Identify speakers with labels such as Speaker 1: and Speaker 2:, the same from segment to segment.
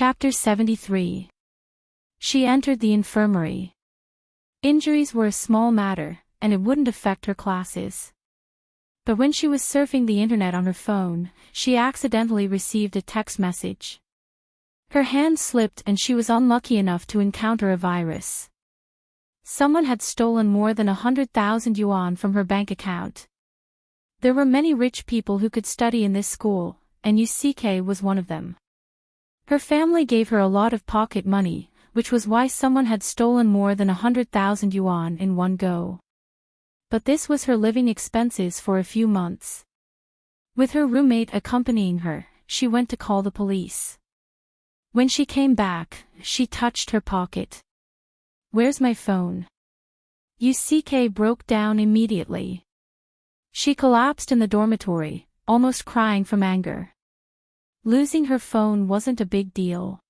Speaker 1: Chapter 73. She entered the infirmary. Injuries were a small matter, and it wouldn't affect her classes. But when she was surfing the internet on her phone, she accidentally received a text message. Her hand slipped and she was unlucky enough to encounter a virus. Someone had stolen more than 100,000 yuan from her bank account. There were many rich people who could study in this school, and UCK was one of them. Her family gave her a lot of pocket money, which was why someone had stolen more than 100,000 yuan in one go. But this was her living expenses for a few months. With her roommate accompanying her, she went to call the police. When she came back, she touched her pocket. "Where's my phone?" UCK broke down immediately. She collapsed in the dormitory, almost crying from anger. Losing her phone wasn't a big deal.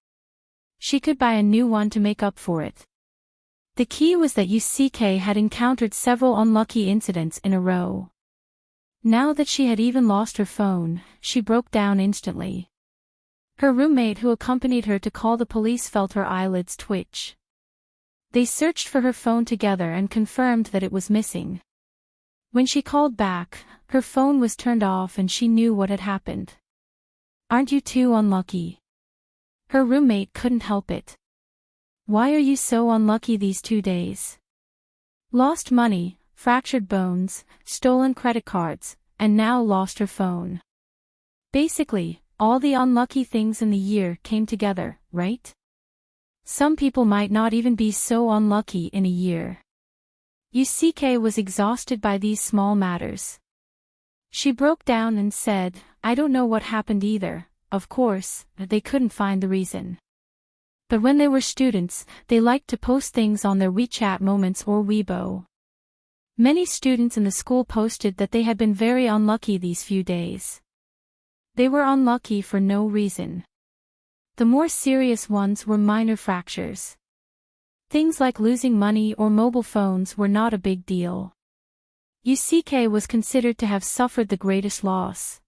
Speaker 1: She could buy a new one to make up for it. The key was that UCK had encountered several unlucky incidents in a row. Now that she had even lost her phone, she broke down instantly. Her roommate who accompanied her to call the police felt her eyelids twitch. They searched for her phone together and confirmed that it was missing. When she called back, her phone was turned off and she knew what had happened. "Aren't you too unlucky?" Her roommate couldn't help it. "Why are you so unlucky these 2 days?" Lost money, fractured bones, stolen credit cards, and now lost her phone. Basically, all the unlucky things in the year came together, right? Some people might not even be so unlucky in a year. UCK was exhausted by these small matters. She broke down and said, "I don't know what happened either." Of course, they couldn't find the reason. But when they were students, they liked to post things on their WeChat moments or Weibo. Many students in the school posted that they had been very unlucky these few days. They were unlucky for no reason. The more serious ones were minor fractures. Things like losing money or mobile phones were not a big deal. UCK was considered to have suffered the greatest loss.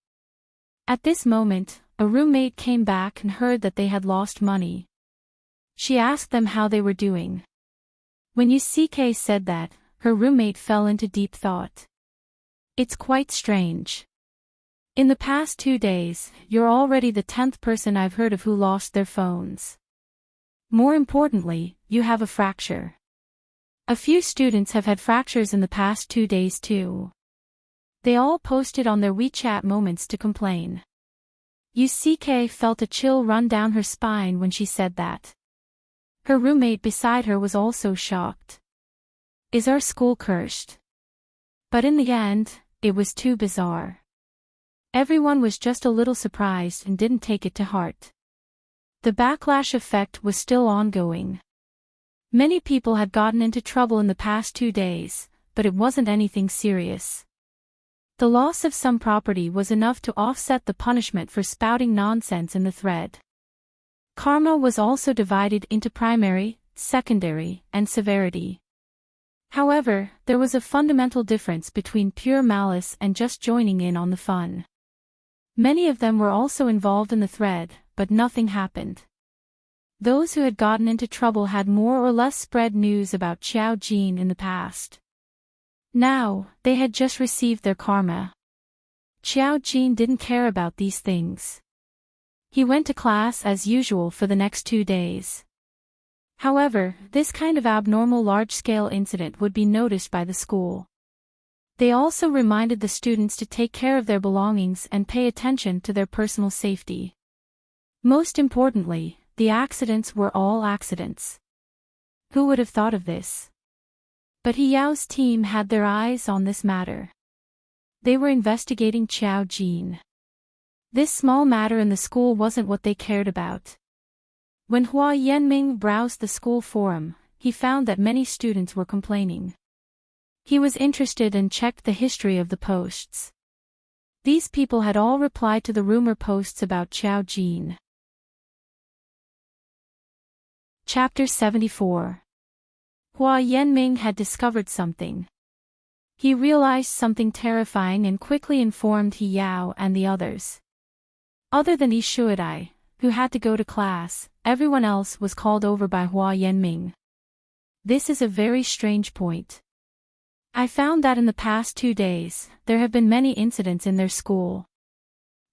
Speaker 1: At this moment, a roommate came back and heard that they had lost money. She asked them how they were doing. When UCK said that, her roommate fell into deep thought. "It's quite strange. In the past 2 days, you're already the 10th person I've heard of who lost their phones. More importantly, you have a fracture. A few students have had fractures in the past 2 days too." They all posted on their WeChat moments to complain. UCK felt a chill run down her spine when she said that. Her roommate beside her was also shocked. "Is our school cursed?" But in the end, it was too bizarre. Everyone was just a little surprised and didn't take it to heart. The backlash effect was still ongoing. Many people had gotten into trouble in the past 2 days, but it wasn't anything serious. The loss of some property was enough to offset the punishment for spouting nonsense in the thread. Karma was also divided into primary, secondary, and severity. However, there was a fundamental difference between pure malice and just joining in on the fun. Many of them were also involved in the thread, but nothing happened. Those who had gotten into trouble had more or less spread news about Xiao Jin in the past. Now, they had just received their karma. Xiao Jin didn't care about these things. He went to class as usual for the next 2 days. However, this kind of abnormal large-scale incident would be noticed by the school. They also reminded the students to take care of their belongings and pay attention to their personal safety. Most importantly, the accidents were all accidents. Who would have thought of this? But He Yao's team had their eyes on this matter. They were investigating Xiao Jin. This small matter in the school wasn't what they cared about. When Hua Yanming browsed the school forum, he found that many students were complaining. He was interested and checked the history of the posts. These people had all replied to the rumor posts about Xiao Jin. Chapter 74. Hua Yanming had discovered something. He realized something terrifying and quickly informed He Yao and the others. Other than Yi Shuadai, who had to go to class. Everyone else was called over by Hua Yanming. This is a very strange point. I found that in the past 2 days, there have been many incidents in their school.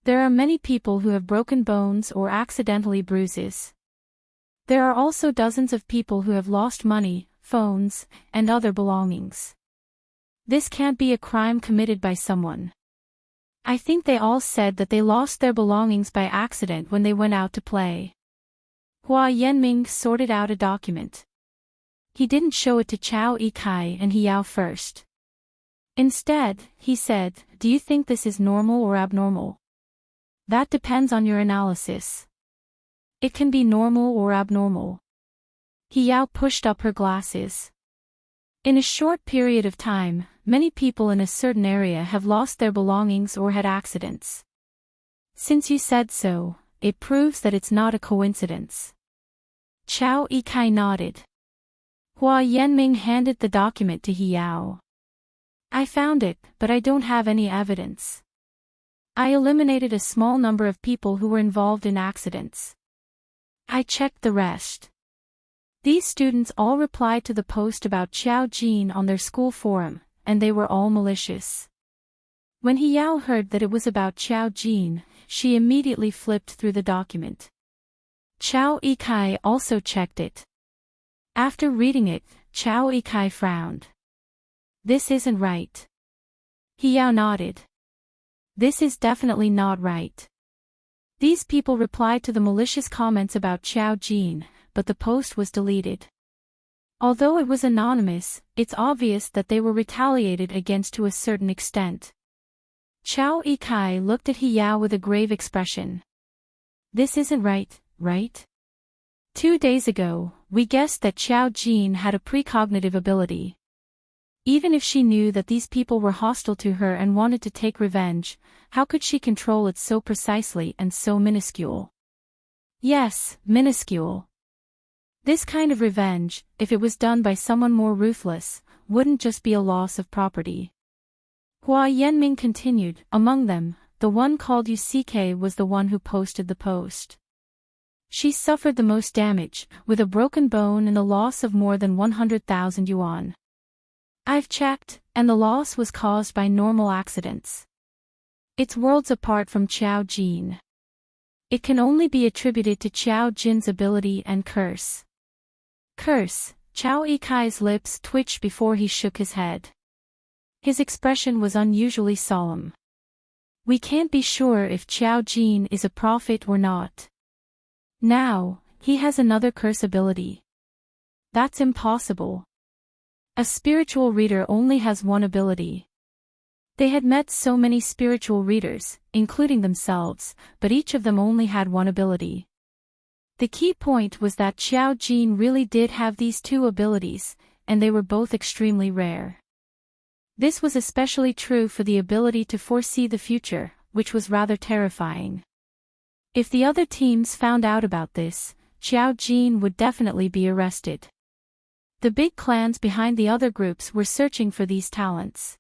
Speaker 1: There are many people who have broken bones or accidentally bruises. There are also dozens of people who have lost money, phones, and other belongings. This can't be a crime committed by someone. I think they all said that they lost their belongings by accident when they went out to play. Hua Yanming sorted out a document. He didn't show it to Chao Yikai and He Yao first. Instead, he said, "Do you think this is normal or abnormal? That depends on your analysis. It can be normal or abnormal." He Yao pushed up her glasses. In a short period of time, many people in a certain area have lost their belongings or had accidents. Since you said so, it proves that it's not a coincidence. Chao Yikai nodded. Hua Yanming handed the document to He Yao. "I found it, but I don't have any evidence. I eliminated a small number of people who were involved in accidents. I checked the rest." These students all replied to the post about Xiao Jin on their school forum, and they were all malicious. When He Yao heard that it was about Xiao Jin, she immediately flipped through the document. Chao Yikai also checked it. After reading it, Chao Yikai frowned. "This isn't right." He Yao nodded. "This is definitely not right." These people replied to the malicious comments about Xiao Jin, but the post was deleted. Although it was anonymous, it's obvious that they were retaliated against to a certain extent. Chao Yikai looked at He Yao with a grave expression. "This isn't right, right? 2 days ago, we guessed that Xiao Jin had a precognitive ability. Even if she knew that these people were hostile to her and wanted to take revenge, how could she control it so precisely and so minuscule?" Yes, minuscule. This kind of revenge, if it was done by someone more ruthless, wouldn't just be a loss of property. Hua Yanming continued, "Among them, the one called Yusuke was the one who posted the post. She suffered the most damage, with a broken bone and the loss of more than 100,000 yuan. I've checked, and the loss was caused by normal accidents. It's worlds apart from Xiao Jin. It can only be attributed to Xiao Jin's ability and curse." Curse. Chao Yikai's lips twitched before he shook his head. His expression was unusually solemn. "We can't be sure if Xiao Jin is a prophet or not. Now, he has another curse ability. That's impossible. A spiritual reader only has one ability." They had met so many spiritual readers, including themselves, but each of them only had one ability. The key point was that Xiao Jin really did have these two abilities, and they were both extremely rare. This was especially true for the ability to foresee the future, which was rather terrifying. If the other teams found out about this, Xiao Jin would definitely be arrested. The big clans behind the other groups were searching for these talents.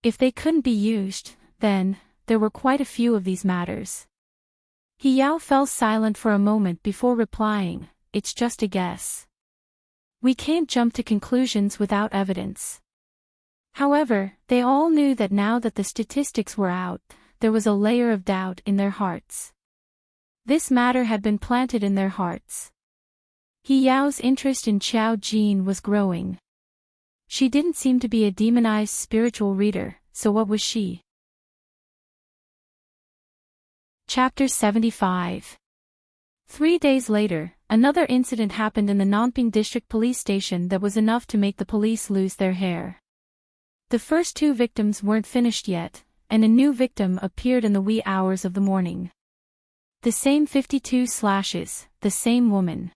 Speaker 1: If they couldn't be used, then, there were quite a few of these matters. He Yao fell silent for a moment before replying, "It's just a guess. We can't jump to conclusions without evidence." However, they all knew that now that the statistics were out, there was a layer of doubt in their hearts. This matter had been planted in their hearts. He Yao's interest in Xiao Jin was growing. She didn't seem to be a demonized spiritual reader, so what was she? Chapter 75. 3 days later, another incident happened in the Nanping District Police Station that was enough to make the police lose their hair. The first 2 victims weren't finished yet, and a new victim appeared in the wee hours of the morning. The same 52 slashes, the same woman.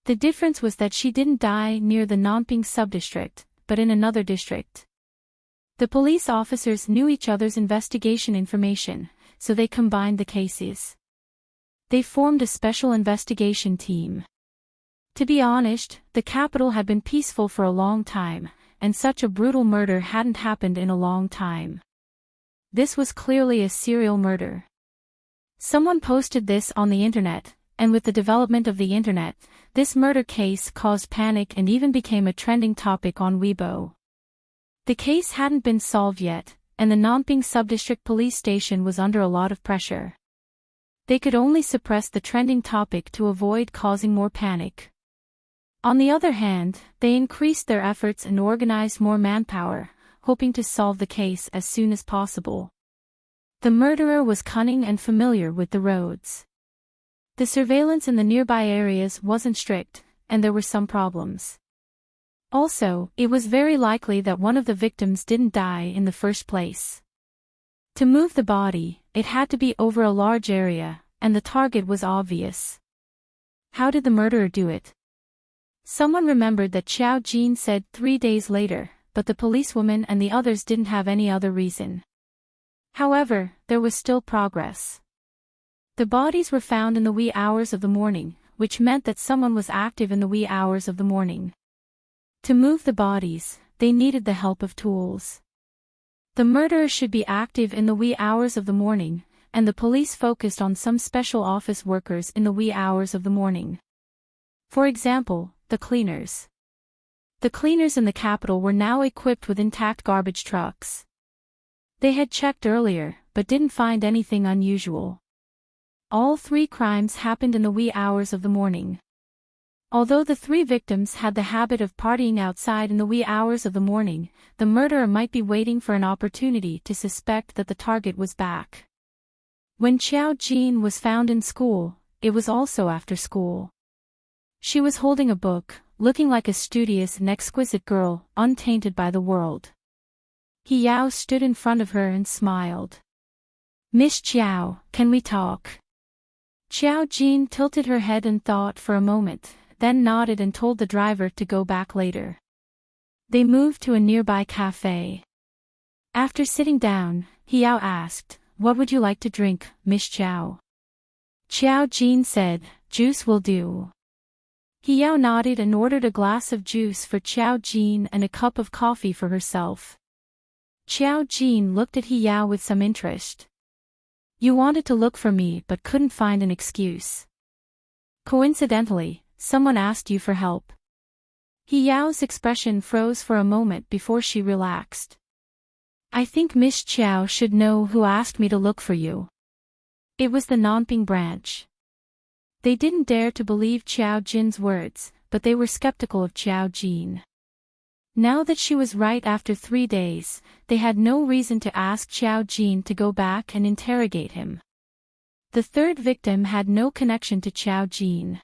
Speaker 1: The difference was that she didn't die near the Nanping subdistrict, but in another district. The police officers knew each other's investigation information, so they combined the cases. They formed a special investigation team. To be honest, the capital had been peaceful for a long time, and such a brutal murder hadn't happened in a long time. This was clearly a serial murder. Someone posted this on the internet, and with the development of the internet, this murder case caused panic and even became a trending topic on Weibo. The case hadn't been solved yet, and the Nanping Subdistrict Police Station was under a lot of pressure. They could only suppress the trending topic to avoid causing more panic. On the other hand, they increased their efforts and organized more manpower, hoping to solve the case as soon as possible. The murderer was cunning and familiar with the roads. The surveillance in the nearby areas wasn't strict, and there were some problems. Also, it was very likely that one of the victims didn't die in the first place. To move the body, it had to be over a large area, and the target was obvious. How did the murderer do it? Someone remembered that Xiao Jin said 3 days later, but the policewoman and the others didn't have any other reason. However, there was still progress. The bodies were found in the wee hours of the morning, which meant that someone was active in the wee hours of the morning. To move the bodies, they needed the help of tools. The murderer should be active in the wee hours of the morning, and the police focused on some special office workers in the wee hours of the morning. For example, the cleaners. The cleaners in the capital were now equipped with intact garbage trucks. They had checked earlier, but didn't find anything unusual. All 3 crimes happened in the wee hours of the morning. Although the 3 victims had the habit of partying outside in the wee hours of the morning, the murderer might be waiting for an opportunity to suspect that the target was back. When Xiao Jin was found in school, it was also after school. She was holding a book, looking like a studious and exquisite girl, untainted by the world. He Yao stood in front of her and smiled. "Miss Xiao, can we talk?" Xiao Jin tilted her head and thought for a moment, then nodded and told the driver to go back later. They moved to a nearby cafe. After sitting down, He Yao asked, "What would you like to drink, Miss Xiao?" Xiao Jin said, "Juice will do." He Yao nodded and ordered a glass of juice for Xiao Jin and a cup of coffee for herself. Xiao Jin looked at He Yao with some interest. "You wanted to look for me but couldn't find an excuse. Coincidentally, someone asked you for help." He Yao's expression froze for a moment before she relaxed. "I think Miss Xiao should know who asked me to look for you." It was the Nanping branch. They didn't dare to believe Xiao Jin's words, but they were skeptical of Xiao Jin. Now that she was right after 3 days, they had no reason to ask Xiao Jin to go back and interrogate him. The 3rd victim had no connection to Xiao Jin.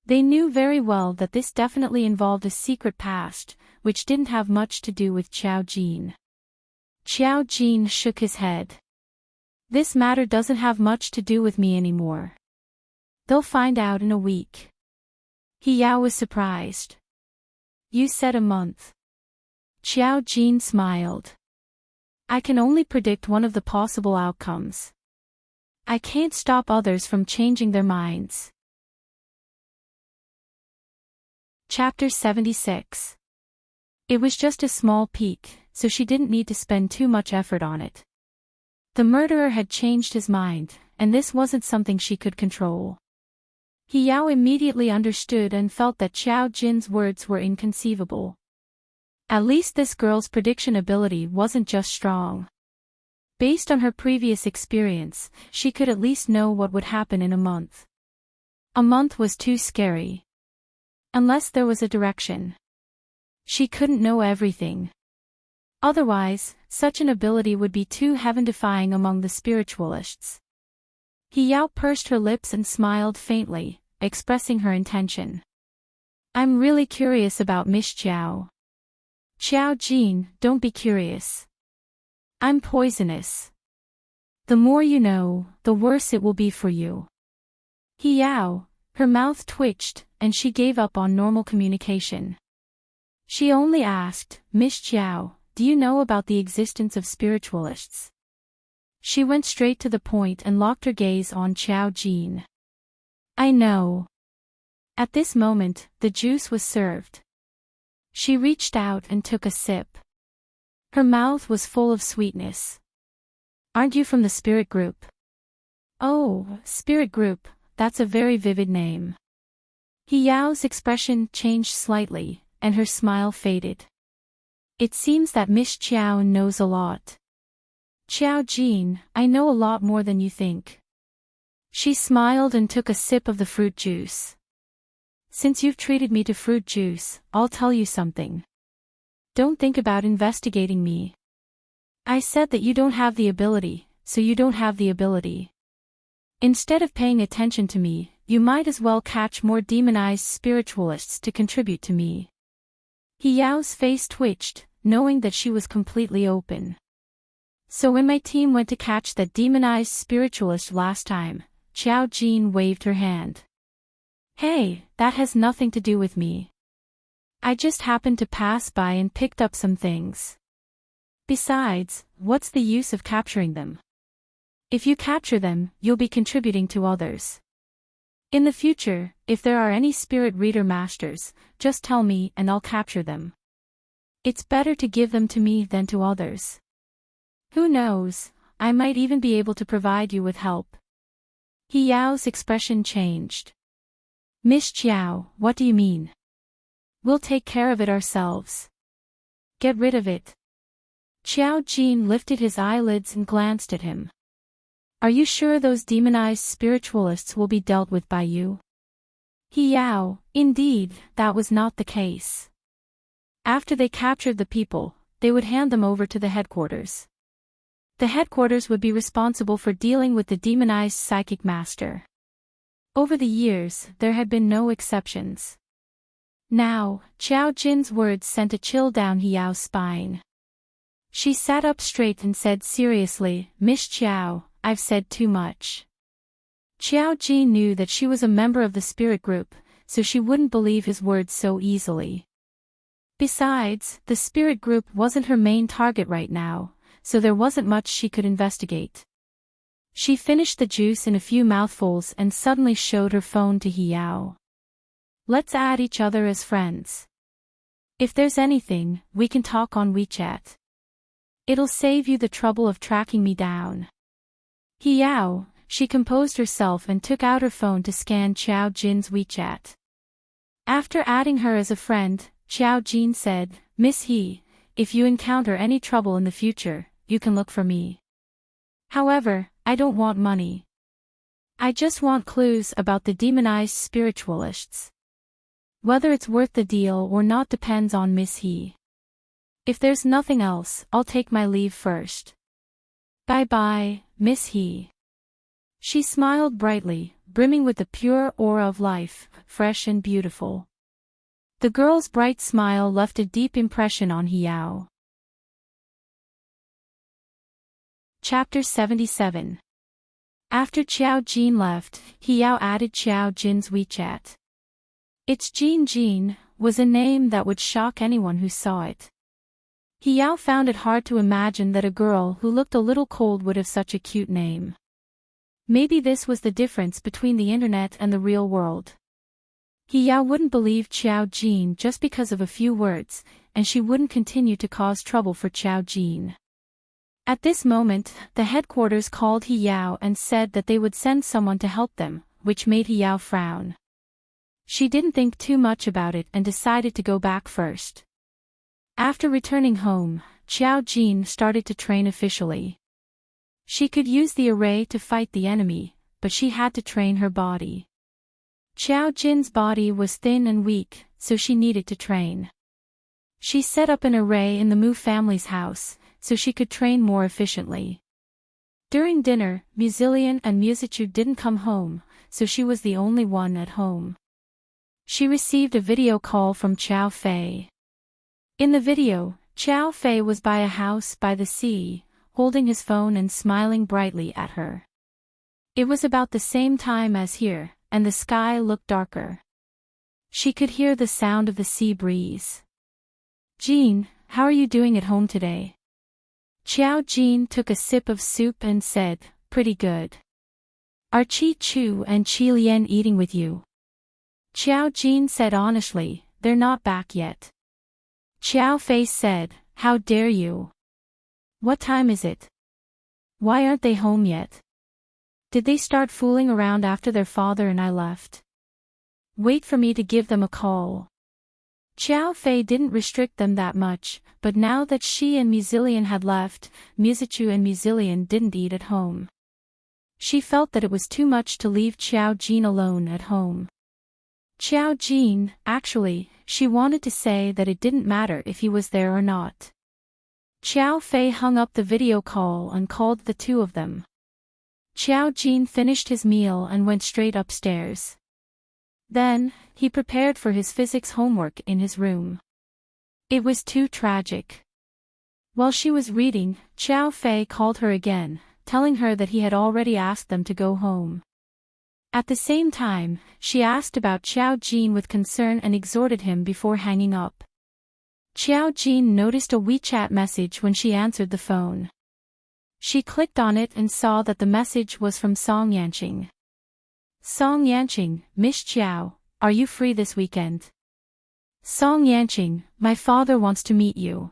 Speaker 1: They knew very well that this definitely involved a secret past, which didn't have much to do with Xiao Jin. Xiao Jin shook his head. "This matter doesn't have much to do with me anymore. They'll find out in a week." He Yao was surprised. "You said a month." Xiao Jin smiled. "I can only predict one of the possible outcomes. I can't stop others from changing their minds." Chapter 76. It was just a small peek, so she didn't need to spend too much effort on it. The murderer had changed his mind, and this wasn't something she could control. He Yao immediately understood and felt that Xiao Jin's words were inconceivable. At least this girl's prediction ability wasn't just strong. Based on her previous experience, she could at least know what would happen in a month. A month was too scary. Unless there was a direction. She couldn't know everything. Otherwise, such an ability would be too heaven-defying among the spiritualists. He Yao pursed her lips and smiled faintly, expressing her intention. "I'm really curious about Miss Xiao." "Xiao Jin, don't be curious. I'm poisonous. The more you know, the worse it will be for you." He Yao, her mouth twitched, and she gave up on normal communication. She only asked, "Miss Xiao, do you know about the existence of spiritualists?" She went straight to the point and locked her gaze on Xiao Jin. "I know." At this moment, the juice was served. She reached out and took a sip. Her mouth was full of sweetness. "Aren't you from the spirit group?" Oh, spirit group, that's a very vivid name. Hiyao's expression changed slightly, and her smile faded. It seems that Miss Chiao knows a lot. Xiao Jin, I know a lot more than you think. She smiled and took a sip of the fruit juice. Since you've treated me to fruit juice, I'll tell you something. Don't think about investigating me. I said that you don't have the ability, so you don't have the ability. Instead of paying attention to me, you might as well catch more demonized spiritualists to contribute to me. Hiyao's face twitched, knowing that she was completely open. So when my team went to catch that demonized spiritualist last time, Xiao Jin waved her hand. Hey, that has nothing to do with me. I just happened to pass by and picked up some things. Besides, what's the use of capturing them? If you capture them, you'll be contributing to others. In the future, if there are any spirit reader masters, just tell me and I'll capture them. It's better to give them to me than to others. Who knows, I might even be able to provide you with help. Hiyao's expression changed. Miss Chiao, what do you mean? We'll take care of it ourselves. Get rid of it. Xiao Jin lifted his eyelids and glanced at him. Are you sure those demonized spiritualists will be dealt with by you? Hiyao, indeed, that was not the case. After they captured the people, they would hand them over to the headquarters. The headquarters would be responsible for dealing with the demonized psychic master. Over the years, there had been no exceptions. Now, Xiao Jin's words sent a chill down Hiyao's spine. She sat up straight and said seriously, Miss Xiao, I've said too much. Xiao Jin knew that she was a member of the spirit group, so she wouldn't believe his words so easily. Besides, the spirit group wasn't her main target right now, so there wasn't much she could investigate. She finished the juice in a few mouthfuls and suddenly showed her phone to Hiyao. Let's add each other as friends. If there's anything, we can talk on WeChat. It'll save you the trouble of tracking me down. Hiyao, she composed herself and took out her phone to scan Xiao Jin's WeChat. After adding her as a friend, Xiao Jin said, Miss He, if you encounter any trouble in the future, you can look for me. However, I don't want money. I just want clues about the demonized spiritualists. Whether it's worth the deal or not depends on Miss He. If there's nothing else, I'll take my leave first. Bye-bye, Miss He. She smiled brightly, brimming with the pure aura of life, fresh and beautiful. The girl's bright smile left a deep impression on Hiyao. Chapter 77. After Xiao Jin left, Hiyao added Xiao Jin's WeChat. It's Jin was a name that would shock anyone who saw it. Hiyao found it hard to imagine that a girl who looked a little cold would have such a cute name. Maybe this was the difference between the internet and the real world. Hiyao wouldn't believe Xiao Jin just because of a few words, and she wouldn't continue to cause trouble for Xiao Jin. At this moment, the headquarters called Hiyao and said that they would send someone to help them, which made Hiyao frown. She didn't think too much about it and decided to go back first. After returning home, Xiao Jin started to train officially. She could use the array to fight the enemy, but she had to train her body. Xiao Jin's body was thin and weak, so she needed to train. She set up an array in the Mu family's house, so she could train more efficiently. During dinner, Musilian and Musichu didn't come home, so she was the only one at home. She received a video call from Chao Fei. In the video, Chao Fei was by a house by the sea, holding his phone and smiling brightly at her. It was about the same time as here, and the sky looked darker. She could hear the sound of the sea breeze. Jean, how are you doing at home today? Xiao Jin took a sip of soup and said, pretty good. Are Chi Chu and Chi Lian eating with you? Xiao Jin said honestly, they're not back yet. Xiao Fei said, how dare you? What time is it? Why aren't they home yet? Did they start fooling around after their father and I left? Wait for me to give them a call. Xiao Fei didn't restrict them that much, but now that she and Muzillion had left, Muzichu and Muzillion didn't eat at home. She felt that it was too much to leave Xiao Jin alone at home. Xiao Jin, actually, she wanted to say that it didn't matter if he was there or not. Xiao Fei hung up the video call and called the two of them. Xiao Jin finished his meal and went straight upstairs. Then, he prepared for his physics homework in his room. It was too tragic. While she was reading, Xiao Fei called her again, telling her that he had already asked them to go home. At the same time, she asked about Xiao Jin with concern and exhorted him before hanging up. Xiao Jin noticed a WeChat message when she answered the phone. She clicked on it and saw that the message was from Song Yanqing. Song Yanqing, Miss Xiao, are you free this weekend? Song Yanqing, my father wants to meet you.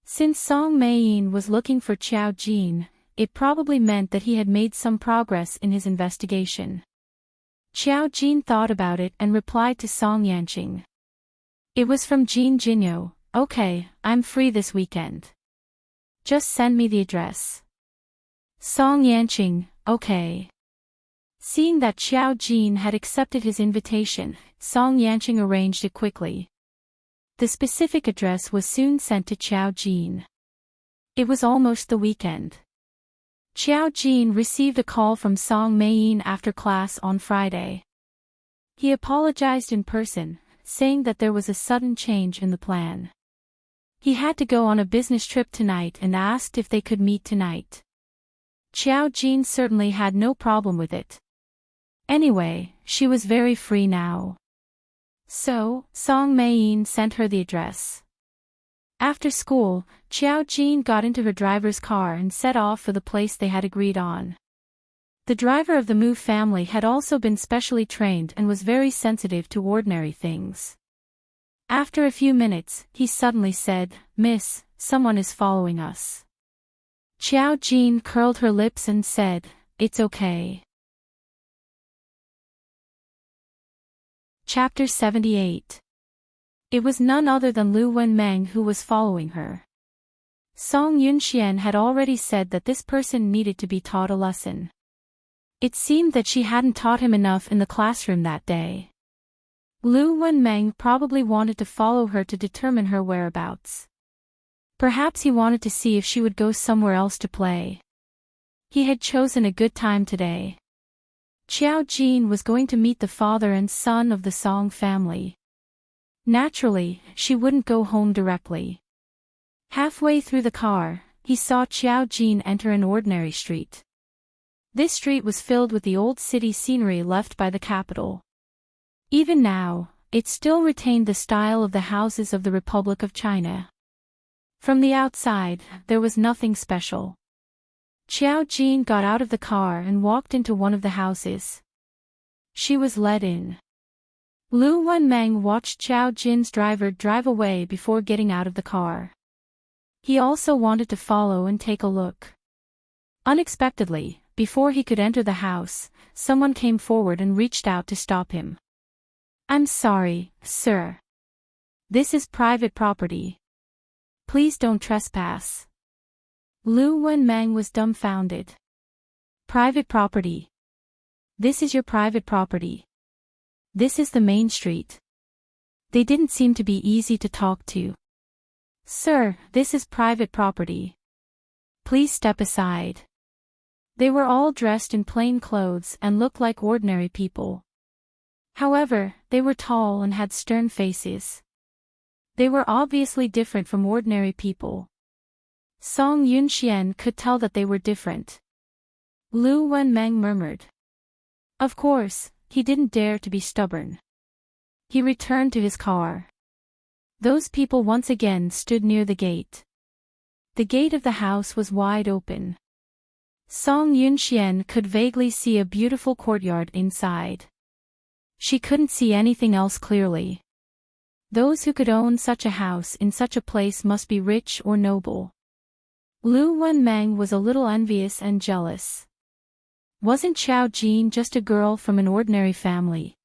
Speaker 1: Since Song Meiyin was looking for Xiao Jin, it probably meant that he had made some progress in his investigation. Xiao Jin thought about it and replied to Song Yanqing. It was from Jin Jinyo. Okay, I'm free this weekend. Just send me the address. Song Yanqing, okay. Seeing that Xiao Jin had accepted his invitation, Song Yanqing arranged it quickly. The specific address was soon sent to Xiao Jin. It was almost the weekend. Xiao Jin received a call from Song Meiyin after class on Friday. He apologized in person, saying that there was a sudden change in the plan. He had to go on a business trip tonight and asked if they could meet tonight. Xiao Jin certainly had no problem with it. Anyway, she was very free now. So, Song Meiyin sent her the address. After school, Xiao Jin got into her driver's car and set off for the place they had agreed on. The driver of the Mu family had also been specially trained and was very sensitive to ordinary things. After a few minutes, he suddenly said, "Miss, someone is following us." Xiao Jin curled her lips and said, "It's okay." Chapter 78. It was none other than Lu Wenmeng who was following her. Song Yunxian had already said that this person needed to be taught a lesson. It seemed that she hadn't taught him enough in the classroom that day. Lu Wenmeng probably wanted to follow her to determine her whereabouts. Perhaps he wanted to see if she would go somewhere else to play. He had chosen a good time today. Xiao Jin was going to meet the father and son of the Song family. Naturally, she wouldn't go home directly. Halfway through the car, he saw Xiao Jin enter an ordinary street. This street was filled with the old city scenery left by the capital. Even now, it still retained the style of the houses of the Republic of China. From the outside, there was nothing special. Xiao Jin got out of the car and walked into one of the houses. She was let in. Lu Wenmeng watched Xiao Jin's driver drive away before getting out of the car. He also wanted to follow and take a look. Unexpectedly, before he could enter the house, someone came forward and reached out to stop him. "I'm sorry, sir. This is private property. Please don't trespass." Lu Wenmeng was dumbfounded. "Private property? This is your private property. This is the main street." They didn't seem to be easy to talk to. "Sir, this is private property. Please step aside." They were all dressed in plain clothes and looked like ordinary people. However, they were tall and had stern faces. They were obviously different from ordinary people. Song Yunxian could tell that they were different. Lu Wenmeng murmured. Of course, he didn't dare to be stubborn. He returned to his car. Those people once again stood near the gate. The gate of the house was wide open. Song Yunxian could vaguely see a beautiful courtyard inside. She couldn't see anything else clearly. Those who could own such a house in such a place must be rich or noble. Lu Wenmeng was a little envious and jealous. Wasn't Xiao Jin just a girl from an ordinary family?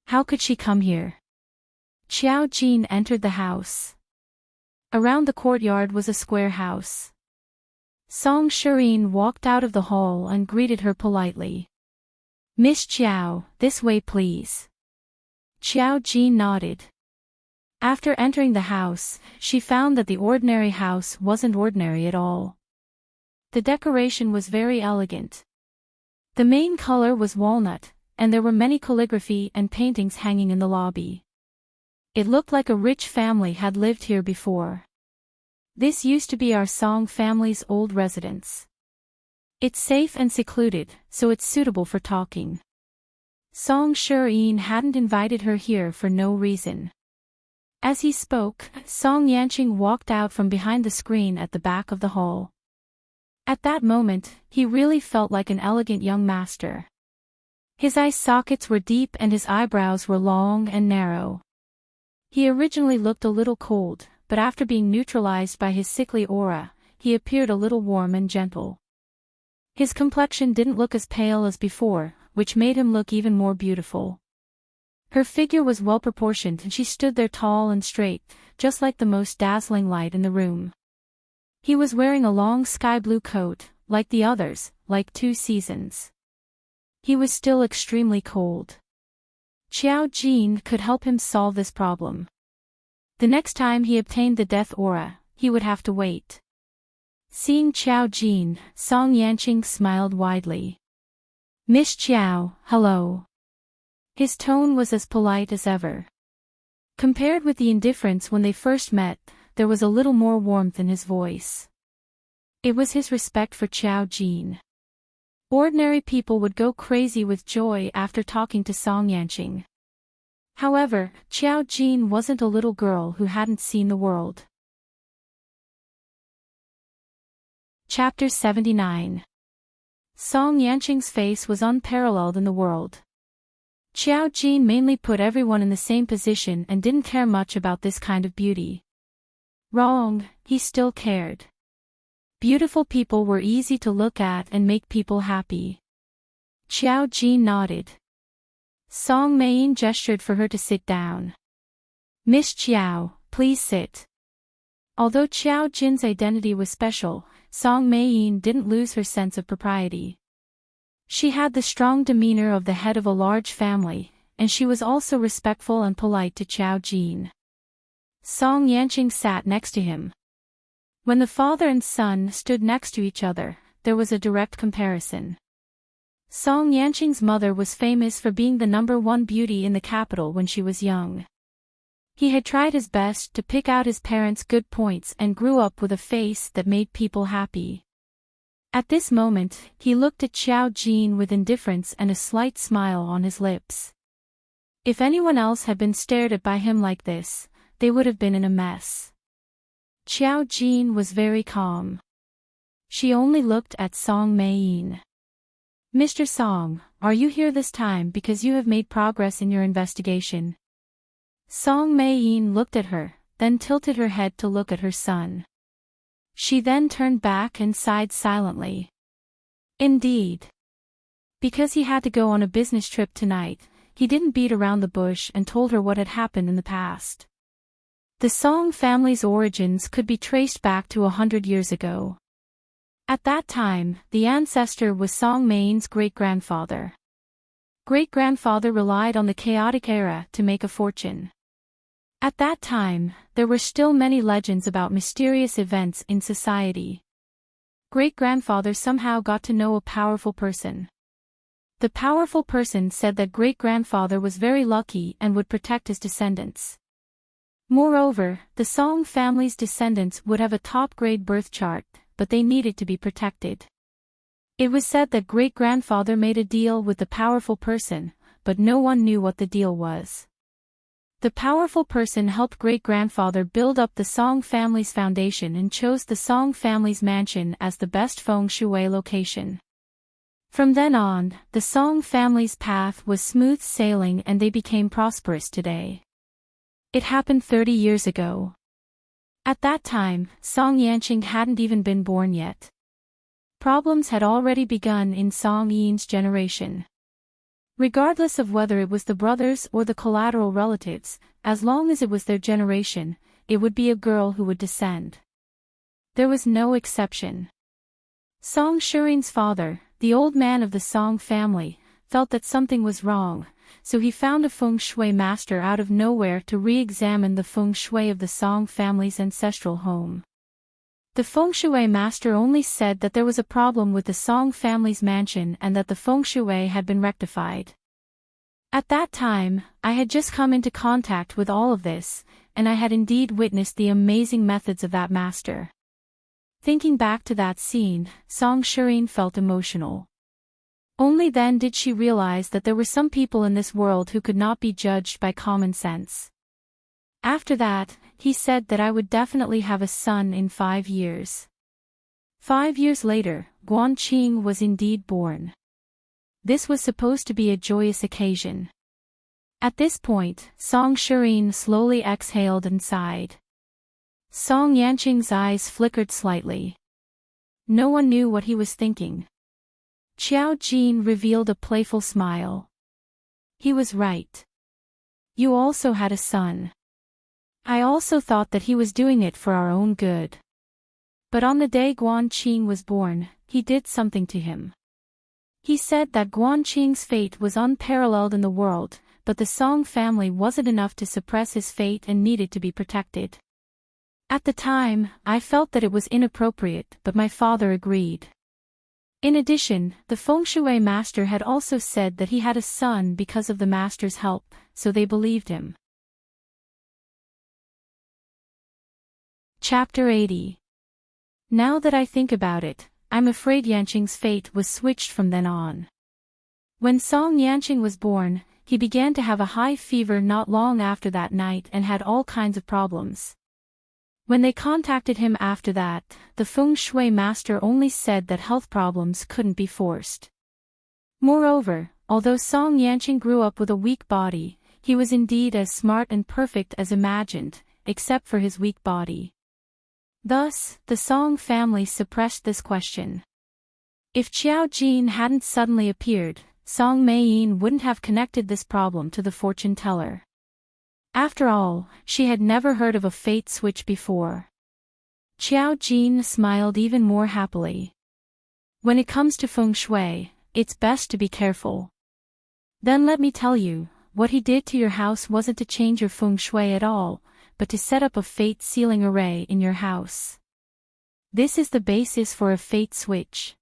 Speaker 1: How could she come here? Xiao Jin entered the house. Around the courtyard was a square house. Song Shirin walked out of the hall and greeted her politely. Miss Xiao, this way please. Xiao Jin nodded. After entering the house, she found that the ordinary house wasn't ordinary at all. The decoration was very elegant. The main color was walnut, and there were many calligraphy and paintings hanging in the lobby. It looked like a rich family had lived here before. This used to be our Song family's old residence. It's safe and secluded, so it's suitable for talking. Song Shirin hadn't invited her here for no reason. As he spoke, Song Yanqing walked out from behind the screen at the back of the hall. At that moment, he really felt like an elegant young master. His eye sockets were deep and his eyebrows were long and narrow. He originally looked a little cold, but after being neutralized by his sickly aura, he appeared a little warm and gentle. His complexion didn't look as pale as before, which made him look even more beautiful. Her figure was well proportioned and she stood there tall and straight, just like the most dazzling light in the room. He was wearing a long sky blue coat, like the others, like 2 seasons. He was still extremely cold. Xiao Jin could help him solve this problem. The next time he obtained the death aura, he would have to wait. Seeing Xiao Jin, Song Yanqing smiled widely. Miss Xiao, hello. His tone was as polite as ever. Compared with the indifference when they first met, there was a little more warmth in his voice. It was his respect for Xiao Jin. Ordinary people would go crazy with joy after talking to Song Yanqing. However, Xiao Jin wasn't a little girl who hadn't seen the world. Chapter 79. Song Yanqing's face was unparalleled in the world. Xiao Jin mainly put everyone in the same position and didn't care much about this kind of beauty. Wrong, he still cared. Beautiful people were easy to look at and make people happy. Xiao Jin nodded. Song Meiyin gestured for her to sit down. Miss Xiao, please sit. Although Xiao Jin's identity was special, Song Meiyin didn't lose her sense of propriety. She had the strong demeanor of the head of a large family, and she was also respectful and polite to Xiao Jin. Song Yanqing sat next to him. When the father and son stood next to each other, there was a direct comparison. Song Yanqing's mother was famous for being the #1 beauty in the capital when she was young. He had tried his best to pick out his parents' good points and grew up with a face that made people happy. At this moment, he looked at Xiao Jin with indifference and a slight smile on his lips. If anyone else had been stared at by him like this, they would have been in a mess. Xiao Jin was very calm. She only looked at Song Meiyin. Mr. Song, are you here this time because you have made progress in your investigation? Song Meiyin looked at her, then tilted her head to look at her son. She then turned back and sighed silently. Indeed. Because he had to go on a business trip tonight, he didn't beat around the bush and told her what had happened in the past. The Song family's origins could be traced back to 100 years ago. At that time, the ancestor was Song Meiyin's great-grandfather. Great-grandfather relied on the chaotic era to make a fortune. At that time, there were still many legends about mysterious events in society. Great-grandfather somehow got to know a powerful person. The powerful person said that great-grandfather was very lucky and would protect his descendants. Moreover, the Song family's descendants would have a top-grade birth chart, but they needed to be protected. It was said that great-grandfather made a deal with the powerful person, but no one knew what the deal was. The powerful person helped great-grandfather build up the Song family's foundation and chose the Song family's mansion as the best feng shui location. From then on, the Song family's path was smooth sailing and they became prosperous today. It happened 30 years ago. At that time, Song Yanqing hadn't even been born yet. Problems had already begun in Song Yin's generation. Regardless of whether it was the brothers or the collateral relatives, as long as it was their generation, it would be a girl who would descend. There was no exception. Song Shirin's father, the old man of the Song family, felt that something was wrong, so he found a feng shui master out of nowhere to re-examine the feng shui of the Song family's ancestral home. The feng shui master only said that there was a problem with the Song family's mansion and that the feng shui had been rectified. At that time, I had just come into contact with all of this, and I had indeed witnessed the amazing methods of that master. Thinking back to that scene, Song Shirin felt emotional. Only then did she realize that there were some people in this world who could not be judged by common sense. After that, he said that I would definitely have a son in 5 years. 5 years later, Guanqing was indeed born. This was supposed to be a joyous occasion. At this point, Song Shirin slowly exhaled and sighed. Song Yanqing's eyes flickered slightly. No one knew what he was thinking. Qiao Jin revealed a playful smile. He was right. You also had a son. I also thought that he was doing it for our own good. But on the day Guanqing was born, he did something to him. He said that Guanqing's fate was unparalleled in the world, but the Song family wasn't enough to suppress his fate and needed to be protected. At the time, I felt that it was inappropriate, but my father agreed. In addition, the feng shui master had also said that he had a son because of the master's help, so they believed him. Chapter 80. Now that I think about it, I'm afraid Yanqing's fate was switched from then on. When Song Yanqing was born, he began to have a high fever not long after that night and had all kinds of problems. When they contacted him after that, the feng shui master only said that health problems couldn't be forced. Moreover, although Song Yanqing grew up with a weak body, he was indeed as smart and perfect as imagined, except for his weak body. Thus, the Song family suppressed this question. If Qiao Jin hadn't suddenly appeared, Song Meiyin wouldn't have connected this problem to the fortune teller. After all, she had never heard of a fate switch before. Qiao Jin smiled even more happily. When it comes to feng shui, it's best to be careful. Then let me tell you, what he did to your house wasn't to change your feng shui at all, but to set up a fate sealing array in your house. This is the basis for a fate switch.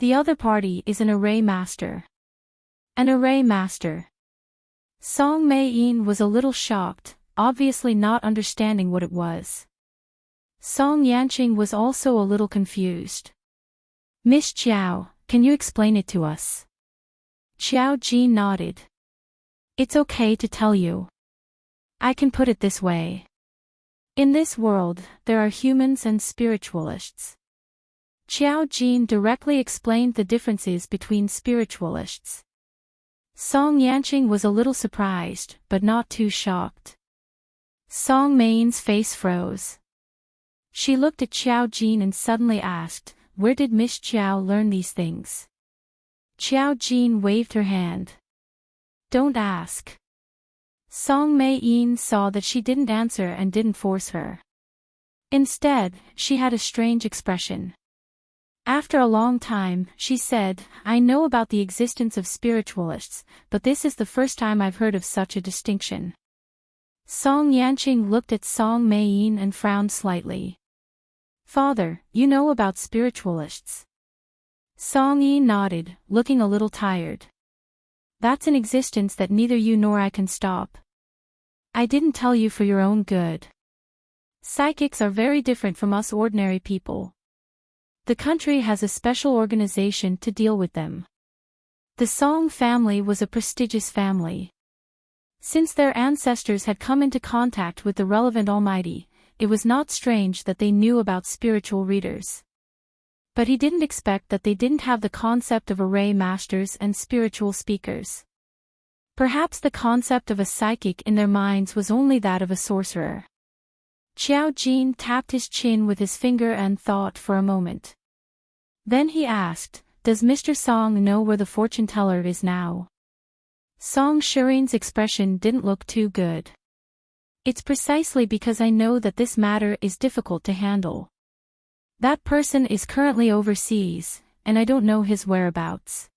Speaker 1: The other party is an array master. An array master. Song Meiyin was a little shocked, obviously not understanding what it was. Song Yanqing was also a little confused. Miss Qiao, can you explain it to us? Qiao Jin nodded. It's okay to tell you. I can put it this way. In this world, there are humans and spiritualists. Qiao Jin directly explained the differences between spiritualists. Song Yanqing was a little surprised, but not too shocked. Song Mei's face froze. She looked at Qiao Jin and suddenly asked, where did Miss Qiao learn these things? Qiao Jin waved her hand. Don't ask. Song Meiyin saw that she didn't answer and didn't force her. Instead, she had a strange expression. After a long time, she said, I know about the existence of spiritualists, but this is the first time I've heard of such a distinction. Song Yanqing looked at Song Meiyin and frowned slightly. Father, you know about spiritualists? Song Yi nodded, looking a little tired. That's an existence that neither you nor I can stop. I didn't tell you for your own good. Psychics are very different from us ordinary people. The country has a special organization to deal with them. The Song family was a prestigious family. Since their ancestors had come into contact with the relevant Almighty, it was not strange that they knew about spiritual readers. But he didn't expect that they didn't have the concept of array masters and spiritual speakers. Perhaps the concept of a psychic in their minds was only that of a sorcerer. Qiao Jin tapped his chin with his finger and thought for a moment. Then he asked, "Does Mr. Song know where the fortune teller is now?" Song Shirin's expression didn't look too good. "It's precisely because I know that this matter is difficult to handle. That person is currently overseas, and I don't know his whereabouts.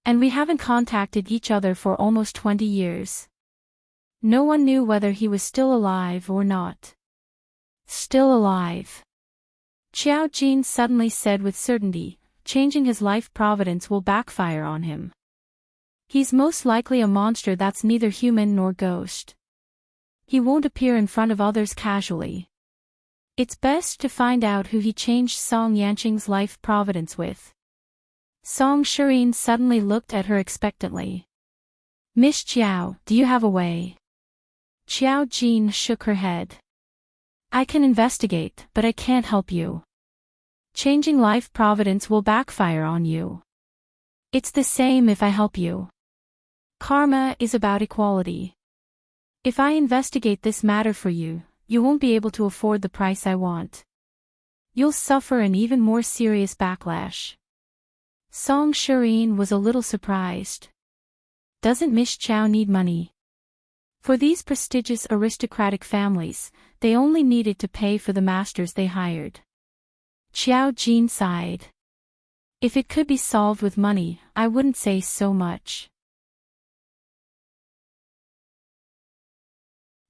Speaker 1: And we haven't contacted each other for almost 20 years. No one knew whether he was still alive or not." "Still alive," Xiao Jin suddenly said with certainty. "Changing his life providence will backfire on him. He's most likely a monster that's neither human nor ghost. He won't appear in front of others casually. It's best to find out who he changed Song Yanqing's life providence with." Song Shirin suddenly looked at her expectantly. "Miss Xiao, do you have a way?" Xiao Jin shook her head. "I can investigate, but I can't help you. Changing life providence will backfire on you. It's the same if I help you. Karma is about equality. If I investigate this matter for you, you won't be able to afford the price I want. You'll suffer an even more serious backlash." Song Shirin was a little surprised. Doesn't Miss Xiao need money? For these prestigious aristocratic families, they only needed to pay for the masters they hired. Xiao Jin sighed. "If it could be solved with money, I wouldn't say so much."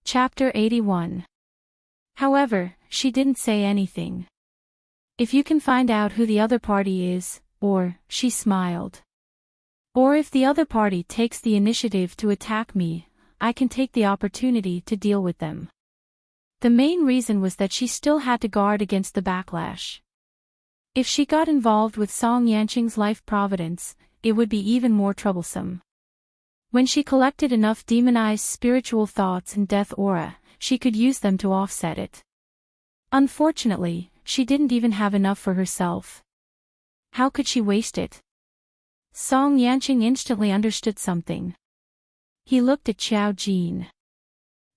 Speaker 1: Chapter 81. However, she didn't say anything. "If you can find out who the other party is, or," she smiled. "Or if the other party takes the initiative to attack me, I can take the opportunity to deal with them." The main reason was that she still had to guard against the backlash. If she got involved with Song Yanqing's life providence, it would be even more troublesome. When she collected enough demonized spiritual thoughts and death aura, she could use them to offset it. Unfortunately, she didn't even have enough for herself. How could she waste it? Song Yanqing instantly understood something. He looked at Xiao Jin.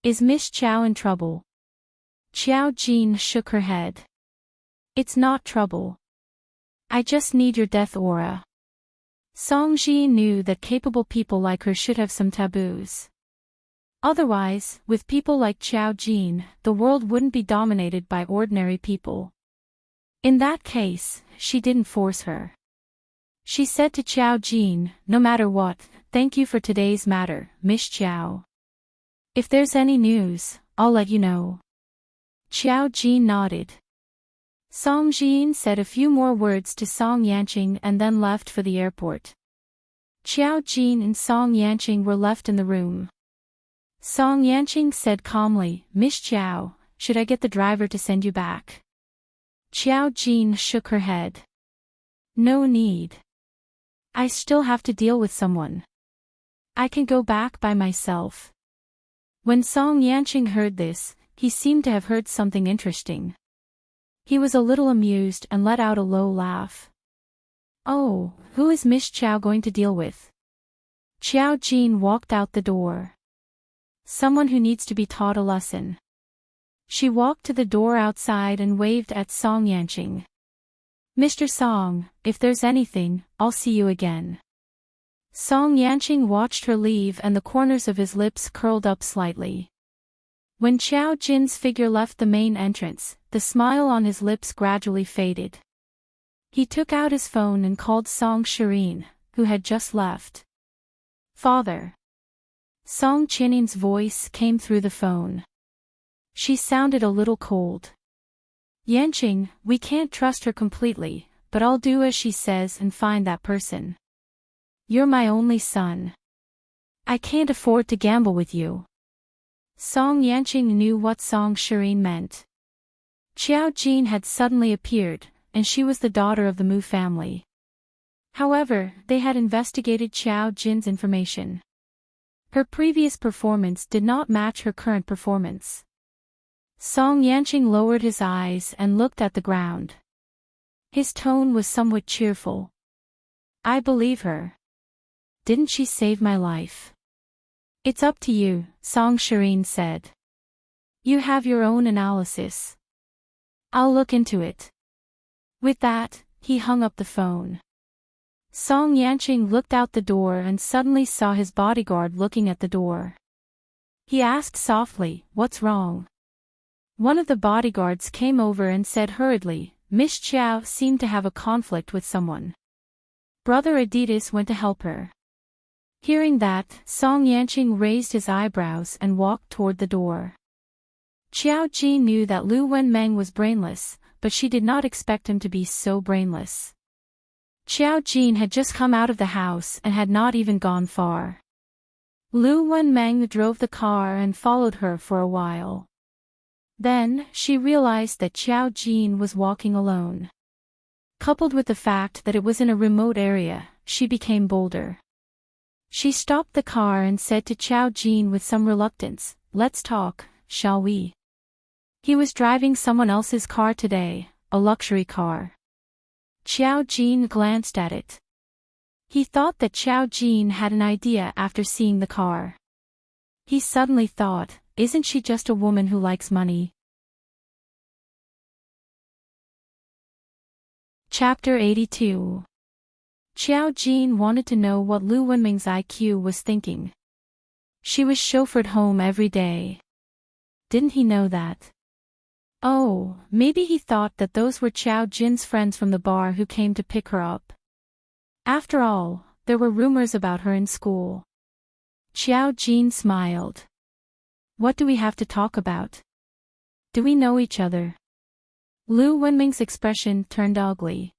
Speaker 1: "Is Miss Xiao in trouble?" Xiao Jin shook her head. "It's not trouble. I just need your death aura." Song Ji knew that capable people like her should have some taboos. Otherwise, with people like Xiao Jin, the world wouldn't be dominated by ordinary people. In that case, she didn't force her. She said to Xiao Jin, "No matter what, thank you for today's matter, Miss Xiao. If there's any news, I'll let you know." Xiao Jin nodded. Song Jin said a few more words to Song Yanqing and then left for the airport. Xiao Jin and Song Yanqing were left in the room. Song Yanqing said calmly, "Miss Xiao, should I get the driver to send you back?" Xiao Jin shook her head. "No need. I still have to deal with someone. I can go back by myself." When Song Yanqing heard this, he seemed to have heard something interesting. He was a little amused and let out a low laugh. "Oh, who is Miss Xiao going to deal with?" Xiao Jin walked out the door. "Someone who needs to be taught a lesson." She walked to the door outside and waved at Song Yanqing. "Mr. Song, if there's anything, I'll see you again." Song Yanqing watched her leave and the corners of his lips curled up slightly. When Xiao Jin's figure left the main entrance, the smile on his lips gradually faded. He took out his phone and called Song Shirin, who had just left. "Father." Song Qinin's voice came through the phone. She sounded a little cold. "Yanqing, we can't trust her completely, but I'll do as she says and find that person. You're my only son. I can't afford to gamble with you." Song Yanqing knew what Song Shirin meant. Xiao Jin had suddenly appeared, and she was the daughter of the Mu family. However, they had investigated Xiao Jin's information. Her previous performance did not match her current performance. Song Yanqing lowered his eyes and looked at the ground. His tone was somewhat cheerful. "I believe her. Didn't she save my life?" "It's up to you," Song Shirin said. "You have your own analysis. I'll look into it." With that, he hung up the phone. Song Yanqing looked out the door and suddenly saw his bodyguard looking at the door. He asked softly, "What's wrong?" One of the bodyguards came over and said hurriedly, "Miss Chiao seemed to have a conflict with someone. Brother Adidas went to help her." Hearing that, Song Yanqing raised his eyebrows and walked toward the door. Qiao Ji knew that Lu Wenmeng was brainless, but she did not expect him to be so brainless. Qiao Jin had just come out of the house and had not even gone far. Lu Wenmeng drove the car and followed her for a while. Then, she realized that Qiao Jin was walking alone. Coupled with the fact that it was in a remote area, she became bolder. She stopped the car and said to Qiao Jin with some reluctance, "Let's talk, shall we?" He was driving someone else's car today, a luxury car. Qiao Jin glanced at it. He thought that Qiao Jin had an idea after seeing the car. He suddenly thought, isn't she just a woman who likes money? Chapter 82. Qiao Jin wanted to know what Lu Wenming's IQ was thinking. She was chauffeured home every day. Didn't he know that? Oh, maybe he thought that those were Qiao Jin's friends from the bar who came to pick her up. After all, there were rumors about her in school. Qiao Jin smiled. What do we have to talk about? Do we know each other? Lu Wenming's expression turned ugly.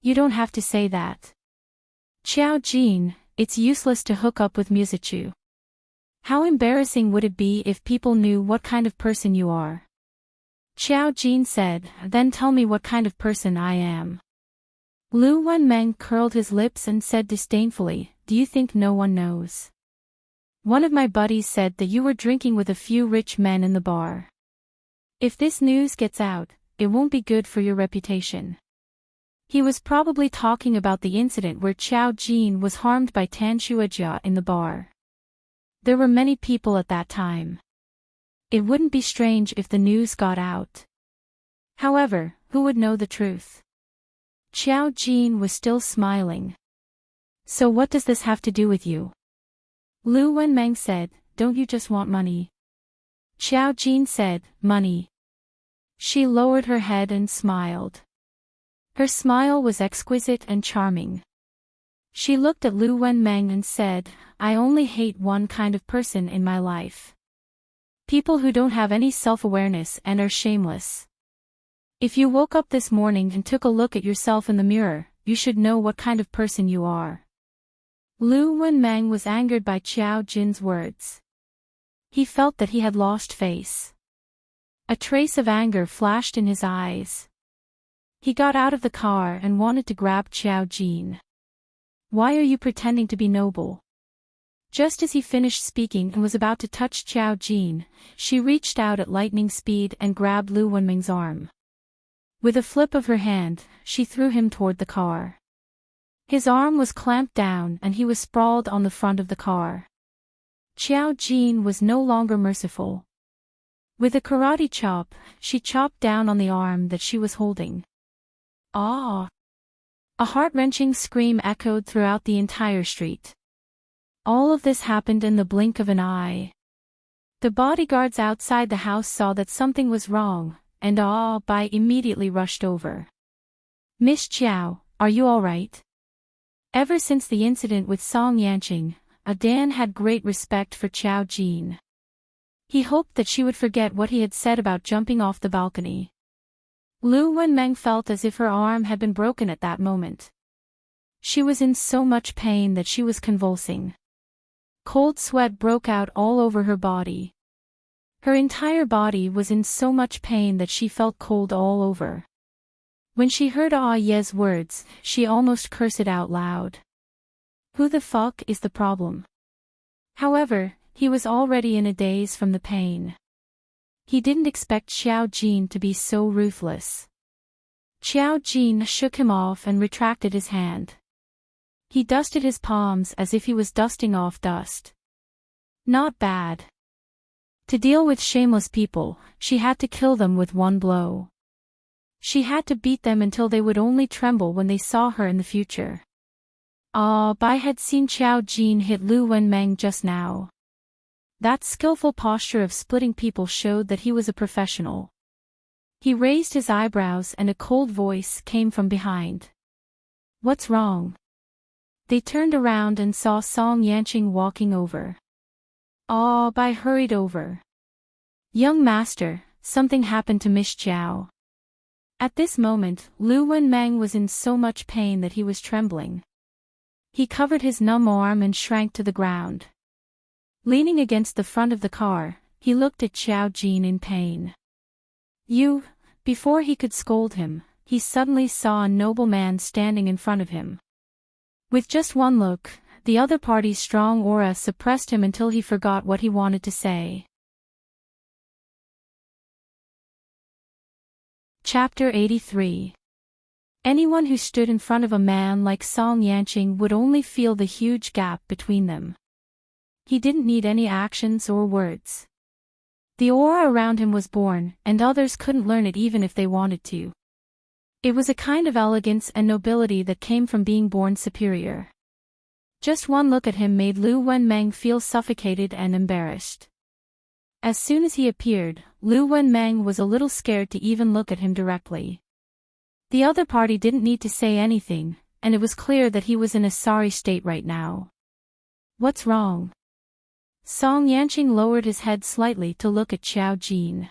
Speaker 1: You don't have to say that. Qiao Jin, it's useless to hook up with Musichu. How embarrassing would it be if people knew what kind of person you are? Qiao Jin said, then tell me what kind of person I am. Lu Wenmeng curled his lips and said disdainfully, do you think no one knows? One of my buddies said that you were drinking with a few rich men in the bar. If this news gets out, it won't be good for your reputation. He was probably talking about the incident where Qiao Jin was harmed by Tan Shuajia in the bar. There were many people at that time. It wouldn't be strange if the news got out. However, who would know the truth? Qiao Jin was still smiling. So what does this have to do with you? Lu Wenmeng said, don't you just want money? Qiao Jin said, money. She lowered her head and smiled. Her smile was exquisite and charming. She looked at Lu Wenmeng and said, I only hate one kind of person in my life. People who don't have any self-awareness and are shameless. If you woke up this morning and took a look at yourself in the mirror, you should know what kind of person you are. Lu Wenmeng was angered by Qiao Jin's words. He felt that he had lost face. A trace of anger flashed in his eyes. He got out of the car and wanted to grab Qiao Jin. Why are you pretending to be noble? Just as he finished speaking and was about to touch Qiao Jin, she reached out at lightning speed and grabbed Lu Wenming's arm. With a flip of her hand, she threw him toward the car. His arm was clamped down and he was sprawled on the front of the car. Qiao Jin was no longer merciful. With a karate chop, she chopped down on the arm that she was holding. Ah! A heart-wrenching scream echoed throughout the entire street. All of this happened in the blink of an eye. The bodyguards outside the house saw that something was wrong, and immediately rushed over. Miss Chiao, are you all right? Ever since the incident with Song Yanqing, Dan had great respect for Qiao Jin. He hoped that she would forget what he had said about jumping off the balcony. Lu Wenmeng felt as if her arm had been broken at that moment. She was in so much pain that she was convulsing. Cold sweat broke out all over her body. Her entire body was in so much pain that she felt cold all over. When she heard Ye's words, she almost cursed it out loud. Who the fuck is the problem? However, he was already in a daze from the pain. He didn't expect Qiao Jin to be so ruthless. Qiao Jin shook him off and retracted his hand. He dusted his palms as if he was dusting off dust. Not bad. To deal with shameless people, she had to kill them with one blow. She had to beat them until they would only tremble when they saw her in the future. Bai had seen Xiao Jin hit Lu Wenmeng just now. That skillful posture of splitting people showed that he was a professional. He raised his eyebrows and a cold voice came from behind. What's wrong? They turned around and saw Song Yanqing walking over. Bai hurried over. Young master, something happened to Miss Chiao. At this moment, Lu Wenmeng was in so much pain that he was trembling. He covered his numb arm and shrank to the ground. Leaning against the front of the car, he looked at Xiao Jin in pain. Before he could scold him, he suddenly saw a noble man standing in front of him. With just one look, the other party's strong aura suppressed him until he forgot what he wanted to say. Chapter 83. Anyone who stood in front of a man like Song Yanqing would only feel the huge gap between them. He didn't need any actions or words. The aura around him was born, and others couldn't learn it even if they wanted to. It was a kind of elegance and nobility that came from being born superior. Just one look at him made Lu Wenmeng feel suffocated and embarrassed. As soon as he appeared, Lu Wenmeng was a little scared to even look at him directly. The other party didn't need to say anything, and it was clear that he was in a sorry state right now. What's wrong? Song Yanqing lowered his head slightly to look at Xiao Jin.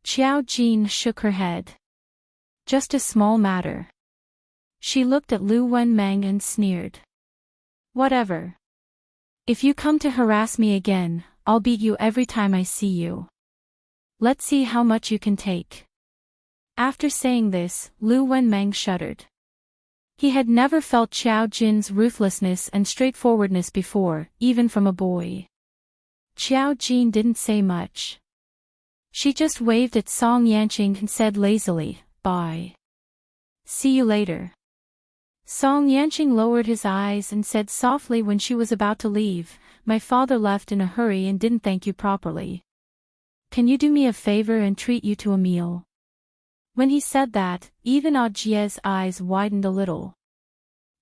Speaker 1: Xiao Jin shook her head. Just a small matter. She looked at Lu Wenmeng and sneered. Whatever. If you come to harass me again, I'll beat you every time I see you. Let's see how much you can take. After saying this, Lu Wenmeng shuddered. He had never felt Xiao Jin's ruthlessness and straightforwardness before, even from a boy. Xiao Jin didn't say much. She just waved at Song Yanqing and said lazily, "Bye. See you later." Song Yanqing lowered his eyes and said softly when she was about to leave, "My father left in a hurry and didn't thank you properly. Can you do me a favor and treat you to a meal?" When he said that, even Jie's eyes widened a little.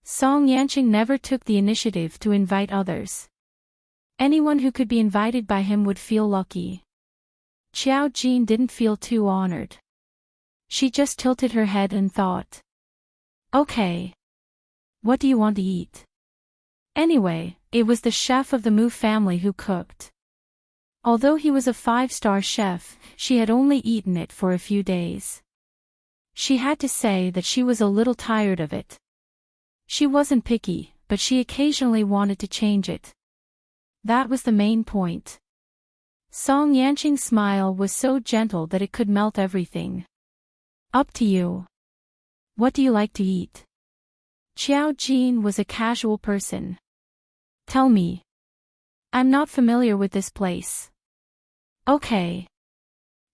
Speaker 1: Song Yanqing never took the initiative to invite others. Anyone who could be invited by him would feel lucky. Xiao Jin didn't feel too honored. She just tilted her head and thought. Okay. What do you want to eat? Anyway, it was the chef of the Mu family who cooked. Although he was a 5-star chef, she had only eaten it for a few days. She had to say that she was a little tired of it. She wasn't picky, but she occasionally wanted to change it. That was the main point. Song Yanqing's smile was so gentle that it could melt everything. Up to you. What do you like to eat? Xiao Jin was a casual person. Tell me. I'm not familiar with this place. Okay.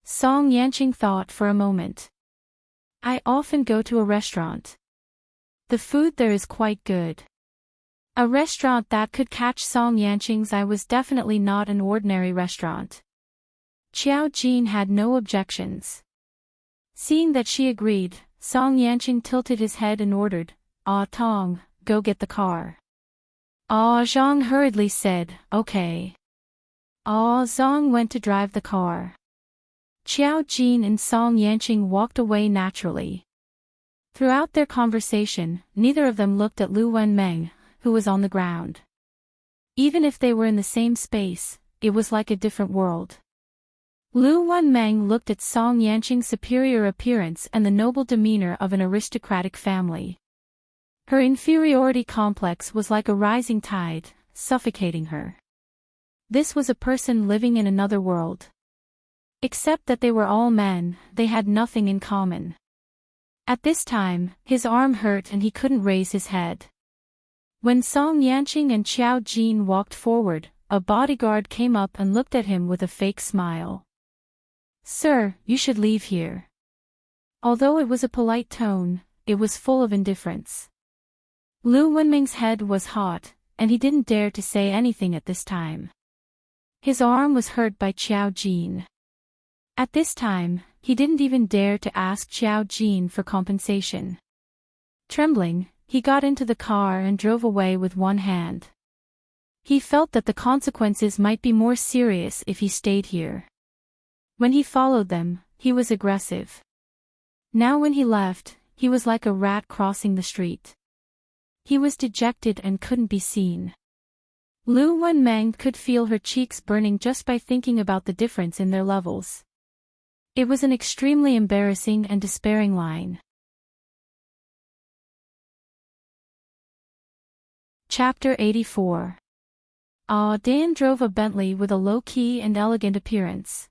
Speaker 1: Song Yanqing thought for a moment. I often go to a restaurant. The food there is quite good. A restaurant that could catch Song Yanqing's eye was definitely not an ordinary restaurant. Xiao Jin had no objections. Seeing that she agreed, Song Yanqing tilted his head and ordered, Tong, go get the car. Zhang hurriedly said, okay. Zhang went to drive the car. Xiao Jin and Song Yanqing walked away naturally. Throughout their conversation, neither of them looked at Lu Wenmeng, who was on the ground. Even if they were in the same space, it was like a different world. Lu Wenmeng looked at Song Yanqing's superior appearance and the noble demeanor of an aristocratic family. Her inferiority complex was like a rising tide, suffocating her. This was a person living in another world. Except that they were all men, they had nothing in common. At this time, his arm hurt and he couldn't raise his head. When Song Yanqing and Xiao Jin walked forward, a bodyguard came up and looked at him with a fake smile. Sir, you should leave here. Although it was a polite tone, it was full of indifference. Lu Wenming's head was hot, and he didn't dare to say anything at this time. His arm was hurt by Xiao Jin. At this time, he didn't even dare to ask Xiao Jin for compensation. Trembling, he got into the car and drove away with one hand. He felt that the consequences might be more serious if he stayed here. When he followed them, he was aggressive. Now when he left, he was like a rat crossing the street. He was dejected and couldn't be seen. Lu Wenmeng could feel her cheeks burning just by thinking about the difference in their levels. It was an extremely embarrassing and despairing line. Chapter 84. Dan drove a Bentley with a low-key and elegant appearance.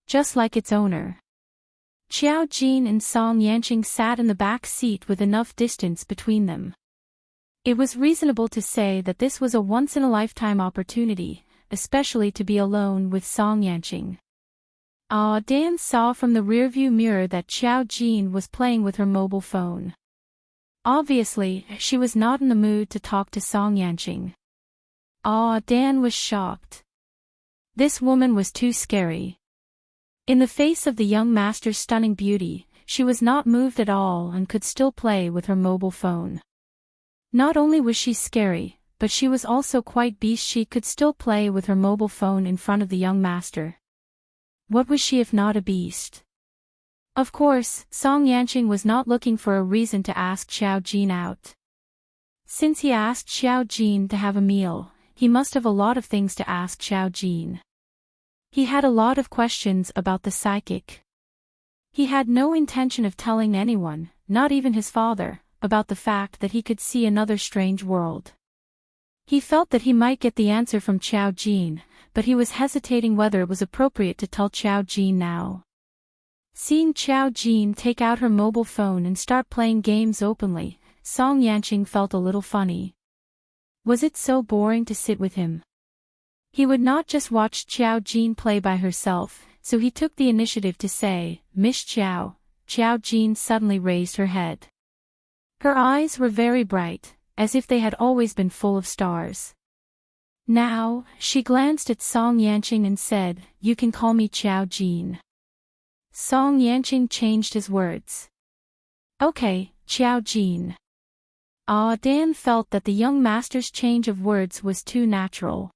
Speaker 1: Just like its owner. Xiao Jin and Song Yanqing sat in the back seat with enough distance between them. It was reasonable to say that this was a once-in-a-lifetime opportunity, especially to be alone with Song Yanqing. Dan saw from the rearview mirror that Xiao Jin was playing with her mobile phone. Obviously, she was not in the mood to talk to Song Yanqing. Dan was shocked. This woman was too scary. In the face of the young master's stunning beauty, she was not moved at all and could still play with her mobile phone. Not only was she scary, but she was also quite beast. She could still play with her mobile phone in front of the young master. What was she if not a beast? Of course, Song Yanqing was not looking for a reason to ask Xiao Jin out. Since he asked Xiao Jin to have a meal, he must have a lot of things to ask Xiao Jin. He had a lot of questions about the psychic. He had no intention of telling anyone, not even his father, about the fact that he could see another strange world. He felt that he might get the answer from Xiao Jin, but he was hesitating whether it was appropriate to tell Xiao Jin now. Seeing Xiao Jin take out her mobile phone and start playing games openly, Song Yanqing felt a little funny. Was it so boring to sit with him? He would not just watch Xiao Jin play by herself, so he took the initiative to say, "Miss Xiao." Xiao Jin suddenly raised her head. Her eyes were very bright, as if they had always been full of stars. Now, she glanced at Song Yanqing and said, "You can call me Xiao Jin." Song Yanqing changed his words. "Okay, Xiao Jin." Dan felt that the young master's change of words was too natural.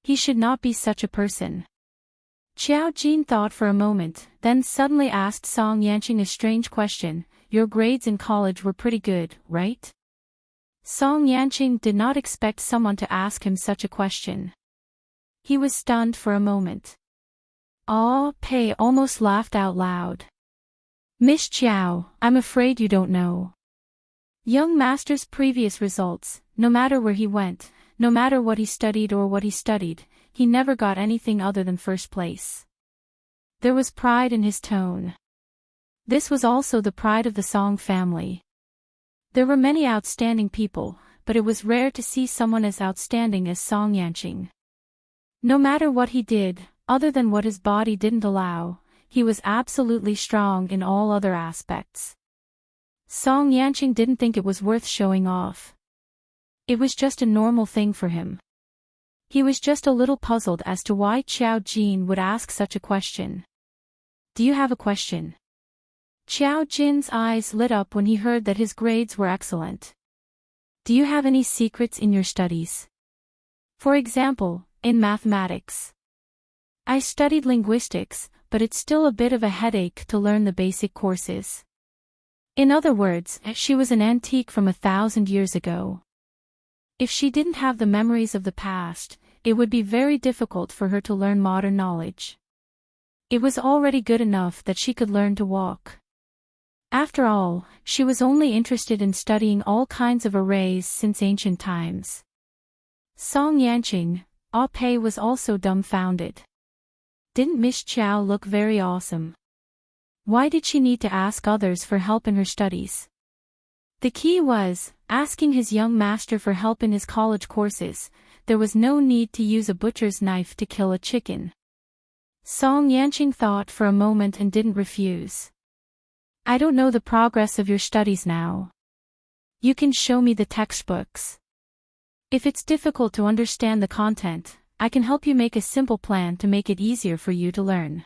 Speaker 1: He should not be such a person. Xiao Jin thought for a moment, then suddenly asked Song Yanqing a strange question. "Your grades in college were pretty good, right?" Song Yanqing did not expect someone to ask him such a question. He was stunned for a moment. Pei almost laughed out loud. "Miss Xiao, I'm afraid you don't know. Young master's previous results, no matter where he went, no matter what he studied or what he studied, he never got anything other than first place." There was pride in his tone. This was also the pride of the Song family. There were many outstanding people, but it was rare to see someone as outstanding as Song Yanqing. No matter what he did, other than what his body didn't allow, he was absolutely strong in all other aspects. Song Yanqing didn't think it was worth showing off. It was just a normal thing for him. He was just a little puzzled as to why Xiao Jin would ask such a question. "Do you have a question?" Xiao Jin's eyes lit up when he heard that his grades were excellent. "Do you have any secrets in your studies? For example, in mathematics?" "I studied linguistics, but it's still a bit of a headache to learn the basic courses." In other words, she was an antique from 1,000 years ago. If she didn't have the memories of the past, it would be very difficult for her to learn modern knowledge. It was already good enough that she could learn to walk. After all, she was only interested in studying all kinds of arrays since ancient times. Song Yanqing, Pei was also dumbfounded. Didn't Miss Xiao look very awesome? Why did she need to ask others for help in her studies? The key was, asking his young master for help in his college courses. There was no need to use a butcher's knife to kill a chicken. Song Yanqing thought for a moment and didn't refuse. "I don't know the progress of your studies now. You can show me the textbooks. If it's difficult to understand the content, I can help you make a simple plan to make it easier for you to learn."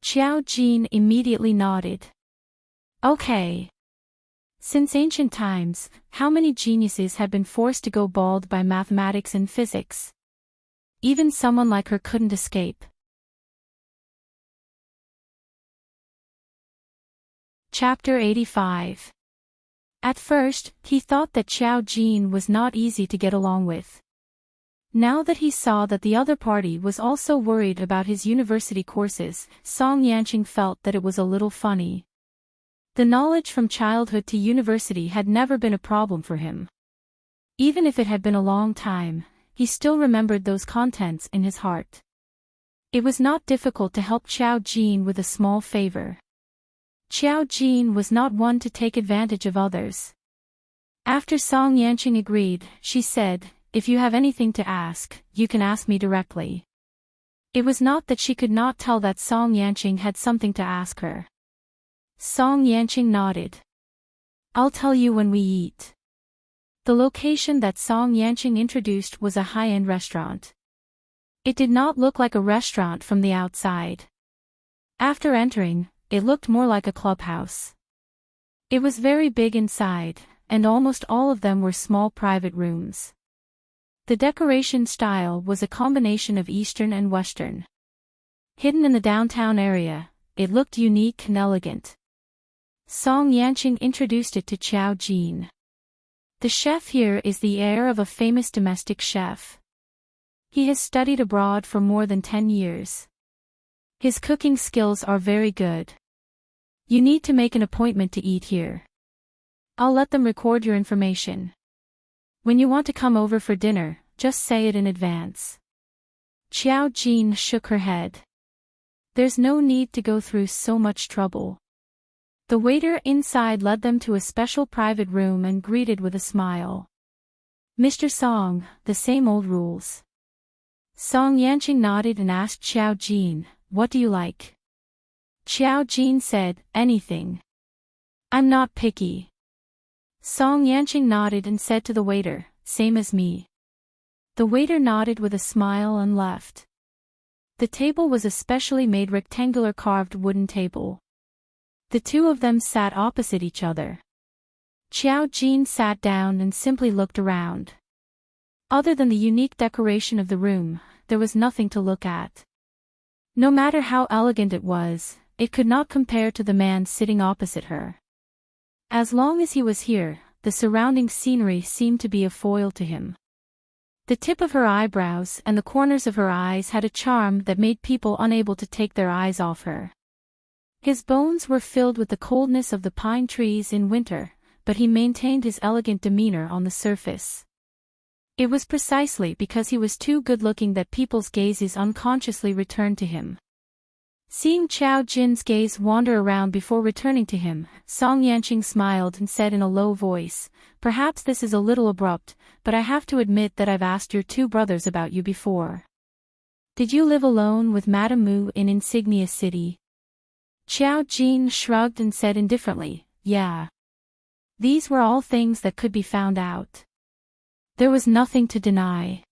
Speaker 1: Xiao Jin immediately nodded. Okay. Since ancient times, how many geniuses had been forced to go bald by mathematics and physics? Even someone like her couldn't escape. Chapter 85. At first, he thought that Xiao Jin was not easy to get along with. Now that he saw that the other party was also worried about his university courses, Song Yanqing felt that it was a little funny. The knowledge from childhood to university had never been a problem for him. Even if it had been a long time, he still remembered those contents in his heart. It was not difficult to help Xiao Jin with a small favor. Xiao Jin was not one to take advantage of others. After Song Yanqing agreed, she said, "If you have anything to ask, you can ask me directly." It was not that she could not tell that Song Yanqing had something to ask her. Song Yanqing nodded. "I'll tell you when we eat." The location that Song Yanqing introduced was a high-end restaurant. It did not look like a restaurant from the outside. After entering, it looked more like a clubhouse. It was very big inside, and almost all of them were small private rooms. The decoration style was a combination of Eastern and Western. Hidden in the downtown area, it looked unique and elegant. Song Yanqing introduced it to Xiao Jin. The chef here is the heir of a famous domestic chef. He has studied abroad for more than 10 years. His cooking skills are very good. You need to make an appointment to eat here. I'll let them record your information. When you want to come over for dinner, just say it in advance. Xiao Jin shook her head. There's no need to go through so much trouble. The waiter inside led them to a special private room and greeted with a smile. "Mr. Song, the same old rules." Song Yanqing nodded and asked Xiao Jin, "What do you like?" Xiao Jin said, "Anything. I'm not picky." Song Yanqing nodded and said to the waiter, "Same as me." The waiter nodded with a smile and left. The table was a specially made rectangular carved wooden table. The two of them sat opposite each other. Xiao Jin sat down and simply looked around. Other than the unique decoration of the room, there was nothing to look at. No matter how elegant it was, it could not compare to the man sitting opposite her. As long as he was here, the surrounding scenery seemed to be a foil to him. The tip of her eyebrows and the corners of her eyes had a charm that made people unable to take their eyes off her. His bones were filled with the coldness of the pine trees in winter, but he maintained his elegant demeanor on the surface. It was precisely because he was too good-looking that people's gazes unconsciously returned to him. Seeing Xiao Jin's gaze wander around before returning to him, Song Yanqing smiled and said in a low voice, "Perhaps this is a little abrupt, but I have to admit that I've asked your two brothers about you before. Did you live alone with Madame Mu in Insignia City?" Xiao Jin shrugged and said indifferently, "Yeah." These were all things that could be found out. There was nothing to deny.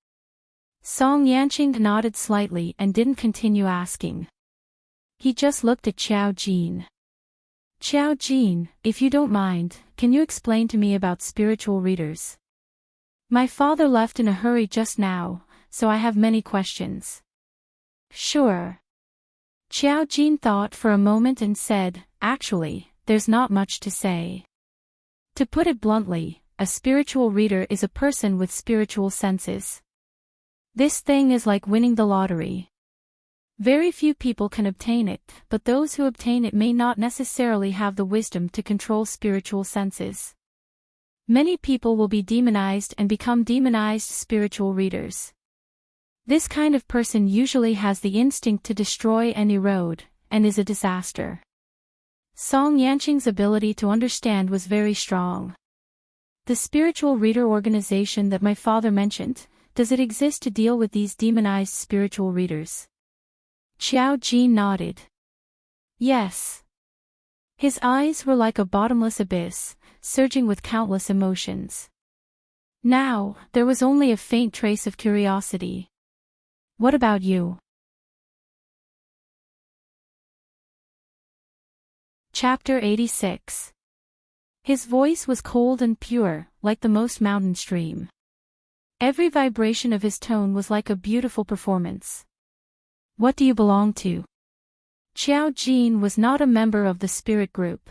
Speaker 1: Song Yanqing nodded slightly and didn't continue asking. He just looked at Xiao Jin. "Xiao Jin, if you don't mind, can you explain to me about spiritual readers? My father left in a hurry just now, so I have many questions." "Sure." Xiao Jin thought for a moment and said, "Actually, there's not much to say. To put it bluntly, a spiritual reader is a person with spiritual senses. This thing is like winning the lottery. Very few people can obtain it, but those who obtain it may not necessarily have the wisdom to control spiritual senses. Many people will be demonized and become demonized spiritual readers. This kind of person usually has the instinct to destroy and erode, and is a disaster." Song Yanqing's ability to understand was very strong. "The spiritual reader organization that my father mentioned, does it exist to deal with these demonized spiritual readers?" Xiao Jin nodded. "Yes." His eyes were like a bottomless abyss, surging with countless emotions. Now, there was only a faint trace of curiosity. "What about you?" Chapter 86. His voice was cold and pure, like the most mountain stream. Every vibration of his tone was like a beautiful performance. What do you belong to? Qiao Jin was not a member of the spirit group.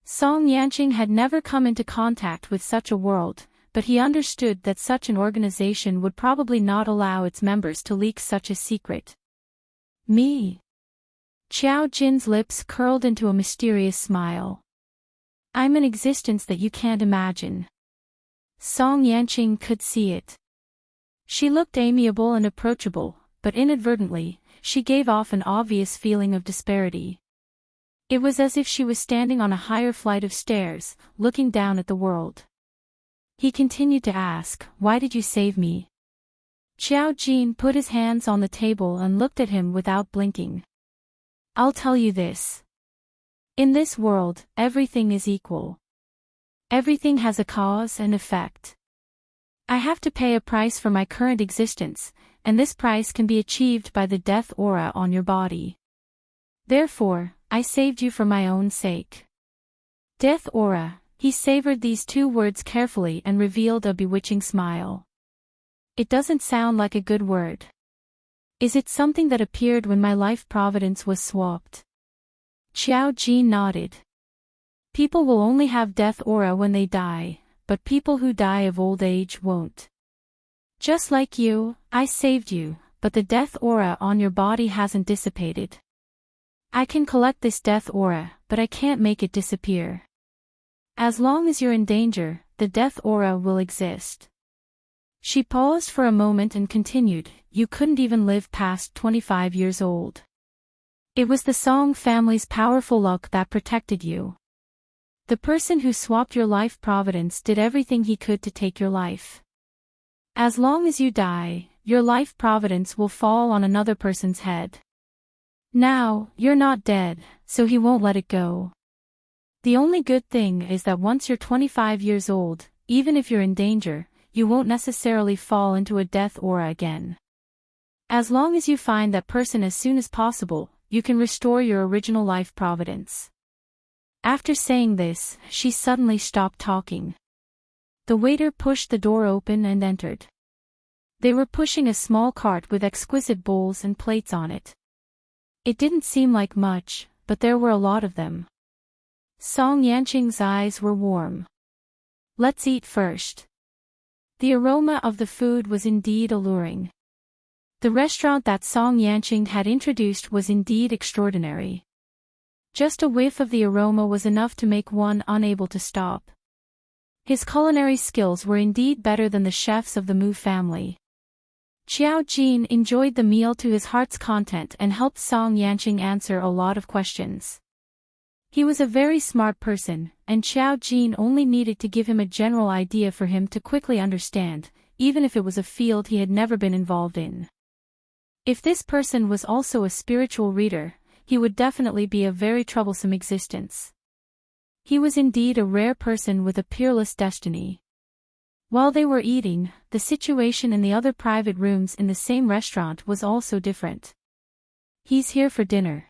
Speaker 1: Song Yanqing had never come into contact with such a world, but he understood that such an organization would probably not allow its members to leak such a secret. Me? Qiao Jin's lips curled into a mysterious smile. I'm an existence that you can't imagine. Song Yanqing could see it. She looked amiable and approachable, but inadvertently, she gave off an obvious feeling of disparity. It was as if she was standing on a higher flight of stairs, looking down at the world. He continued to ask, "Why did you save me?" Qiao Jin put his hands on the table and looked at him without blinking. I'll tell you this. In this world, everything is equal. Everything has a cause and effect. I have to pay a price for my current existence, and this price can be achieved by the death aura on your body. Therefore, I saved you for my own sake. Death aura, he savored these two words carefully and revealed a bewitching smile. It doesn't sound like a good word. Is it something that appeared when my life providence was swapped? Qiao Jin nodded. People will only have death aura when they die, but people who die of old age won't. Just like you, I saved you, but the death aura on your body hasn't dissipated. I can collect this death aura, but I can't make it disappear. As long as you're in danger, the death aura will exist. She paused for a moment and continued, you couldn't even live past 25 years old. It was the Song family's powerful luck that protected you. The person who swapped your life providence did everything he could to take your life. As long as you die, your life providence will fall on another person's head. Now, you're not dead, so he won't let it go. The only good thing is that once you're 25 years old, even if you're in danger, you won't necessarily fall into a death aura again. As long as you find that person as soon as possible, you can restore your original life providence. After saying this, she suddenly stopped talking. The waiter pushed the door open and entered. They were pushing a small cart with exquisite bowls and plates on it. It didn't seem like much, but there were a lot of them. Song Yanqing's eyes were warm. Let's eat first. The aroma of the food was indeed alluring. The restaurant that Song Yanqing had introduced was indeed extraordinary. Just a whiff of the aroma was enough to make one unable to stop. His culinary skills were indeed better than the chefs of the Mu family. Qiao Jin enjoyed the meal to his heart's content and helped Song Yanqing answer a lot of questions. He was a very smart person, and Qiao Jin only needed to give him a general idea for him to quickly understand, even if it was a field he had never been involved in. If this person was also a spiritual reader, he would definitely be a very troublesome existence. He was indeed a rare person with a peerless destiny. While they were eating, the situation in the other private rooms in the same restaurant was also different. He's here for dinner.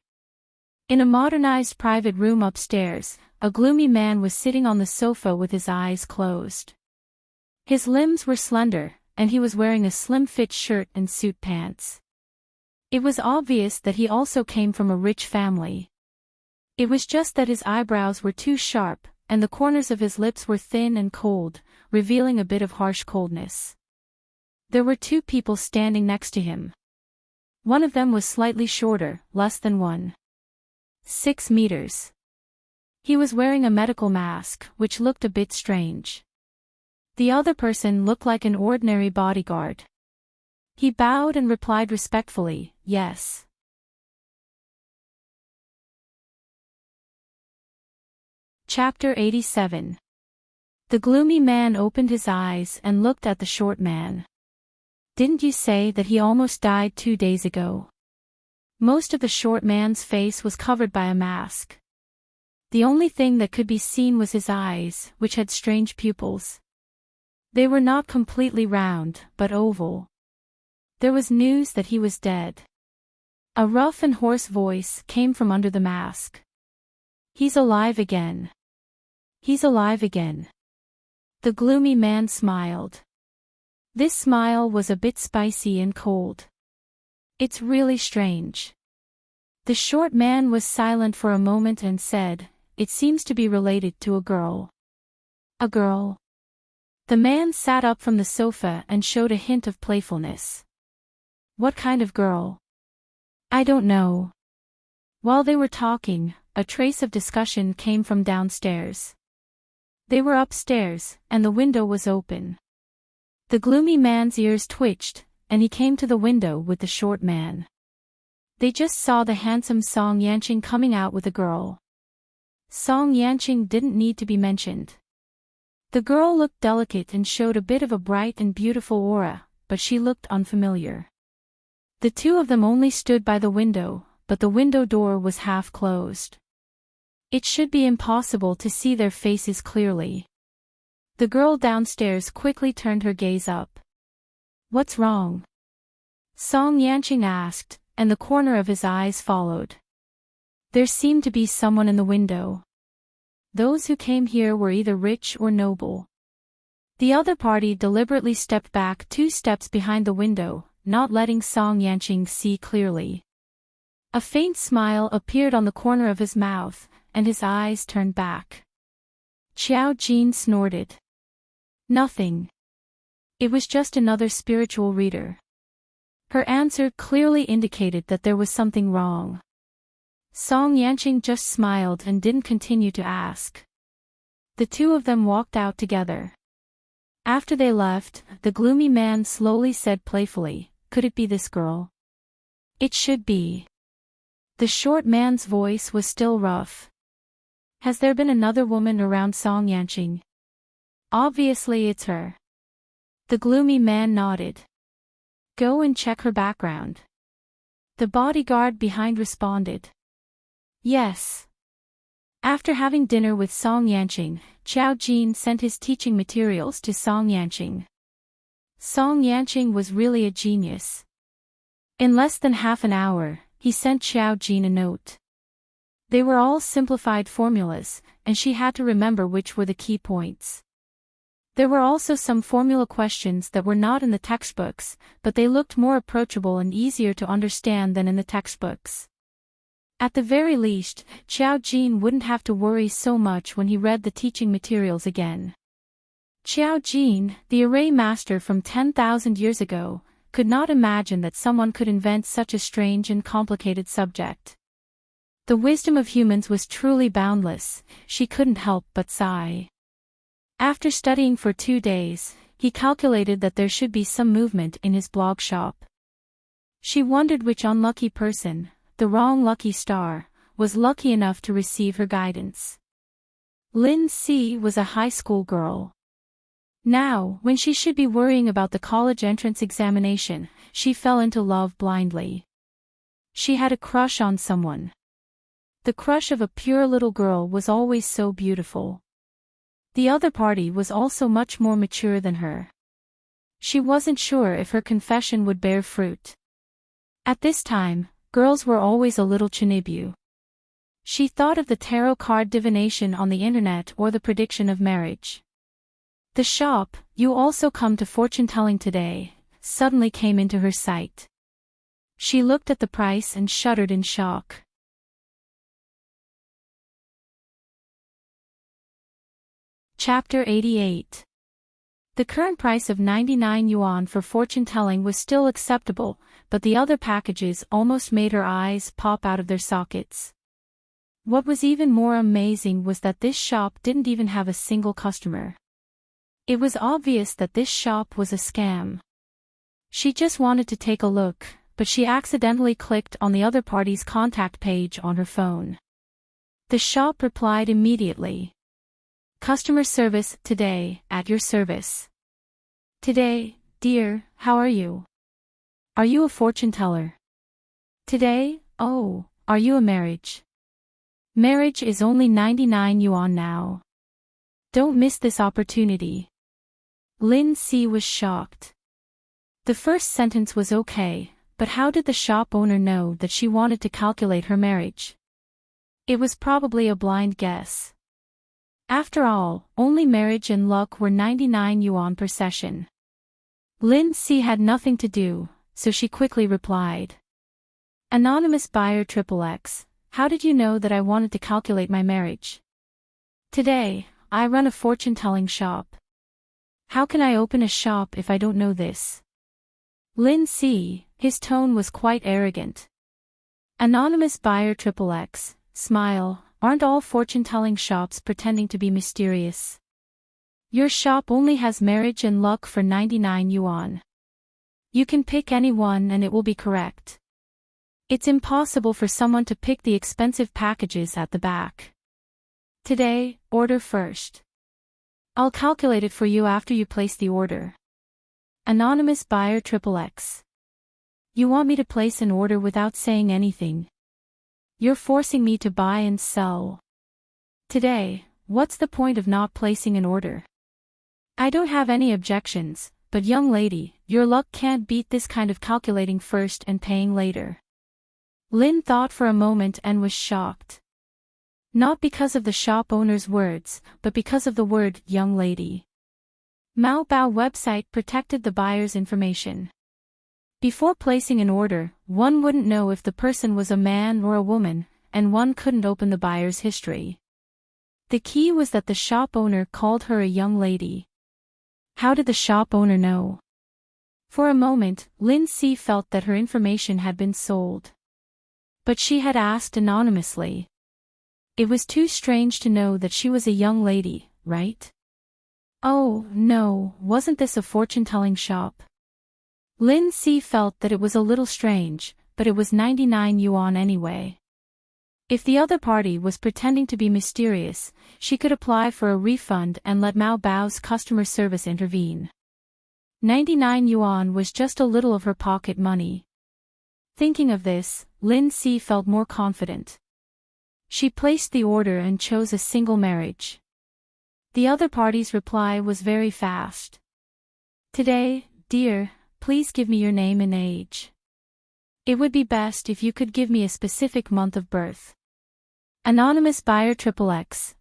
Speaker 1: In a modernized private room upstairs, a gloomy man was sitting on the sofa with his eyes closed. His limbs were slender, and he was wearing a slim-fit shirt and suit pants. It was obvious that he also came from a rich family. It was just that his eyebrows were too sharp, and the corners of his lips were thin and cold, revealing a bit of harsh coldness. There were two people standing next to him. One of them was slightly shorter, less than 1.6 meters. He was wearing a medical mask, which looked a bit strange. The other person looked like an ordinary bodyguard. He bowed and replied respectfully, yes. Chapter 87. The gloomy man opened his eyes and looked at the short man. Didn't you say that he almost died 2 days ago? Most of the short man's face was covered by a mask. The only thing that could be seen was his eyes, which had strange pupils. They were not completely round, but oval. There was news that he was dead. A rough and hoarse voice came from under the mask. He's alive again. He's alive again. The gloomy man smiled. This smile was a bit spicy and cold. It's really strange. The short man was silent for a moment and said, "It seems to be related to a girl." A girl? The man sat up from the sofa and showed a hint of playfulness. What kind of girl? I don't know. While they were talking, a trace of discussion came from downstairs. They were upstairs, and the window was open. The gloomy man's ears twitched, and he came to the window with the short man. They just saw the handsome Song Yanqing coming out with a girl. Song Yanqing didn't need to be mentioned. The girl looked delicate and showed a bit of a bright and beautiful aura, but she looked unfamiliar. The two of them only stood by the window, but the window door was half closed. It should be impossible to see their faces clearly. The girl downstairs quickly turned her gaze up. What's wrong? Song Yanqing asked, and the corner of his eyes followed. There seemed to be someone in the window. Those who came here were either rich or noble. The other party deliberately stepped back 2 steps behind the window, not letting Song Yanqing see clearly. A faint smile appeared on the corner of his mouth, and his eyes turned back. Qiao Jin snorted. Nothing. It was just another spiritual reader. Her answer clearly indicated that there was something wrong. Song Yanqing just smiled and didn't continue to ask. The two of them walked out together. After they left, the gloomy man slowly said playfully, "Could it be this girl?" "It should be." The short man's voice was still rough. "Has there been another woman around Song Yanqing?" "Obviously it's her." The gloomy man nodded. "Go and check her background." The bodyguard behind responded. Yes. After having dinner with Song Yanqing, Qiao Jin sent his teaching materials to Song Yanqing. Song Yanqing was really a genius. In less than half an hour, he sent Qiao Jin a note. They were all simplified formulas, and she had to remember which were the key points. There were also some formula questions that were not in the textbooks, but they looked more approachable and easier to understand than in the textbooks. At the very least, Qiao Jin wouldn't have to worry so much when he read the teaching materials again. Qiao Jin, the array master from 10,000 years ago, could not imagine that someone could invent such a strange and complicated subject. The wisdom of humans was truly boundless, she couldn't help but sigh. After studying for 2 days, he calculated that there should be some movement in his blog shop. She wondered which unlucky person, the wrong lucky star, was lucky enough to receive her guidance. Lin Si was a high school girl. Now, when she should be worrying about the college entrance examination, she fell into love blindly. She had a crush on someone. The crush of a pure little girl was always so beautiful. The other party was also much more mature than her. She wasn't sure if her confession would bear fruit. At this time, girls were always a little chinibu. She thought of the tarot card divination on the internet or the prediction of marriage. The shop, "You also come to fortune-telling today," suddenly came into her sight. She looked at the price and shuddered in shock. Chapter 88. The current price of 99 yuan for fortune-telling was still acceptable, but the other packages almost made her eyes pop out of their sockets. What was even more amazing was that this shop didn't even have a single customer. It was obvious that this shop was a scam. She just wanted to take a look, but she accidentally clicked on the other party's contact page on her phone. The shop replied immediately. "Customer service, today, at your service." "Today, dear, how are you? Are you a fortune teller?" "Today, oh, are you a marriage?" "Marriage is only 99 yuan now. Don't miss this opportunity." Lin Si was shocked. The first sentence was okay, but how did the shop owner know that she wanted to calculate her marriage? It was probably a blind guess. After all, only marriage and luck were 99 yuan per session. Lin Si had nothing to do, so she quickly replied. Anonymous buyer XXX, how did you know that I wanted to calculate my marriage? Today, I run a fortune-telling shop. How can I open a shop if I don't know this? Lin Si, his tone was quite arrogant. Anonymous buyer XXX, smile, aren't all fortune-telling shops pretending to be mysterious? Your shop only has marriage and luck for 99 yuan. You can pick any one and it will be correct. It's impossible for someone to pick the expensive packages at the back. Today, order first. I'll calculate it for you after you place the order. Anonymous buyer XXX. You want me to place an order without saying anything? You're forcing me to buy and sell. Today, what's the point of not placing an order? I don't have any objections, but young lady, your luck can't beat this kind of calculating first and paying later. Lin thought for a moment and was shocked. Not because of the shop owner's words, but because of the word young lady. Maobao website protected the buyer's information. Before placing an order, one wouldn't know if the person was a man or a woman, and one couldn't open the buyer's history. The key was that the shop owner called her a young lady. How did the shop owner know? For a moment, Lin Si felt that her information had been sold. But she had asked anonymously. It was too strange to know that she was a young lady, right? Oh, no, wasn't this a fortune-telling shop? Lin Si felt that it was a little strange, but it was 99 yuan anyway. If the other party was pretending to be mysterious, she could apply for a refund and let Mao Bao's customer service intervene. 99 yuan was just a little of her pocket money. Thinking of this, Lin Si felt more confident. She placed the order and chose a single marriage. The other party's reply was very fast. Today, dear, please give me your name and age. It would be best if you could give me a specific month of birth. Anonymous buyer XXX,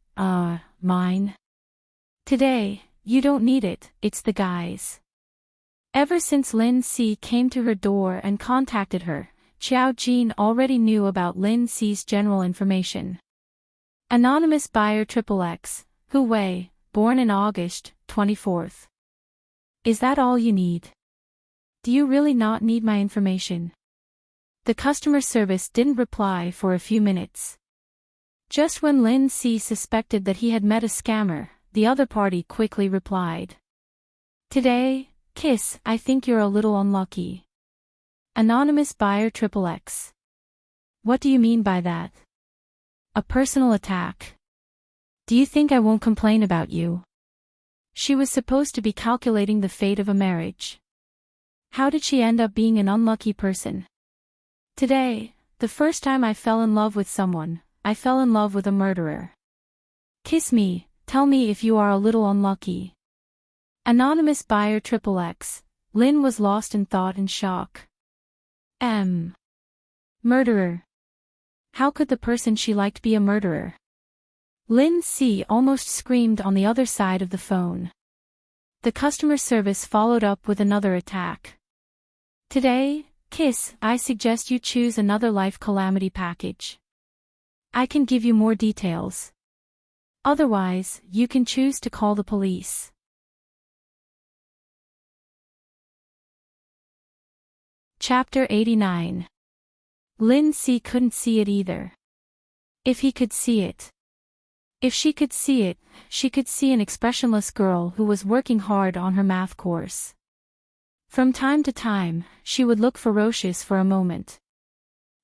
Speaker 1: mine. Today, you don't need it, it's the guys. Ever since Lin Si came to her door and contacted her, Xiao Jin already knew about Lin Si's general information. Anonymous buyer XXX, Hu Wei, born in August 24th. Is that all you need? Do you really not need my information? The customer service didn't reply for a few minutes. Just when Lin Si suspected that he had met a scammer, the other party quickly replied. Today, Kiss, I think you're a little unlucky. Anonymous buyer XXX. What do you mean by that? A personal attack. Do you think I won't complain about you? She was supposed to be calculating the fate of a marriage. How did she end up being an unlucky person? Today, the first time I fell in love with someone, I fell in love with a murderer. Kiss me, tell me if you are a little unlucky. Anonymous buyer XXX. Lin was lost in thought and shock. Murderer. How could the person she liked be a murderer? Lin Si almost screamed on the other side of the phone. The customer service followed up with another attack. Today, Kiss, I suggest you choose another life calamity package. I can give you more details. Otherwise, you can choose to call the police. Chapter 89. Lin Si couldn't see it either. If he could see it. If she could see it, she could see an expressionless girl who was working hard on her math course. From time to time, she would look ferocious for a moment.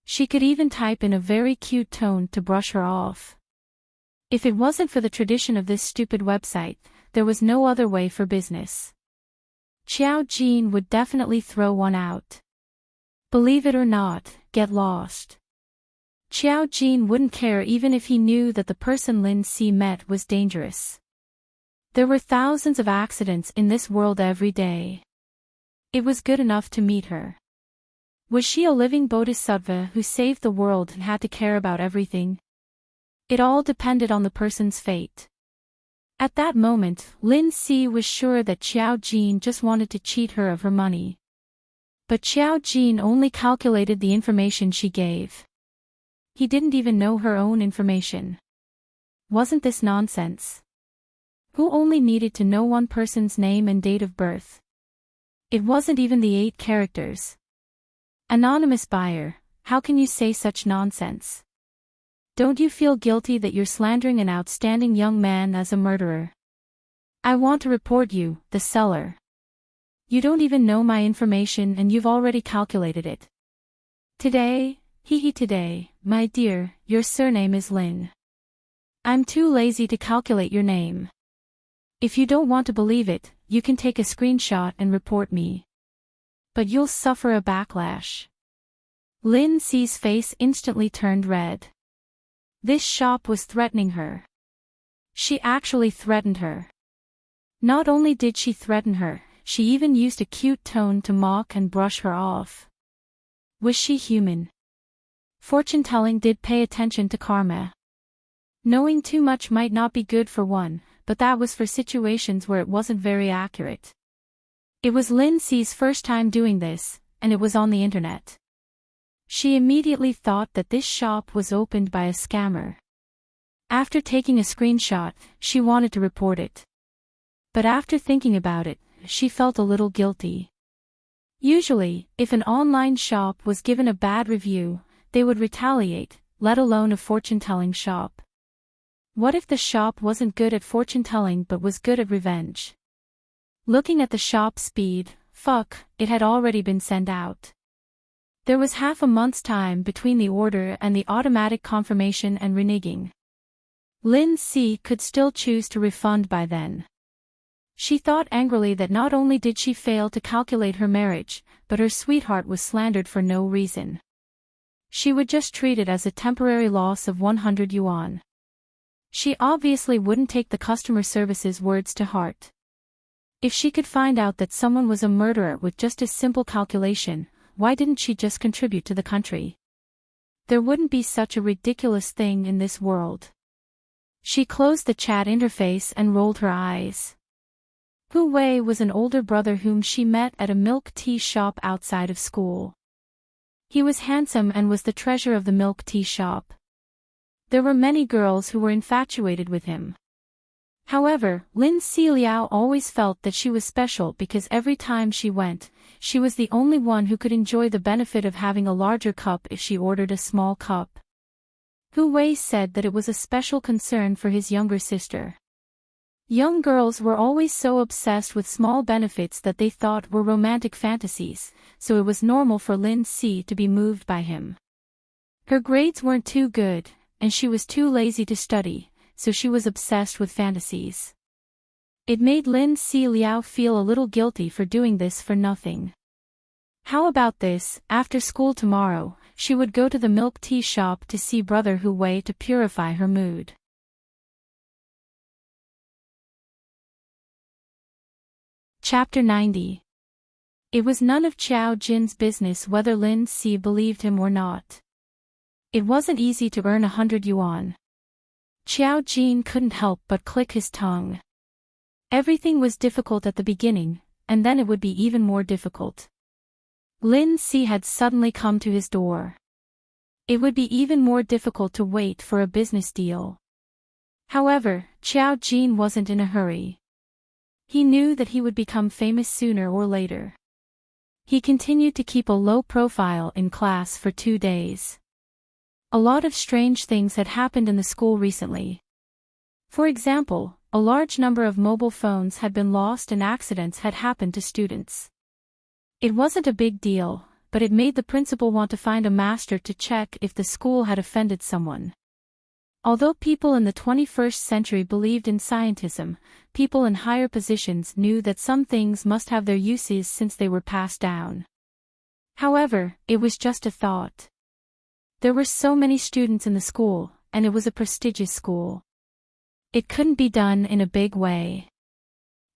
Speaker 1: She could even type in a very cute tone to brush her off. If it wasn't for the tradition of this stupid website, there was no other way for business. Xiao Jin would definitely throw one out. Believe it or not, get lost. Xiao Jin wouldn't care even if he knew that the person Lin Si met was dangerous. There were thousands of accidents in this world every day. It was good enough to meet her. Was she a living bodhisattva who saved the world and had to care about everything? It all depended on the person's fate. At that moment, Lin Si was sure that Xiao Jin just wanted to cheat her of her money. But Xiao Jin only calculated the information she gave. He didn't even know her own information. Wasn't this nonsense? Who only needed to know one person's name and date of birth? It wasn't even the 8 characters. Anonymous buyer, how can you say such nonsense? Don't you feel guilty that you're slandering an outstanding young man as a murderer? I want to report you, the seller. You don't even know my information and you've already calculated it. Today, today, my dear, your surname is Lin. I'm too lazy to calculate your name. If you don't want to believe it, you can take a screenshot and report me. But you'll suffer a backlash. Lin Si's face instantly turned red. This shop was threatening her. She actually threatened her. Not only did she threaten her, she even used a cute tone to mock and brush her off. Was she human? Fortune-telling did pay attention to karma. Knowing too much might not be good for one, but that was for situations where it wasn't very accurate. It was Lin Si's first time doing this, and it was on the internet. She immediately thought that this shop was opened by a scammer. After taking a screenshot, she wanted to report it. But after thinking about it, she felt a little guilty. Usually, if an online shop was given a bad review, they would retaliate, let alone a fortune-telling shop. What if the shop wasn't good at fortune-telling but was good at revenge? Looking at the shop speed, it had already been sent out. There was half a month's time between the order and the automatic confirmation and reneging. Lin Si could still choose to refund by then. She thought angrily that not only did she fail to calculate her marriage, but her sweetheart was slandered for no reason. She would just treat it as a temporary loss of 100 yuan. She obviously wouldn't take the customer service's words to heart. If she could find out that someone was a murderer with just a simple calculation, why didn't she just contribute to the country? There wouldn't be such a ridiculous thing in this world. She closed the chat interface and rolled her eyes. Hu Wei was an older brother whom she met at a milk tea shop outside of school. He was handsome and was the treasure of the milk tea shop. There were many girls who were infatuated with him. However, Lin Si Liao always felt that she was special because every time she went, she was the only one who could enjoy the benefit of having a larger cup if she ordered a small cup. Hu Wei said that it was a special concern for his younger sister. Young girls were always so obsessed with small benefits that they thought were romantic fantasies, so it was normal for Lin Si to be moved by him. Her grades weren't too good, and she was too lazy to study, so she was obsessed with fantasies. It made Lin Si Liao feel a little guilty for doing this for nothing. How about this, after school tomorrow, she would go to the milk tea shop to see brother Hu Wei to purify her mood. Chapter 90. It was none of Xiao Jin's business whether Lin Si believed him or not. It wasn't easy to earn 100 yuan. Xiao Jin couldn't help but click his tongue. Everything was difficult at the beginning, and then it would be even more difficult. Lin Si had suddenly come to his door. It would be even more difficult to wait for a business deal. However, Xiao Jin wasn't in a hurry. He knew that he would become famous sooner or later. He continued to keep a low profile in class for 2 days. A lot of strange things had happened in the school recently. For example, a large number of mobile phones had been lost and accidents had happened to students. It wasn't a big deal, but it made the principal want to find a master to check if the school had offended someone. Although people in the 21st century believed in scientism, people in higher positions knew that some things must have their uses since they were passed down. However, it was just a thought. There were so many students in the school, and it was a prestigious school. It couldn't be done in a big way.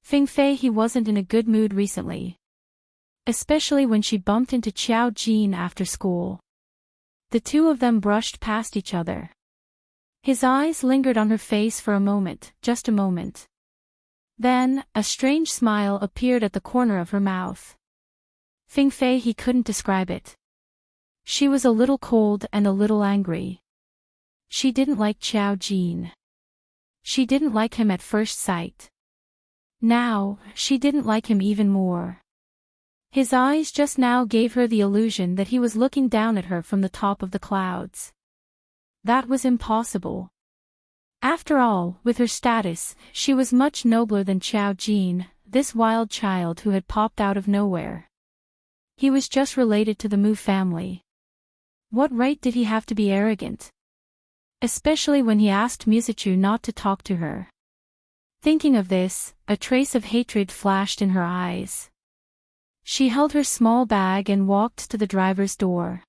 Speaker 1: Fing Fei he wasn't in a good mood recently. Especially when she bumped into Xiao Jin after school. The two of them brushed past each other. His eyes lingered on her face for a moment, just a moment. Then, a strange smile appeared at the corner of her mouth. Fing Fei, he couldn't describe it. She was a little cold and a little angry. She didn't like Qiao Jin. She didn't like him at first sight. Now, she didn't like him even more. His eyes just now gave her the illusion that he was looking down at her from the top of the clouds. That was impossible. After all, with her status, she was much nobler than Qiao Jin, this wild child who had popped out of nowhere. He was just related to the Mu family. What right did he have to be arrogant? Especially when he asked Mizuchu not to talk to her. Thinking of this, a trace of hatred flashed in her eyes. She held her small bag and walked to the driver's door.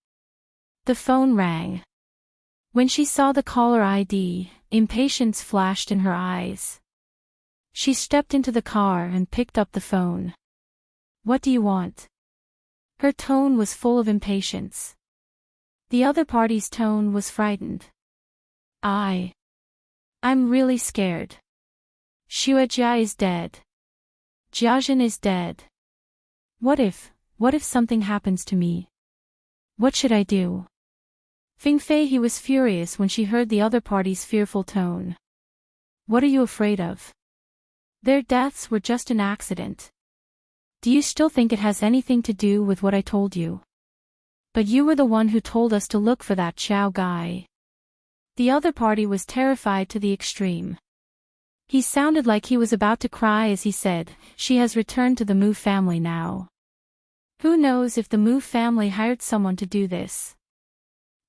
Speaker 1: The phone rang. When she saw the caller ID, impatience flashed in her eyes. She stepped into the car and picked up the phone. "What do you want?" Her tone was full of impatience. The other party's tone was frightened. I'm really scared. Xuejia is dead. Jiajin is dead. What if something happens to me? What should I do? Fing Fei, he was furious when she heard the other party's fearful tone. What are you afraid of? Their deaths were just an accident. Do you still think it has anything to do with what I told you? But you were the one who told us to look for that Qiao guy. The other party was terrified to the extreme. He sounded like he was about to cry as he said, "She has returned to the Mu family now. Who knows if the Mu family hired someone to do this?"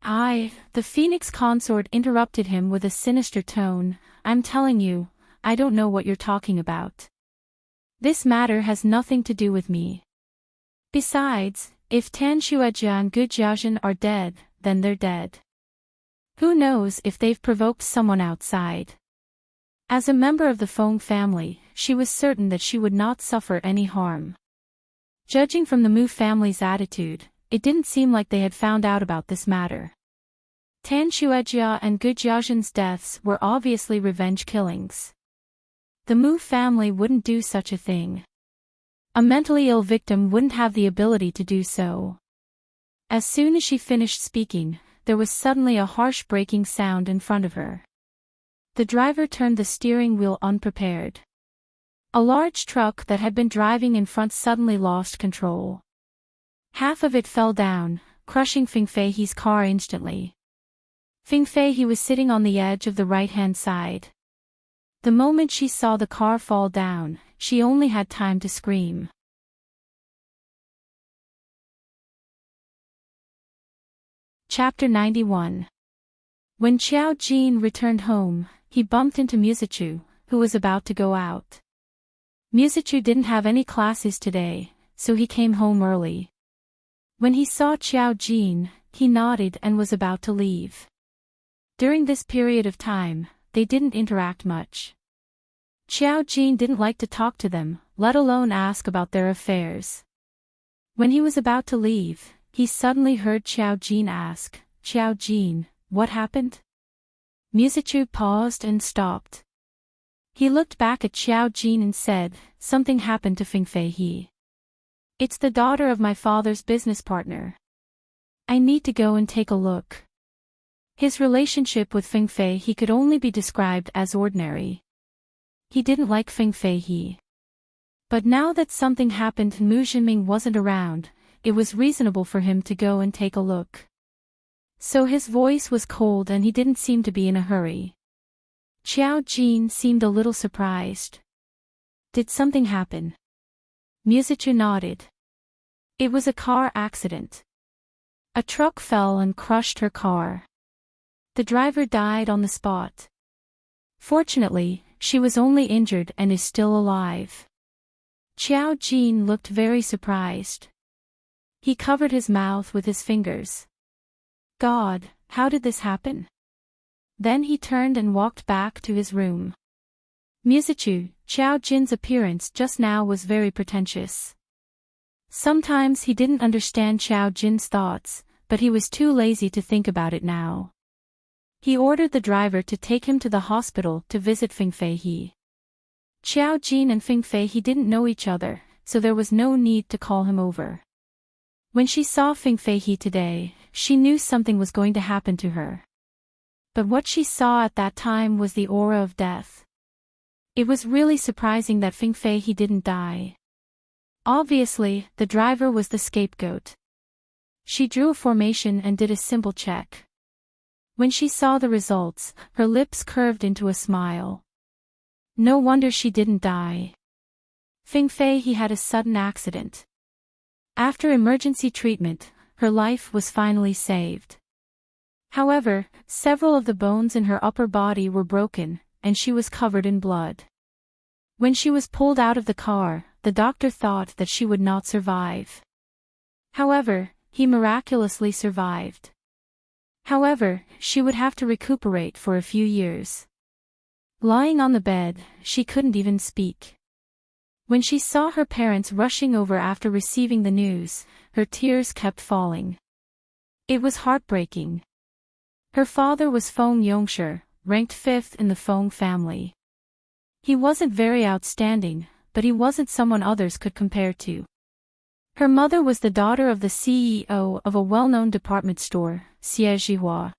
Speaker 1: The Phoenix consort interrupted him with a sinister tone. "I'm telling you, I don't know what you're talking about. This matter has nothing to do with me. Besides, if Tan Xuejia and Gu Jiajin are dead, then they're dead. Who knows if they've provoked someone outside." As a member of the Feng family, she was certain that she would not suffer any harm. Judging from the Mu family's attitude, it didn't seem like they had found out about this matter. Tan Xuejia and Gu Jiajin's deaths were obviously revenge killings. The Mu family wouldn't do such a thing. A mentally ill victim wouldn't have the ability to do so. As soon as she finished speaking, there was suddenly a harsh breaking sound in front of her. The driver turned the steering wheel unprepared. A large truck that had been driving in front suddenly lost control. Half of it fell down, crushing Fing Fei's car instantly. Fing Fei was sitting on the edge of the right-hand side. The moment she saw the car fall down, she only had time to scream. Chapter 91. When Qiao Jin returned home, he bumped into Mizuchu, who was about to go out. Mizuchu didn't have any classes today, so he came home early. When he saw Qiao Jin, he nodded and was about to leave. During this period of time, they didn't interact much. Qiao Jin didn't like to talk to them, let alone ask about their affairs. When he was about to leave, he suddenly heard Qiao Jin ask, "Qiao Jin, what happened?" Mizuchu paused and stopped. He looked back at Qiao Jin and said, "Something happened to Fing Fei. It's the daughter of my father's business partner. I need to go and take a look." His relationship with Fing Fei could only be described as ordinary. He didn't like Fing Fei. But now that something happened and Mu Jinming wasn't around, it was reasonable for him to go and take a look. So his voice was cold and he didn't seem to be in a hurry. Qiao Jin seemed a little surprised. "Did something happen?" Mizuchu nodded. "It was a car accident. A truck fell and crushed her car. The driver died on the spot. Fortunately, she was only injured and is still alive." Qiao Jin looked very surprised. He covered his mouth with his fingers. God, how did this happen? Then he turned and walked back to his room. Mizuchu, Qiao Jin's appearance just now was very pretentious. Sometimes he didn't understand Qiao Jin's thoughts, but he was too lazy to think about it now. He ordered the driver to take him to the hospital to visit Feng Feihe. Qiao Jin and Feng Feihe didn't know each other, so there was no need to call him over. When she saw Feng Feihe today, she knew something was going to happen to her. But what she saw at that time was the aura of death. It was really surprising that Feng Feihe didn't die. Obviously, the driver was the scapegoat. She drew a formation and did a simple check. When she saw the results, her lips curved into a smile. No wonder she didn't die. Feng Feihe had a sudden accident. After emergency treatment, her life was finally saved. However, several of the bones in her upper body were broken, and she was covered in blood. When she was pulled out of the car, the doctor thought that she would not survive. However, he miraculously survived. However, she would have to recuperate for a few years. Lying on the bed, she couldn't even speak. When she saw her parents rushing over after receiving the news, her tears kept falling. It was heartbreaking. Her father was Feng Yongshi, ranked 5th in the Feng family. He wasn't very outstanding, but he wasn't someone others could compare to. Her mother was the daughter of the CEO of a well-known department store, Xie Zhihua.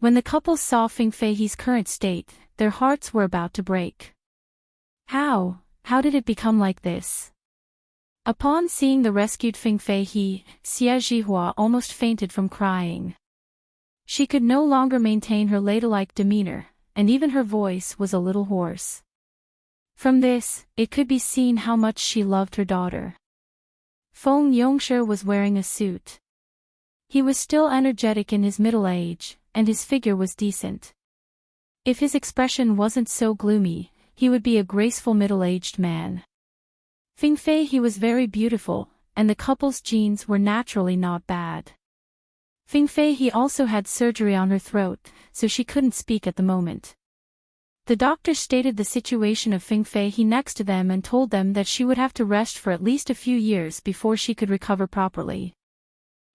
Speaker 1: When the couple saw Feng Feihe's current state, their hearts were about to break. How did it become like this? Upon seeing the rescued Feng Feihe, Xie Zhihua almost fainted from crying. She could no longer maintain her ladylike demeanor, and even her voice was a little hoarse. From this, it could be seen how much she loved her daughter. Feng Yongshi was wearing a suit. He was still energetic in his middle age, and his figure was decent. If his expression wasn't so gloomy, he would be a graceful middle-aged man. Feng Feihe was very beautiful, and the couple's genes were naturally not bad. Feng Feihe also had surgery on her throat, so she couldn't speak at the moment. The doctor stated the situation of Feng Feihe next to them and told them that she would have to rest for at least a few years before she could recover properly.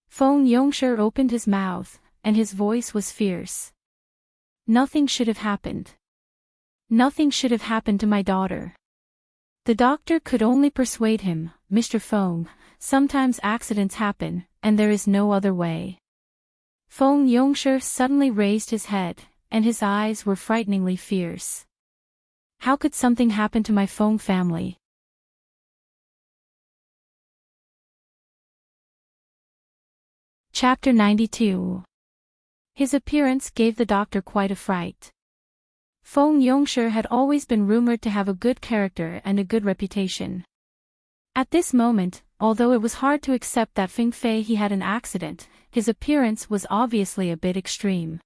Speaker 1: Feng Yongshi opened his mouth, and his voice was fierce. Nothing should have happened. Nothing should have happened to my daughter. The doctor could only persuade him, Mr. Feng, sometimes accidents happen, and there is no other way. Feng Yongshi suddenly raised his head, and his eyes were frighteningly fierce. How could something happen to my Feng family? Chapter 92. His appearance gave the doctor quite a fright. Feng Yongshi had always been rumored to have a good character and a good reputation. At this moment, although it was hard to accept that Feng Feihe had an accident, his appearance was obviously a bit extreme.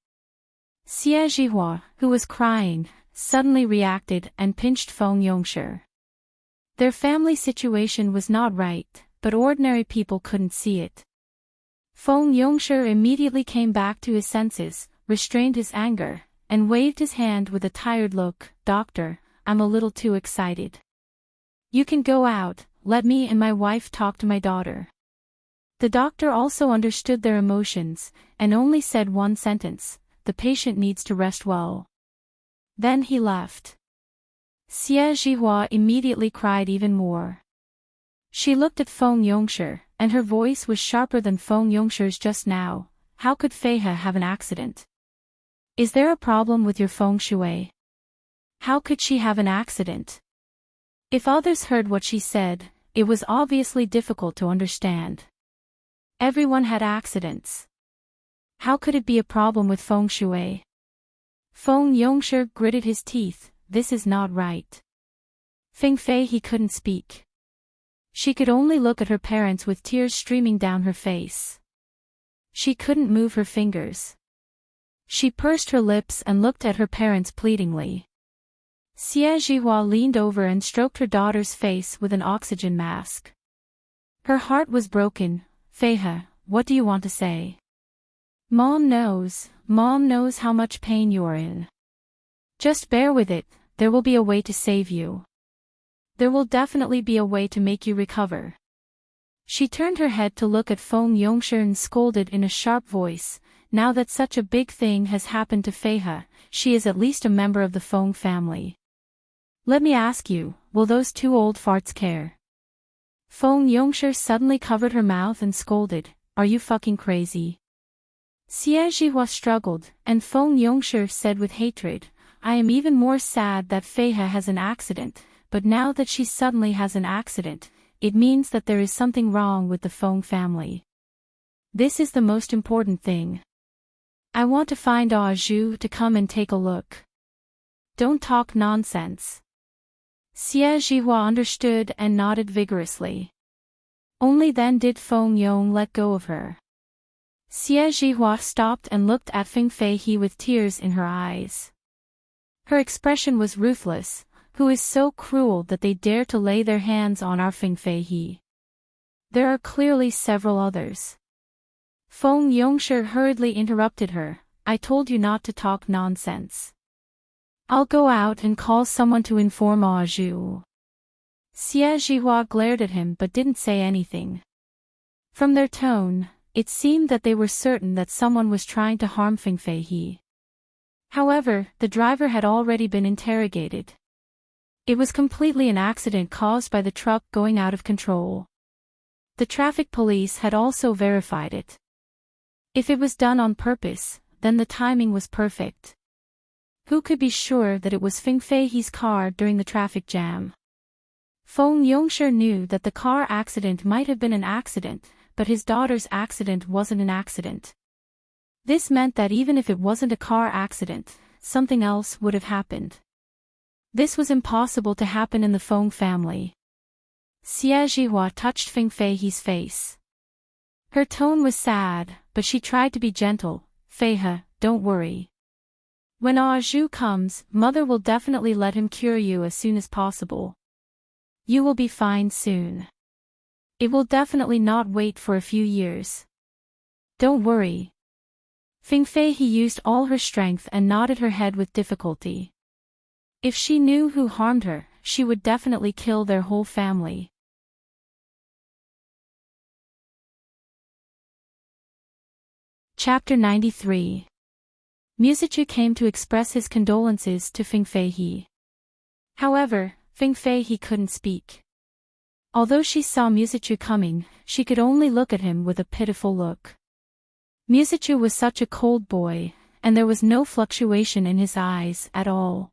Speaker 1: Xie Zhihua, who was crying, suddenly reacted and pinched Feng Yongshi. Their family situation was not right, but ordinary people couldn't see it. Feng Yongshi immediately came back to his senses, restrained his anger, and waved his hand with a tired look. Doctor, I'm a little too excited. You can go out, let me and my wife talk to my daughter. The doctor also understood their emotions, and only said one sentence, the patient needs to rest well. Then he left. Xie Zhihua immediately cried even more. She looked at Feng Yongshi, and her voice was sharper than Feng Yongshi's just now. How could Feihe have an accident? Is there a problem with your feng shui? How could she have an accident? If others heard what she said, it was obviously difficult to understand. Everyone had accidents. How could it be a problem with feng shui? Feng Yongshi gritted his teeth. This is not right. Feng Feihe couldn't speak. She could only look at her parents with tears streaming down her face. She couldn't move her fingers. She pursed her lips and looked at her parents pleadingly. Xie Zhihua leaned over and stroked her daughter's face with an oxygen mask. Her heart was broken. Feihe, what do you want to say? Mom knows how much pain you're in. Just bear with it, there will be a way to save you. There will definitely be a way to make you recover. She turned her head to look at Feng Yongshi and scolded in a sharp voice, now that such a big thing has happened to Feihe, she is at least a member of the Feng family. Let me ask you, will those two old farts care? Feng Yongshi suddenly covered her mouth and scolded, are you fucking crazy? Xie Zhihua struggled, and Feng Yongshi said with hatred, I am even more sad that Feihe has an accident, but now that she suddenly has an accident, it means that there is something wrong with the Feng family. This is the most important thing. I want to find Zhu to come and take a look. Don't talk nonsense. Xie Zhihua understood and nodded vigorously. Only then did Feng Yong let go of her. Xie Zhihua stopped and looked at Feng Feihe with tears in her eyes. Her expression was ruthless. Who is so cruel that they dare to lay their hands on our Feng Feihe? There are clearly several others. Feng Yongshi hurriedly interrupted her, I told you not to talk nonsense. I'll go out and call someone to inform Zhu. Xie Zhihua glared at him but didn't say anything. From their tone, it seemed that they were certain that someone was trying to harm Feng Feihe. However, the driver had already been interrogated. It was completely an accident caused by the truck going out of control. The traffic police had also verified it. If it was done on purpose, then the timing was perfect. Who could be sure that it was Feng Feihe's car during the traffic jam? Feng Yongshi knew that the car accident might have been an accident, but his daughter's accident wasn't an accident. This meant that even if it wasn't a car accident, something else would have happened. This was impossible to happen in the Feng family. Xie Zhihua touched Feng Feihe's face. Her tone was sad, but she tried to be gentle. Feihe, don't worry. When Zhu comes, Mother will definitely let him cure you as soon as possible. You will be fine soon. It will definitely not wait for a few years. Don't worry. Feng Feihe used all her strength and nodded her head with difficulty. If she knew who harmed her, she would definitely kill their whole family. Chapter 93. Musichu came to express his condolences to Feng Feihe. However, Feng Feihe couldn't speak. Although she saw Musichu coming, she could only look at him with a pitiful look. Musichu was such a cold boy, and there was no fluctuation in his eyes at all.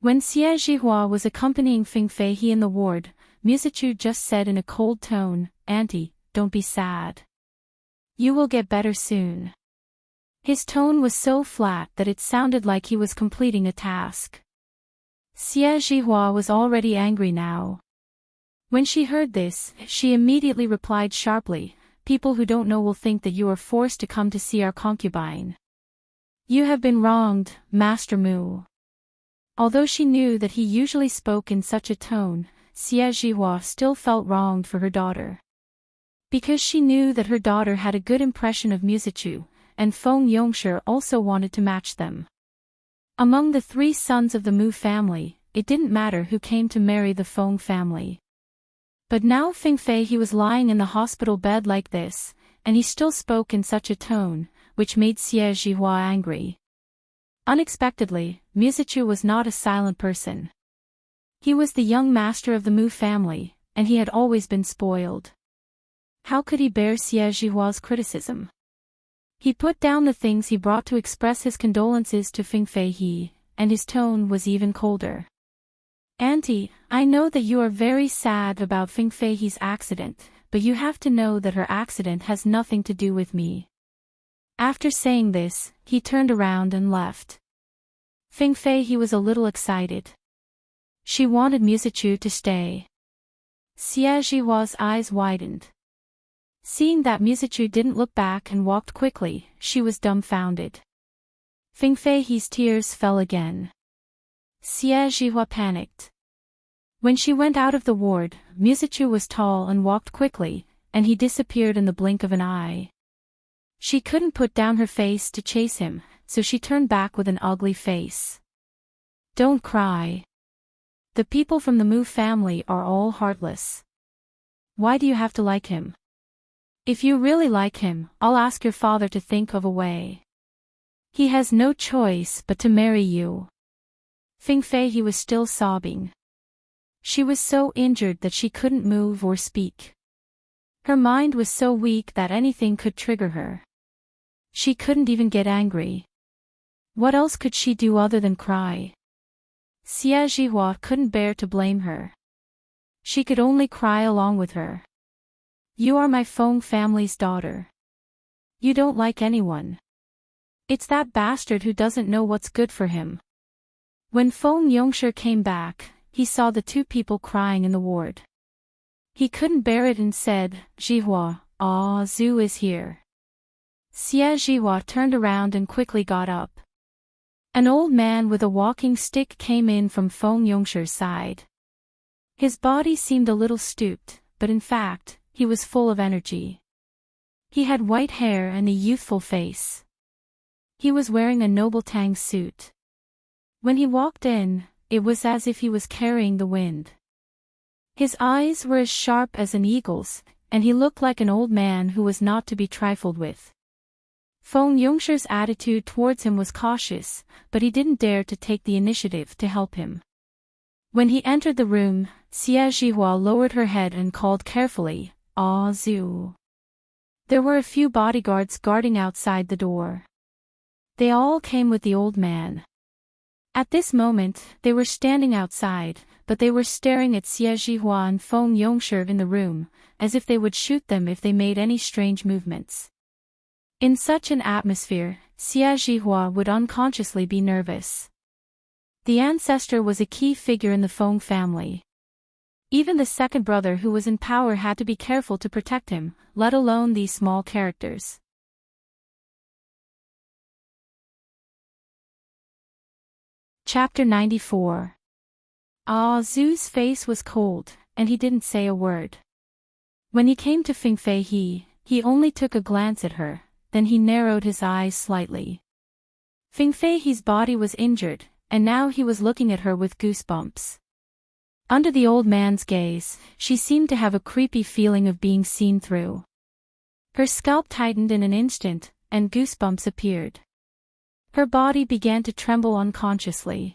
Speaker 1: When Xie Zhihua was accompanying Feng Feihe in the ward, Musichu just said in a cold tone, Auntie, don't be sad. You will get better soon. His tone was so flat that it sounded like he was completing a task. Xie Zhihua was already angry now. When she heard this, she immediately replied sharply, People who don't know will think that you are forced to come to see our concubine. You have been wronged, Master Mu. Although she knew that he usually spoke in such a tone, Xie Zhihua still felt wronged for her daughter. Because she knew that her daughter had a good impression of Musichu, and Feng Yongshi also wanted to match them. Among the three sons of the Mu family, it didn't matter who came to marry the Feng family. But now Feng Feihe was lying in the hospital bed like this, and he still spoke in such a tone, which made Xie Zhihua angry. Unexpectedly, Musichu was not a silent person. He was the young master of the Mu family, and he had always been spoiled. How could he bear Xie Zhihua's criticism? He put down the things he brought to express his condolences to Feng Feihe, and his tone was even colder. Auntie, I know that you are very sad about Feng Feihe's accident, but you have to know that her accident has nothing to do with me. After saying this, he turned around and left. Feng Feihe was a little excited. She wanted Musichu to stay. Xie Zhihua's eyes widened. Seeing that Musichu didn't look back and walked quickly, she was dumbfounded. Feng Feihe's tears fell again. Xie Zhihua panicked. When she went out of the ward, Musichu was tall and walked quickly, and he disappeared in the blink of an eye. She couldn't put down her face to chase him, so she turned back with an ugly face. Don't cry. The people from the Mu family are all heartless. Why do you have to like him? If you really like him, I'll ask your father to think of a way. He has no choice but to marry you. Fing Fei he was still sobbing. She was so injured that she couldn't move or speak. Her mind was so weak that anything could trigger her. She couldn't even get angry. What else could she do other than cry? Xie Zhihua couldn't bear to blame her. She could only cry along with her. You are my Feng family's daughter. You don't like anyone. It's that bastard who doesn't know what's good for him. When Feng Yongshi came back, he saw the two people crying in the ward. He couldn't bear it and said, Zhihua, Zhu is here. Xie Zhihua turned around and quickly got up. An old man with a walking stick came in from Feng Yongshi's side. His body seemed a little stooped, but in fact, he was full of energy. He had white hair and a youthful face. He was wearing a noble tang suit. When he walked in, it was as if he was carrying the wind. His eyes were as sharp as an eagle's, and he looked like an old man who was not to be trifled with. Feng Yongshi's attitude towards him was cautious, but he didn't dare to take the initiative to help him. When he entered the room, Xie Zhihua lowered her head and called carefully, Zhu. There were a few bodyguards guarding outside the door. They all came with the old man. At this moment, they were standing outside, but they were staring at Xie Zhihua and Feng Yongshi in the room, as if they would shoot them if they made any strange movements. In such an atmosphere, Xie Zhihua would unconsciously be nervous. The ancestor was a key figure in the Feng family. Even the second brother who was in power had to be careful to protect him, let alone these small characters. Chapter 94. Zhu's face was cold, and he didn't say a word. When he came to Fing Fei he only took a glance at her, then he narrowed his eyes slightly. Fing Fei's body was injured, and now he was looking at her with goosebumps. Under the old man's gaze, she seemed to have a creepy feeling of being seen through. Her scalp tightened in an instant, and goosebumps appeared. Her body began to tremble unconsciously.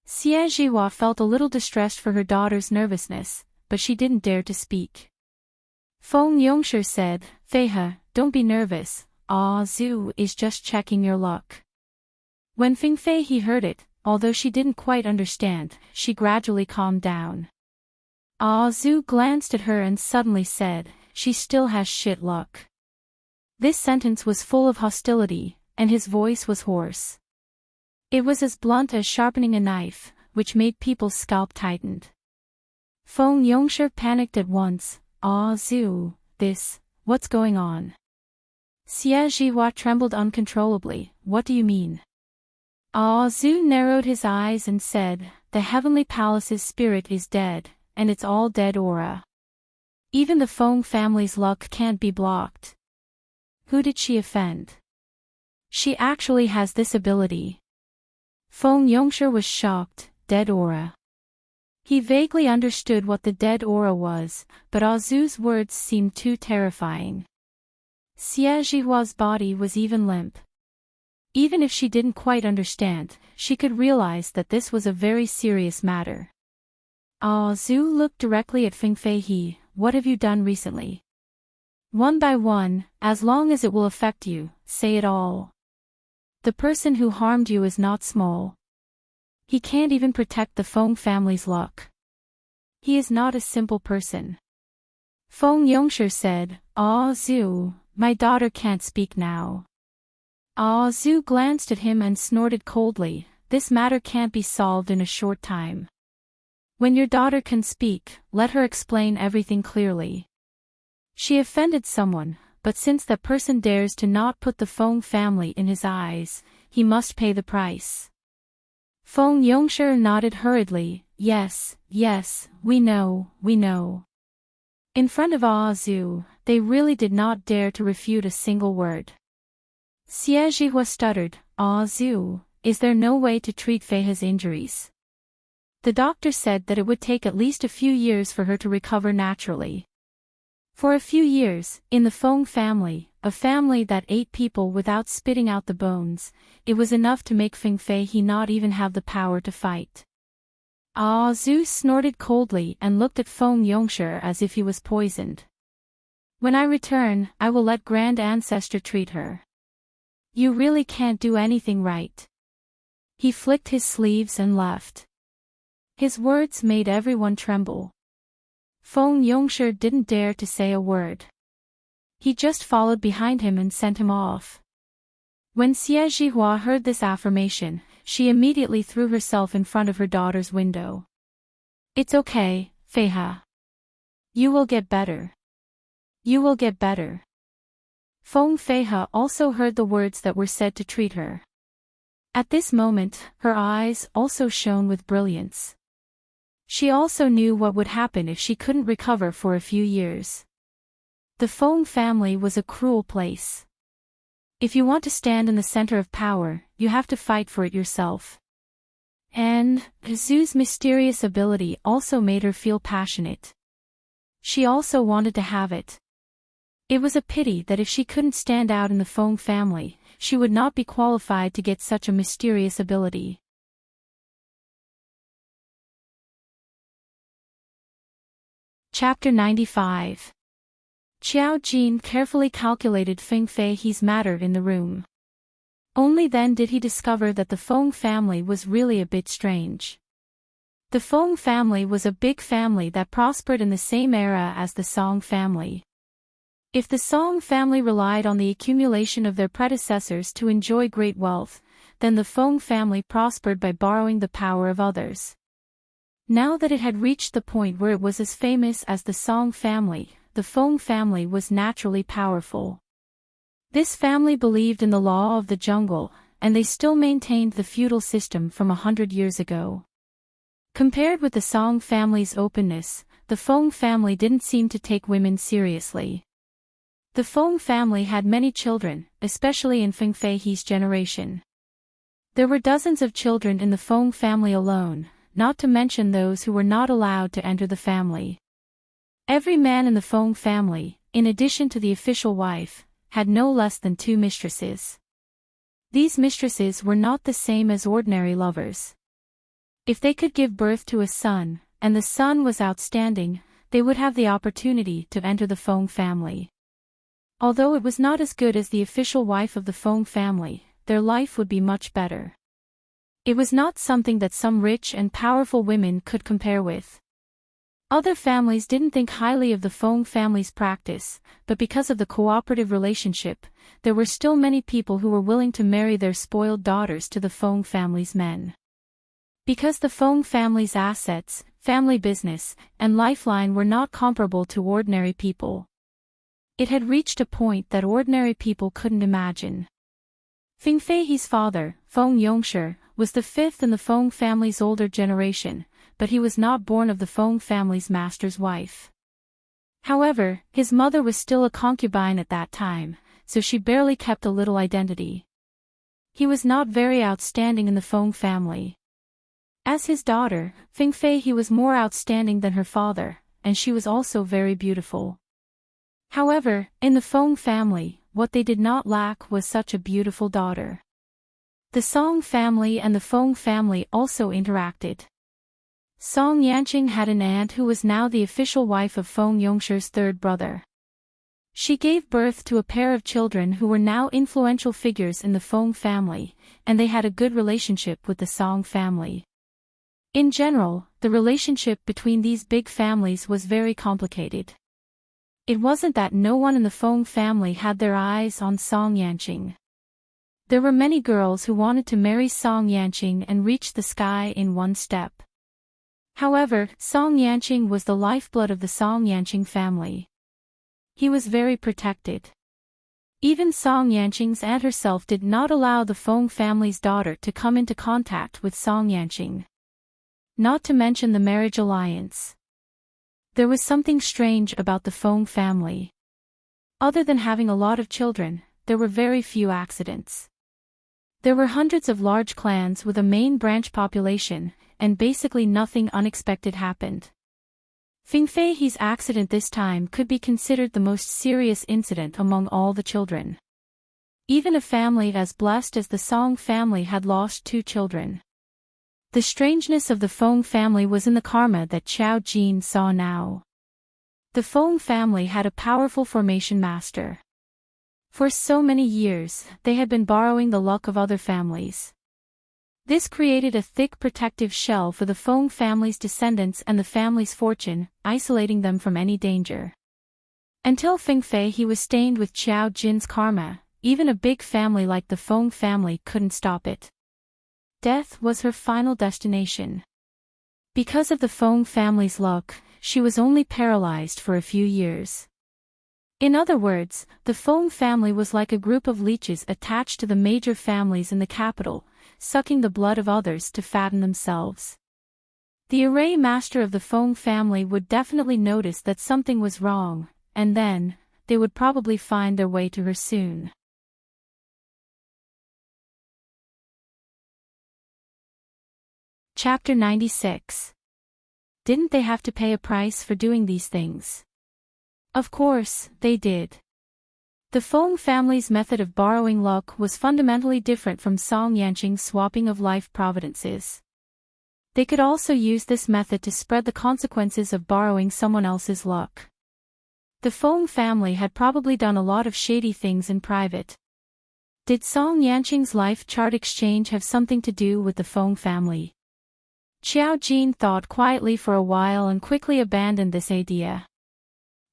Speaker 1: Xie Zhihua felt a little distressed for her daughter's nervousness, but she didn't dare to speak. Feng Yongshi said, Feihe, don't be nervous, Zhu is just checking your luck. When Fing Fei heard it, although she didn't quite understand, she gradually calmed down. Zhu glanced at her and suddenly said, she still has shit luck. This sentence was full of hostility, and his voice was hoarse. It was as blunt as sharpening a knife, which made people's scalp tightened. Feng Yongshi panicked at once, Zhu, what's going on? Xie Zhihua trembled uncontrollably, what do you mean? Zhu narrowed his eyes and said, the heavenly palace's spirit is dead, and it's all dead aura. Even the Feng family's luck can't be blocked. Who did she offend? She actually has this ability. Feng Yongshi was shocked, dead aura. He vaguely understood what the dead aura was, but Zhu's words seemed too terrifying. Xie Zhihua's body was even limp. Even if she didn't quite understand, she could realize that this was a very serious matter. Zhu looked directly at Fing Fei. What have you done recently? One by one, as long as it will affect you, say it all. The person who harmed you is not small. He can't even protect the Feng family's luck. He is not a simple person. Feng Yongshi said, Zhu, my daughter can't speak now. Zhu glanced at him and snorted coldly, this matter can't be solved in a short time. When your daughter can speak, let her explain everything clearly. She offended someone, but since that person dares to not put the Feng family in his eyes, he must pay the price. Feng Yongshi nodded hurriedly, yes, we know. In front of Zhu, they really did not dare to refute a single word. Xie Zhihua stuttered, Zhu, is there no way to treat Feihe's injuries? The doctor said that it would take at least a few years for her to recover naturally. For a few years, in the Feng family, a family that ate people without spitting out the bones, it was enough to make Feng Fei he not even have the power to fight. Ah, Zeus snorted coldly and looked at Feng Yongshi as if he was poisoned. When I return, I will let Grand Ancestor treat her. You really can't do anything right. He flicked his sleeves and left. His words made everyone tremble. Feng Yongshi didn't dare to say a word. He just followed behind him and sent him off. When Xie Zhihua heard this affirmation, she immediately threw herself in front of her daughter's window. It's okay, Feiha. You will get better. You will get better. Feng Feiha also heard the words that were said to treat her. At this moment, her eyes also shone with brilliance. She also knew what would happen if she couldn't recover for a few years. The Feng family was a cruel place. If you want to stand in the center of power, you have to fight for it yourself. And Zhu's mysterious ability also made her feel passionate. She also wanted to have it. It was a pity that if she couldn't stand out in the Feng family, she would not be qualified to get such a mysterious ability. Chapter 95. Qiao Jin carefully calculated Feng Fei's matter in the room. Only then did he discover that the Feng family was really a bit strange. The Feng family was a big family that prospered in the same era as the Song family. If the Song family relied on the accumulation of their predecessors to enjoy great wealth, then the Feng family prospered by borrowing the power of others. Now that it had reached the point where it was as famous as the Song family, the Feng family was naturally powerful. This family believed in the law of the jungle, and they still maintained the feudal system from 100 years ago. Compared with the Song family's openness, the Feng family didn't seem to take women seriously. The Feng family had many children, especially in Feng Fei's generation. There were dozens of children in the Feng family alone, not to mention those who were not allowed to enter the family. Every man in the Feng family, in addition to the official wife, had no less than 2 mistresses. These mistresses were not the same as ordinary lovers. If they could give birth to a son, and the son was outstanding, they would have the opportunity to enter the Feng family. Although it was not as good as the official wife of the Feng family, their life would be much better. It was not something that some rich and powerful women could compare with. Other families didn't think highly of the Feng family's practice, but because of the cooperative relationship, there were still many people who were willing to marry their spoiled daughters to the Feng family's men. Because the Feng family's assets, family business, and lifeline were not comparable to ordinary people. It had reached a point that ordinary people couldn't imagine. Feng Fei's father, Feng Yongshi, was the 5th in the Feng family's older generation, but he was not born of the Feng family's master's wife. However, his mother was still a concubine at that time, so she barely kept a little identity. He was not very outstanding in the Feng family. As his daughter, Feng Fei was more outstanding than her father, and she was also very beautiful. However, in the Feng family, what they did not lack was such a beautiful daughter. The Song family and the Feng family also interacted. Song Yanqing had an aunt who was now the official wife of Feng Yongshi's 3rd brother. She gave birth to a pair of children who were now influential figures in the Feng family, and they had a good relationship with the Song family. In general, the relationship between these big families was very complicated. It wasn't that no one in the Feng family had their eyes on Song Yanqing. There were many girls who wanted to marry Song Yanqing and reach the sky in one step. However, Song Yanqing was the lifeblood of the Song Yanqing family. He was very protected. Even Song Yanqing's aunt herself did not allow the Feng family's daughter to come into contact with Song Yanqing. Not to mention the marriage alliance. There was something strange about the Feng family. Other than having a lot of children, there were very few accidents. There were hundreds of large clans with a main branch population, and basically nothing unexpected happened. Fing Fei's accident this time could be considered the most serious incident among all the children. Even a family as blessed as the Song family had lost 2 children. The strangeness of the Feng family was in the karma that Qiao Jin saw now. The Feng family had a powerful formation master. For so many years, they had been borrowing the luck of other families. This created a thick protective shell for the Feng family's descendants and the family's fortune, isolating them from any danger. Until Fing Fei was stained with Qiao Jin's karma, even a big family like the Feng family couldn't stop it. Death was her final destination. Because of the Feng family's luck, she was only paralyzed for a few years. In other words, the Feng family was like a group of leeches attached to the major families in the capital, sucking the blood of others to fatten themselves. The array master of the Feng family would definitely notice that something was wrong, and then, they would probably find their way to her soon. Chapter 96. Didn't they have to pay a price for doing these things? Of course, they did. The Feng family's method of borrowing luck was fundamentally different from Song Yanqing's swapping of life providences. They could also use this method to spread the consequences of borrowing someone else's luck. The Feng family had probably done a lot of shady things in private. Did Song Yanqing's life chart exchange have something to do with the Feng family? Qiao Jin thought quietly for a while and quickly abandoned this idea.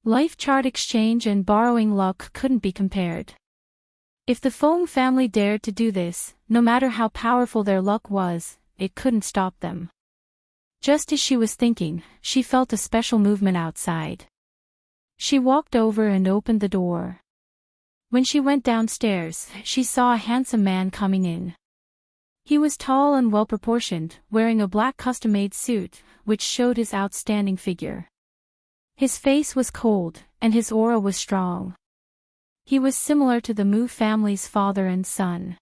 Speaker 1: Life chart exchange and borrowing luck couldn't be compared. If the Feng family dared to do this, no matter how powerful their luck was, it couldn't stop them. Just as she was thinking, she felt a special movement outside. She walked over and opened the door. When she went downstairs, she saw a handsome man coming in. He was tall and well-proportioned, wearing a black custom-made suit, which showed his outstanding figure. His face was cold, and his aura was strong. He was similar to the Mu family's father and son.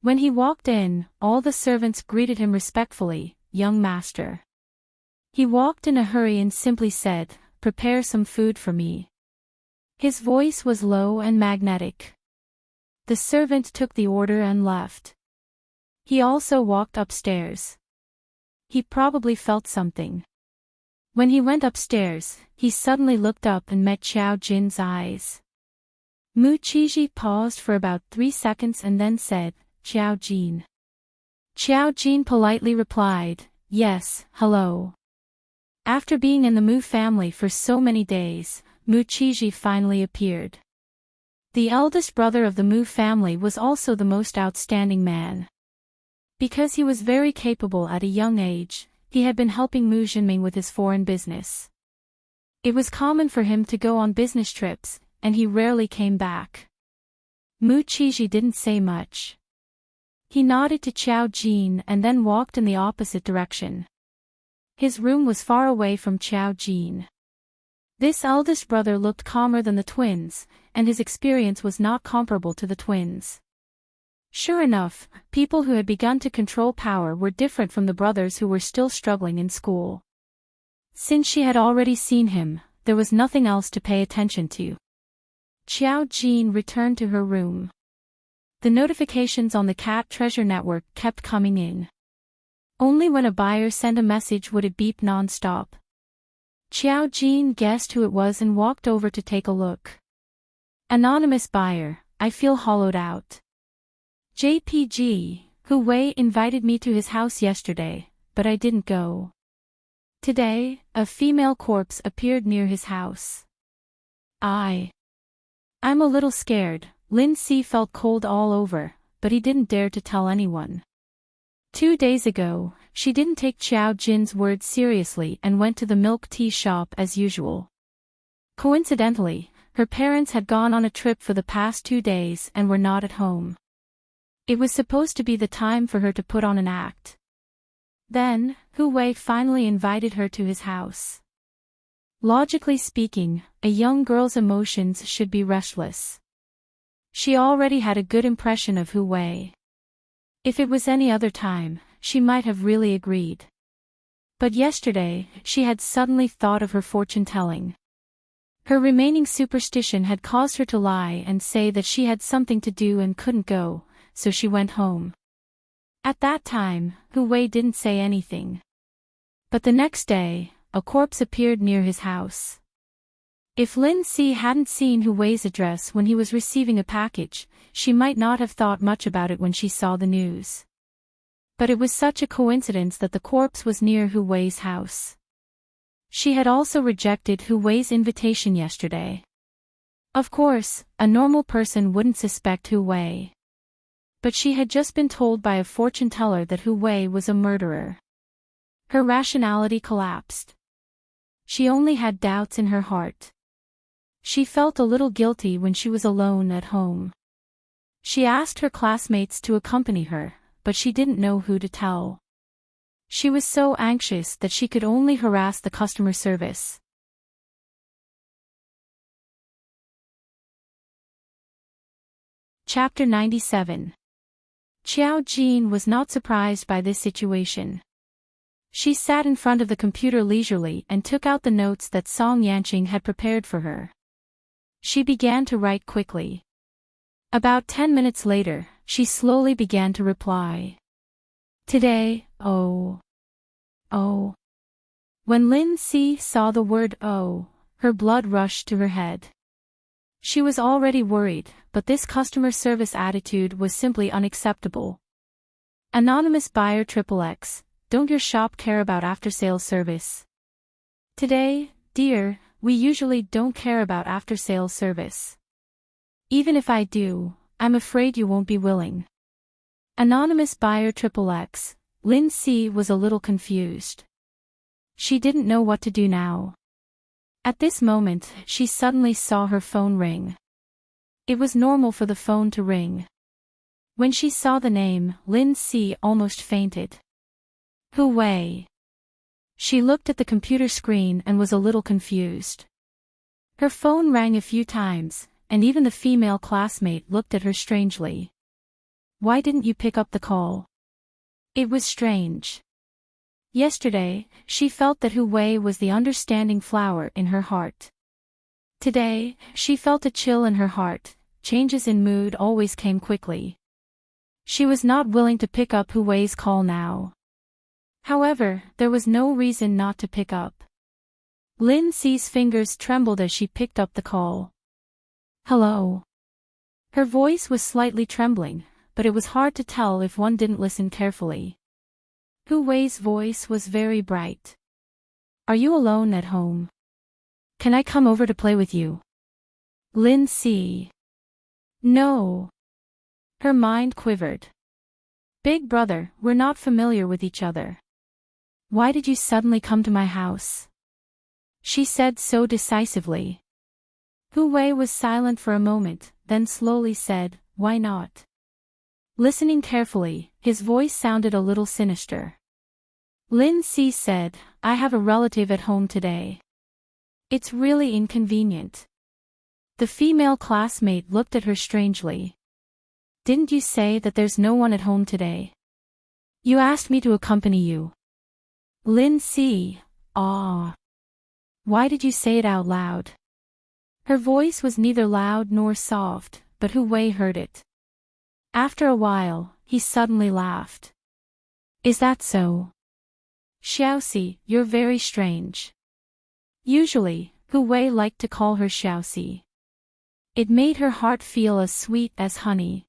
Speaker 1: When he walked in, all the servants greeted him respectfully, "Young master." He walked in a hurry and simply said, "Prepare some food for me." His voice was low and magnetic. The servant took the order and left. He also walked upstairs. He probably felt something. When he went upstairs, he suddenly looked up and met Qiao Jin's eyes. Mu Qiji paused for about 3 seconds and then said, "Qiao Jin." Qiao Jin politely replied, "Yes, hello." After being in the Mu family for so many days, Mu Qiji finally appeared. The eldest brother of the Mu family was also the most outstanding man. Because he was very capable at a young age, he had been helping Mu Jinming with his foreign business. It was common for him to go on business trips, and he rarely came back. Mu Qiji didn't say much. He nodded to Qiao Jin and then walked in the opposite direction. His room was far away from Qiao Jin. This eldest brother looked calmer than the twins, and his experience was not comparable to the twins. Sure enough, people who had begun to control power were different from the brothers who were still struggling in school. Since she had already seen him, there was nothing else to pay attention to. Qiao Jin returned to her room. The notifications on the Cat Treasure Network kept coming in. Only when a buyer sent a message would it beep non-stop. Qiao Jin guessed who it was and walked over to take a look. Anonymous buyer, I feel hollowed out. JPG, Hu Wei invited me to his house yesterday, but I didn't go. Today, a female corpse appeared near his house. I'm a little scared. Lin Si felt cold all over, but he didn't dare to tell anyone. 2 days ago, she didn't take Qiao Jin's words seriously and went to the milk tea shop as usual. Coincidentally, her parents had gone on a trip for the past 2 days and were not at home. It was supposed to be the time for her to put on an act. Then, Hu Wei finally invited her to his house. Logically speaking, a young girl's emotions should be restless. She already had a good impression of Hu Wei. If it was any other time, she might have really agreed. But yesterday, she had suddenly thought of her fortune-telling. Her remaining superstition had caused her to lie and say that she had something to do and couldn't go, so she went home. At that time, Hu Wei didn't say anything. But the next day, a corpse appeared near his house. If Lin Si hadn't seen Hu Wei's address when he was receiving a package, she might not have thought much about it when she saw the news. But it was such a coincidence that the corpse was near Hu Wei's house. She had also rejected Hu Wei's invitation yesterday. Of course, a normal person wouldn't suspect Hu Wei. But she had just been told by a fortune-teller that Hu Wei was a murderer. Her rationality collapsed. She only had doubts in her heart. She felt a little guilty when she was alone at home. She asked her classmates to accompany her, but she didn't know who to tell. She was so anxious that she could only harass the customer service. Chapter 97. Qiao Jin was not surprised by this situation. She sat in front of the computer leisurely and took out the notes that Song Yanqing had prepared for her. She began to write quickly. About 10 minutes later, she slowly began to reply. Today, oh. When Lin Si saw the word oh, her blood rushed to her head. She was already worried, but this customer service attitude was simply unacceptable. Anonymous buyer XXX, don't your shop care about after-sales service? Today, dear, we usually don't care about after-sales service. Even if I do, I'm afraid you won't be willing. Anonymous buyer XXX, Lin Si was a little confused. She didn't know what to do now. At this moment, she suddenly saw her phone ring. It was normal for the phone to ring. When she saw the name, Lin Si almost fainted. Hu Wei. She looked at the computer screen and was a little confused. Her phone rang a few times, and even the female classmate looked at her strangely. Why didn't you pick up the call? It was strange. Yesterday, she felt that Hu Wei was the understanding flower in her heart. Today, she felt a chill in her heart. Changes in mood always came quickly. She was not willing to pick up Hu Wei's call now. However, there was no reason not to pick up. Lin Si's fingers trembled as she picked up the call. Hello. Her voice was slightly trembling, but it was hard to tell if one didn't listen carefully. Hu Wei's voice was very bright. Are you alone at home? Can I come over to play with you? Lin Si. No. Her mind quivered. Big brother, we're not familiar with each other. Why did you suddenly come to my house? She said so decisively. Hu Wei was silent for a moment, then slowly said, why not? Listening carefully, his voice sounded a little sinister. Lin Si said, I have a relative at home today. It's really inconvenient. The female classmate looked at her strangely. Didn't you say that there's no one at home today? You asked me to accompany you. Lin Si, ah. Why did you say it out loud? Her voice was neither loud nor soft, but Hu Wei heard it. After a while, he suddenly laughed. Is that so? Xiaoxi, you're very strange. Usually, Hu Wei liked to call her Xiaoxi. It made her heart feel as sweet as honey.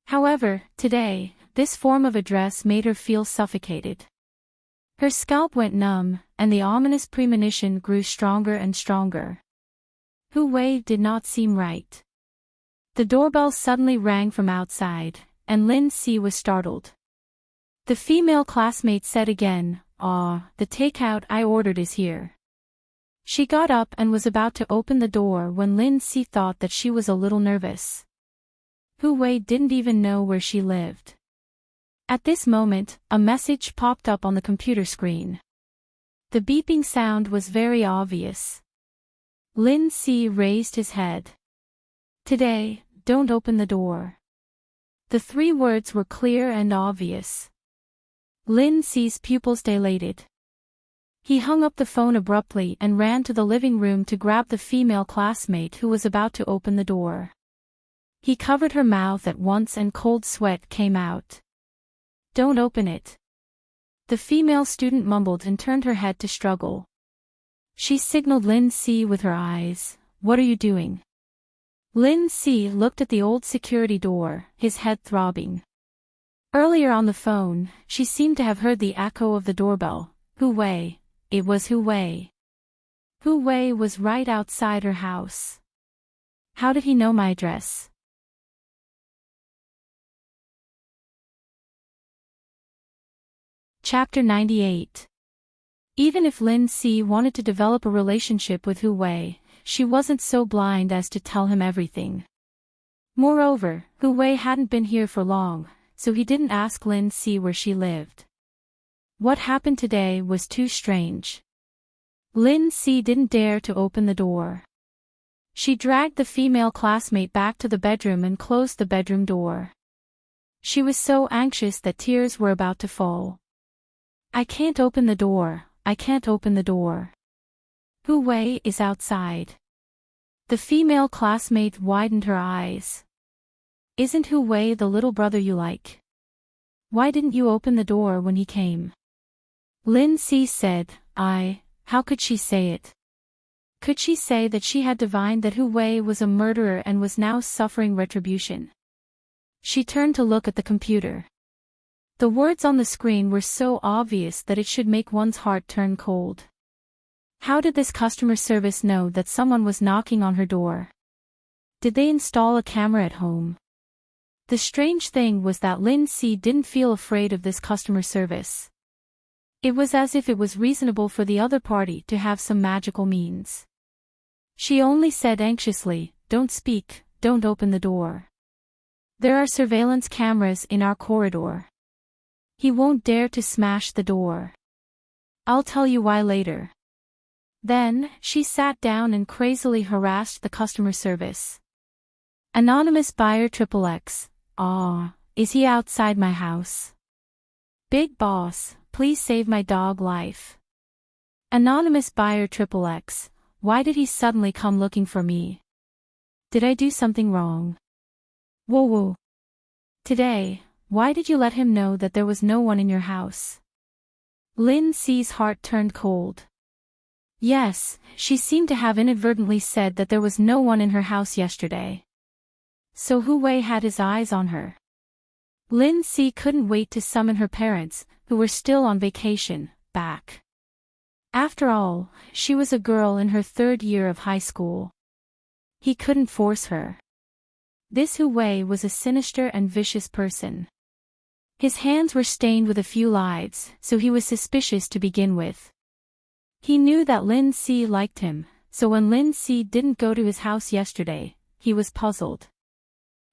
Speaker 1: However, today, this form of address made her feel suffocated. Her scalp went numb, and the ominous premonition grew stronger and stronger. Hu Wei did not seem right. The doorbell suddenly rang from outside, and Lin Si was startled. The female classmate said again, the takeout I ordered is here. She got up and was about to open the door when Lin Si thought that she was a little nervous. Hu Wei didn't even know where she lived. At this moment, a message popped up on the computer screen. The beeping sound was very obvious. Lin Si raised his head. Today, don't open the door. The 3 words were clear and obvious. Lin Si's pupils dilated. He hung up the phone abruptly and ran to the living room to grab the female classmate who was about to open the door. He covered her mouth at once and cold sweat came out. "Don't open it." The female student mumbled and turned her head to struggle. She signaled Lin Si with her eyes. "What are you doing?" Lin Si looked at the old security door, his head throbbing. Earlier on the phone, she seemed to have heard the echo of the doorbell. Hu Wei. It was Hu Wei. Hu Wei was right outside her house. How did he know my address? Chapter 98. Even if Lin Si wanted to develop a relationship with Hu Wei, she wasn't so blind as to tell him everything. Moreover, Hu Wei hadn't been here for long, so he didn't ask Lin Si where she lived. What happened today was too strange. Lin Si didn't dare to open the door. She dragged the female classmate back to the bedroom and closed the bedroom door. She was so anxious that tears were about to fall. "I can't open the door, I can't open the door. Hu Wei is outside." The female classmate widened her eyes. "Isn't Hu Wei the little brother you like? Why didn't you open the door when he came?" Lin Si said, How could she say it? Could she say that she had divined that Hu Wei was a murderer and was now suffering retribution? She turned to look at the computer. The words on the screen were so obvious that it should make one's heart turn cold. How did this customer service know that someone was knocking on her door? Did they install a camera at home? The strange thing was that Lin Si didn't feel afraid of this customer service. It was as if it was reasonable for the other party to have some magical means. She only said anxiously, "Don't speak, don't open the door. There are surveillance cameras in our corridor. He won't dare to smash the door. I'll tell you why later." Then, she sat down and crazily harassed the customer service. "Anonymous buyer XXX, is he outside my house? Big boss, please save my dog life. Anonymous buyer XXX, why did he suddenly come looking for me? Did I do something wrong? Whoa. Today, why did you let him know that there was no one in your house?" Lin Si's heart turned cold. Yes, she seemed to have inadvertently said that there was no one in her house yesterday. So Hu Wei had his eyes on her. Lin Si couldn't wait to summon her parents, who were still on vacation, back. After all, she was a girl in her 3rd year of high school. He couldn't force her. This Hu Wei was a sinister and vicious person. His hands were stained with a few lives, so he was suspicious to begin with. He knew that Lin Si liked him, so when Lin Si didn't go to his house yesterday, he was puzzled.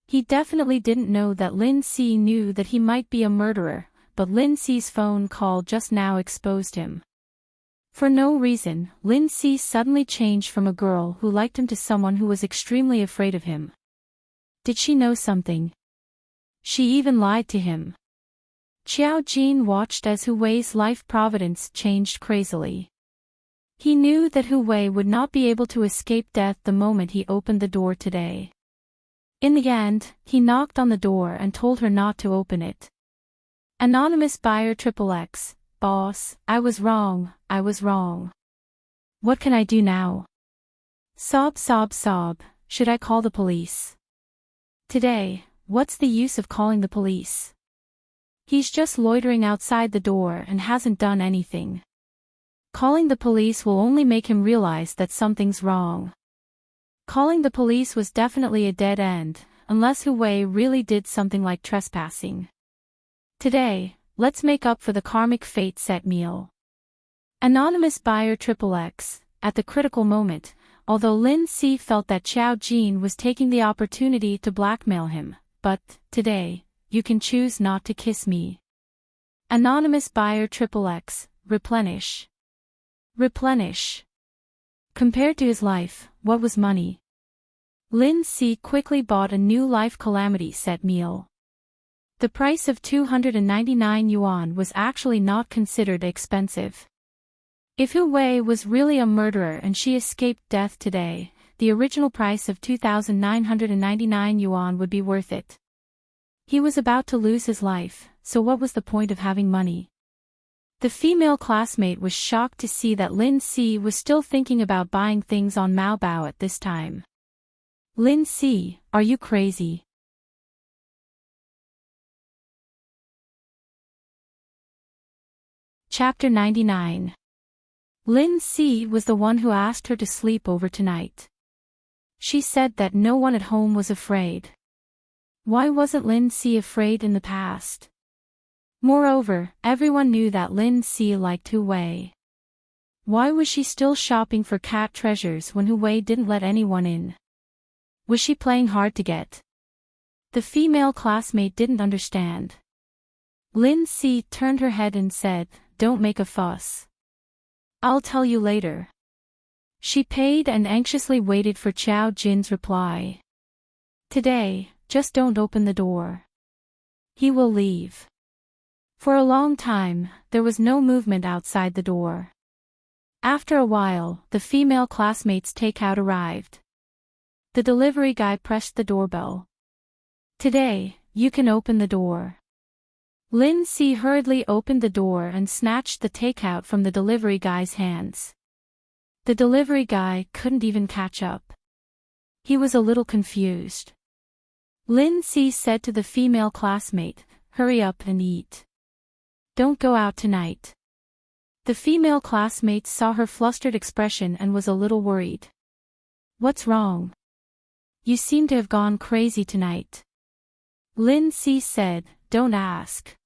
Speaker 1: He definitely didn't know that Lin Si knew that he might be a murderer, but Lin Si's phone call just now exposed him. For no reason, Lin Si suddenly changed from a girl who liked him to someone who was extremely afraid of him. Did she know something? She even lied to him. Xiao Jin watched as Hu Wei's life providence changed crazily. He knew that Hu Wei would not be able to escape death the moment he opened the door today. In the end, he knocked on the door and told her not to open it. "Anonymous buyer XXX, boss, I was wrong. What can I do now? Sob. Should I call the police? Today, what's the use of calling the police? He's just loitering outside the door and hasn't done anything. Calling the police will only make him realize that something's wrong." Calling the police was definitely a dead end, unless Hu Wei really did something like trespassing. Today, let's make up for the karmic fate set meal. Anonymous buyer XXX, at the critical moment, although Lin Si felt that Xiao Jin was taking the opportunity to blackmail him, but, today, you can choose not to kiss me. Anonymous buyer XXX, replenish. Compared to his life, what was money? Lin Si quickly bought a new life calamity set meal. The price of 299 yuan was actually not considered expensive. If Hu Wei was really a murderer and she escaped death today, the original price of 2,999 yuan would be worth it. He was about to lose his life, so what was the point of having money? The female classmate was shocked to see that Lin Si was still thinking about buying things on Maobao at this time. Lin Si, are you crazy? Chapter 99. Lin Si was the one who asked her to sleep over tonight. She said that no one at home was afraid. Why wasn't Lin Si afraid in the past? Moreover, everyone knew that Lin Si liked Hu Wei. Why was she still shopping for cat treasures when Hu Wei didn't let anyone in? Was she playing hard to get? The female classmate didn't understand. Lin Si turned her head and said, "Don't make a fuss. I'll tell you later." She paid and anxiously waited for Qiao Jin's reply. "Today, just don't open the door. He will leave." For a long time, there was no movement outside the door. After a while, the female classmate's takeout arrived. The delivery guy pressed the doorbell. "Today, you can open the door." Lin Si hurriedly opened the door and snatched the takeout from the delivery guy's hands. The delivery guy couldn't even catch up. He was a little confused. Lin Si said to the female classmate, "Hurry up and eat. Don't go out tonight." The female classmate saw her flustered expression and was a little worried. "What's wrong? You seem to have gone crazy tonight." Lin Si said, "Don't ask."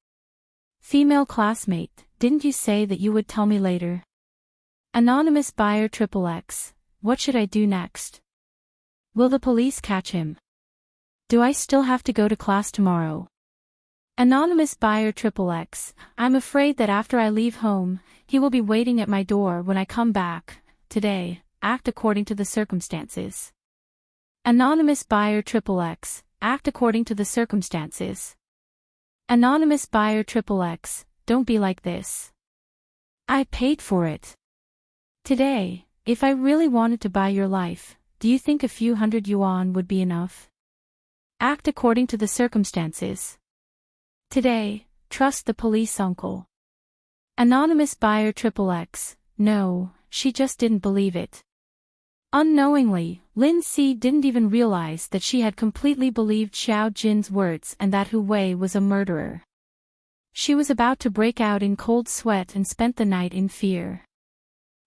Speaker 1: Female classmate, "Didn't you say that you would tell me later?" Anonymous buyer XXX, "What should I do next? Will the police catch him? Do I still have to go to class tomorrow?" Anonymous buyer XXX, "I'm afraid that after I leave home, he will be waiting at my door when I come back. Today, act according to the circumstances." Anonymous buyer XXX, "Act according to the circumstances." Anonymous buyer XXX, "Don't be like this. I paid for it. Today, if I really wanted to buy your life, do you think a few hundred yuan would be enough? Act according to the circumstances. Today, trust the police, uncle." Anonymous buyer XXX, "No, she just didn't believe it." Unknowingly, Lin Si didn't even realize that she had completely believed Qiao Jin's words and that Hu Wei was a murderer. She was about to break out in cold sweat and spent the night in fear.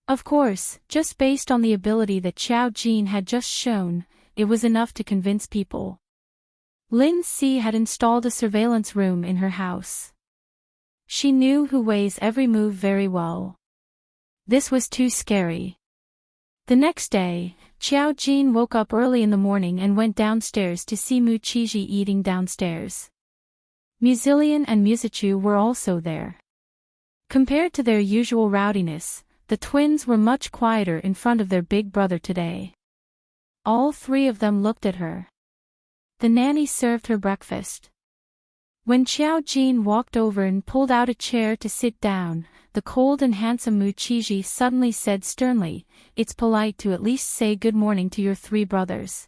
Speaker 1: Of course, just based on the ability that Qiao Jin had just shown, it was enough to convince people. Lin Si had installed a surveillance room in her house. She knew Hu Wei's every move very well. This was too scary. The next day, Qiao Jin woke up early in the morning and went downstairs to see Mu Qiji eating downstairs. Muzilian and Musichu were also there. Compared to their usual rowdiness, the twins were much quieter in front of their big brother today. All three of them looked at her. The nanny served her breakfast. When Qiao Jin walked over and pulled out a chair to sit down, the cold and handsome Mu Qiji suddenly said sternly, "It's polite to at least say good morning to your three brothers."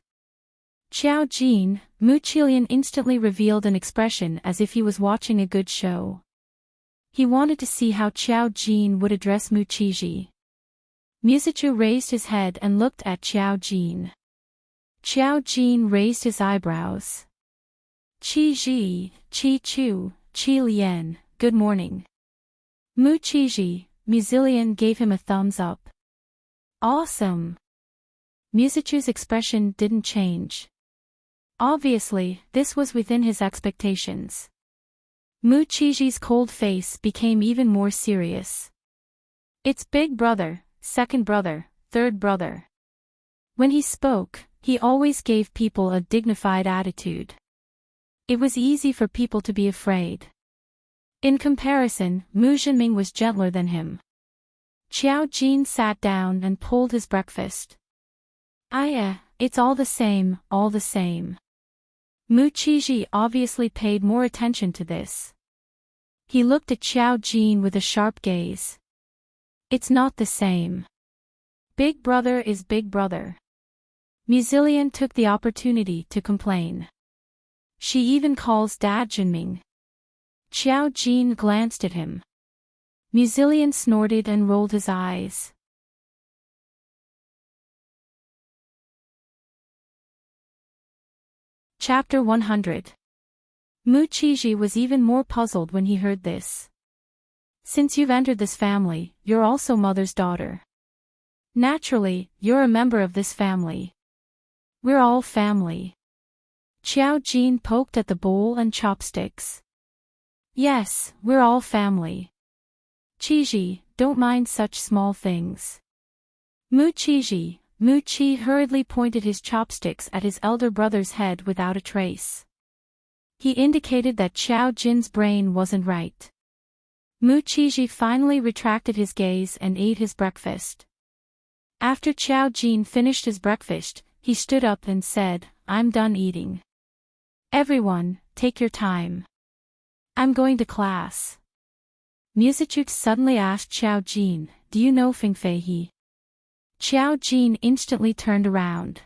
Speaker 1: Qiao Jin, Mu Qilian instantly revealed an expression as if he was watching a good show. He wanted to see how Qiao Jin would address Mu Qiji. Musichu raised his head and looked at Qiao Jin. Qiao Jin raised his eyebrows. "Qi Ji, Qi Chu, Qi Lian, good morning." Mu Qiji, Muzilian gave him a thumbs up. "Awesome." Musichu's expression didn't change. Obviously, this was within his expectations. Mu Qiji's cold face became even more serious. "It's big brother, second brother, third brother." When he spoke, he always gave people a dignified attitude. It was easy for people to be afraid. In comparison, Mu Jinming was gentler than him. Qiao Jin sat down and pulled his breakfast. It's all the same, all the same." Mu Qiji obviously paid more attention to this. He looked at Qiao Jin with a sharp gaze. It's not the same. Big brother is big brother. Muzillion took the opportunity to complain. She even calls Dad Jinming. Xiao Jin glanced at him. Muzillion snorted and rolled his eyes. Chapter 100. Mu Qiji was even more puzzled when he heard this. Since you've entered this family, you're also mother's daughter. Naturally, you're a member of this family. We're all family. Xiao Jin poked at the bowl and chopsticks. Yes, we're all family. Qiji, don't mind such small things. Mu Qi hurriedly pointed his chopsticks at his elder brother's head without a trace. He indicated that Xiao Jin's brain wasn't right. Mu Qiji finally retracted his gaze and ate his breakfast. After Xiao Jin finished his breakfast, he stood up and said, "I'm done eating. Everyone, take your time. I'm going to class." Musichute suddenly asked Xiao Jin, "Do you know Fingfei He?" Xiao Jin instantly turned around.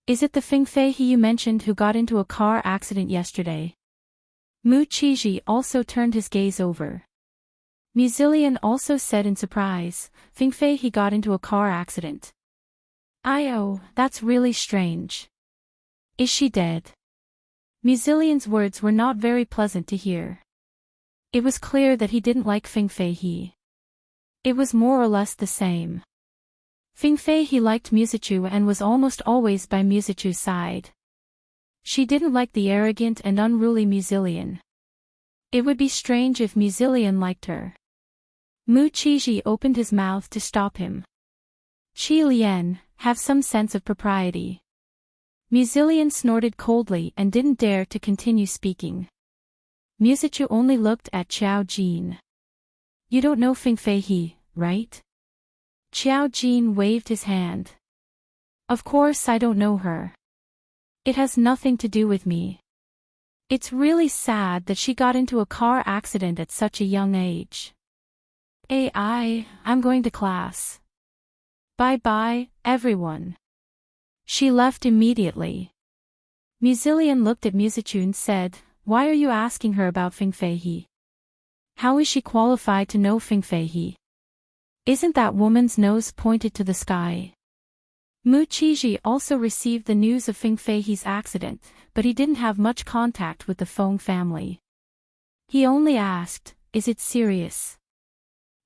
Speaker 1: "Is it the Fingfei He you mentioned who got into a car accident yesterday?" Mu Qiji also turned his gaze over. Muzillion also said in surprise, "Fingfei He got into a car accident. Oh, that's really strange. Is she dead?" Muzillion's words were not very pleasant to hear. It was clear that he didn't like Fingfei He. It was more or less the same. Fingfei He liked Musichu and was almost always by Musichu's side. She didn't like the arrogant and unruly Muzillion. It would be strange if Muzillion liked her. Mu Qiji opened his mouth to stop him. "Qi Lian, have some sense of propriety." Muzillion snorted coldly and didn't dare to continue speaking. Musichu only looked at Xiao Jin. "You don't know Fingfei He, right?" Xiao Jin waved his hand. "Of course I don't know her. It has nothing to do with me. It's really sad that she got into a car accident at such a young age. I'm going to class. Bye-bye, everyone." She left immediately. Muzillion looked at Musichu and said, "Why are you asking her about Fingfei He? How is she qualified to know Fingfei He? Isn't that woman's nose pointed to the sky?" Mu Qiji also received the news of Fingfei He's accident, but he didn't have much contact with the Feng family. He only asked, "Is it serious?"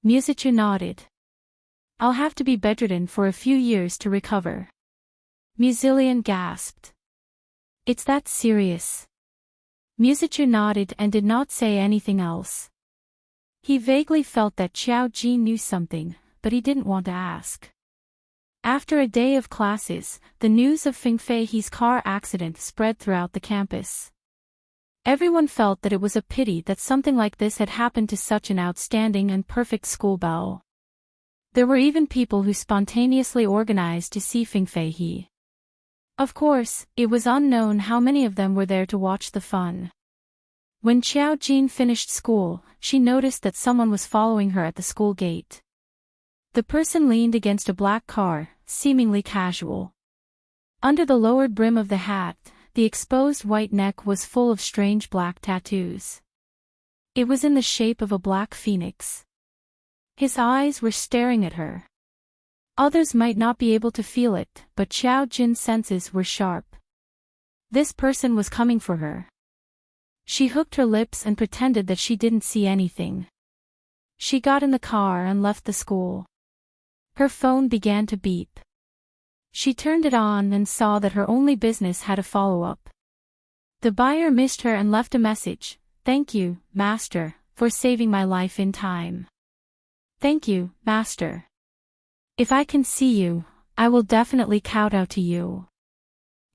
Speaker 1: Musichu nodded. "I'll have to be bedridden for a few years to recover." Muzillion gasped. "It's that serious?" Musichu nodded and did not say anything else. He vaguely felt that Xiao Jin knew something, but he didn't want to ask. After a day of classes, the news of Fingfei He's car accident spread throughout the campus. Everyone felt that it was a pity that something like this had happened to such an outstanding and perfect schoolbelle. There were even people who spontaneously organized to see Fingfei He. Of course, it was unknown how many of them were there to watch the fun. When Xiao Jin finished school, she noticed that someone was following her at the school gate. The person leaned against a black car, seemingly casual. Under the lowered brim of the hat, the exposed white neck was full of strange black tattoos. It was in the shape of a black phoenix. His eyes were staring at her. Others might not be able to feel it, but Xiao Jin's senses were sharp. This person was coming for her. She hooked her lips and pretended that she didn't see anything. She got in the car and left the school. Her phone began to beep. She turned it on and saw that her only business had a follow-up. The buyer missed her and left a message, "Thank you, Master, for saving my life in time." "Thank you, Master. If I can see you, I will definitely kowtow to you."